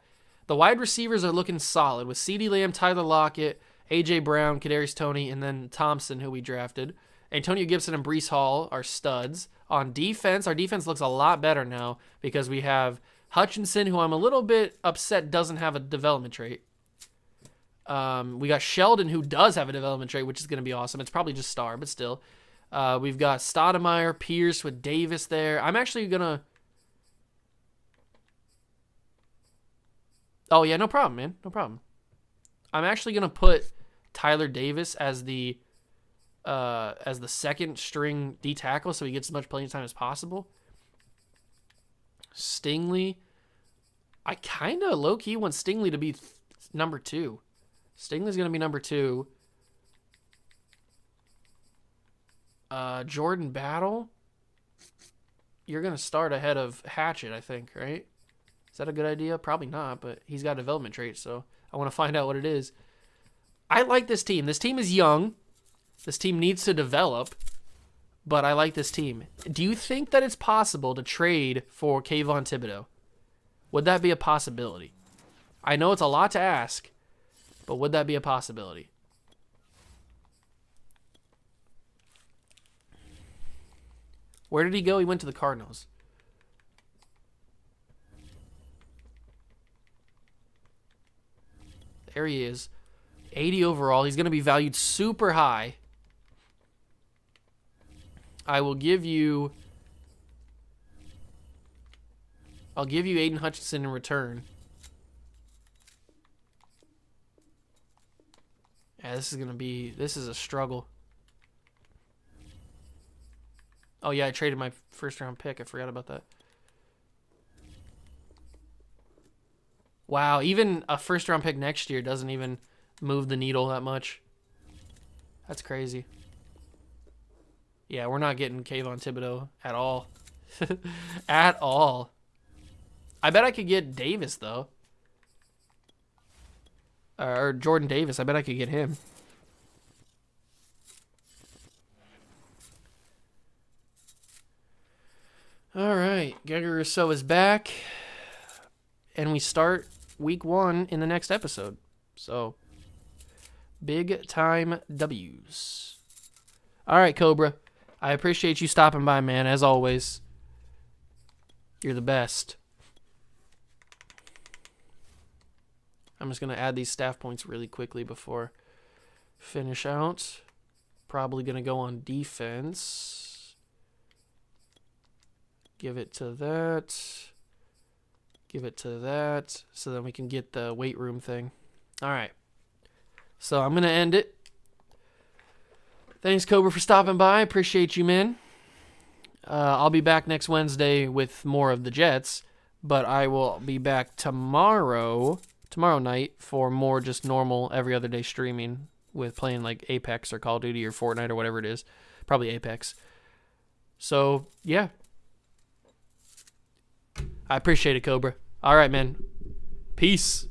the wide receivers are looking solid with CeeDee Lamb, Tyler Lockett, A.J. Brown, Kadarius Toney, and then Thompson, who we drafted. Antonio Gibson and Brees Hall are studs. On defense, our defense looks a lot better now because we have Hutchinson, who I'm a little bit upset doesn't have a development trait. We got Sheldon, who does have a development trait, which is going to be awesome. It's probably just star, but still. We've got Stoudemire, Pierce with Davis there. I'm actually going to... Oh, yeah, no problem, man. No problem. I'm actually going to put Tyler Davis as the second string D tackle so he gets as much playing time as possible. Stingley. I kind of low-key want Stingley to be number 2. Stingley's going to be number 2. Jordan Battle. You're going to start ahead of Hatchet, I think, right? Is that a good idea? Probably not, but he's got development traits, so I want to find out what it is. I like this team. This team is young. This team needs to develop, but I like this team. Do you think that it's possible to trade for Kayvon Thibodeau? Would that be a possibility? I know it's a lot to ask, but would that be a possibility? Where did he go? He went to the Cardinals. There he is. 80 overall. He's going to be valued super high. I will give you... I'll give you Aiden Hutchinson in return. Yeah, this is a struggle. Oh yeah, I traded my first round pick. I forgot about that. Wow, even a first round pick next year doesn't even move the needle that much. That's crazy. Yeah, we're not getting Kayvon Thibodeau at all. At all. I bet I could get Davis, though. Or Jordan Davis. I bet I could get him. All right. Gregor Rousseau is back. And we start week 1 in the next episode. So, big time W's. All right, Cobra. I appreciate you stopping by, man, as always. You're the best. I'm just going to add these staff points really quickly before finish out. Probably going to go on defense. Give it to that. Give it to that. So then we can get the weight room thing. All right. So I'm going to end it. Thanks, Cobra, for stopping by. I appreciate you, man. I'll be back next Wednesday with more of the Jets. But I will be back tomorrow night for more just normal every other day streaming with playing like Apex or Call of Duty or Fortnite or whatever it is. Probably Apex. So, yeah. I appreciate it, Cobra. All right, man. Peace.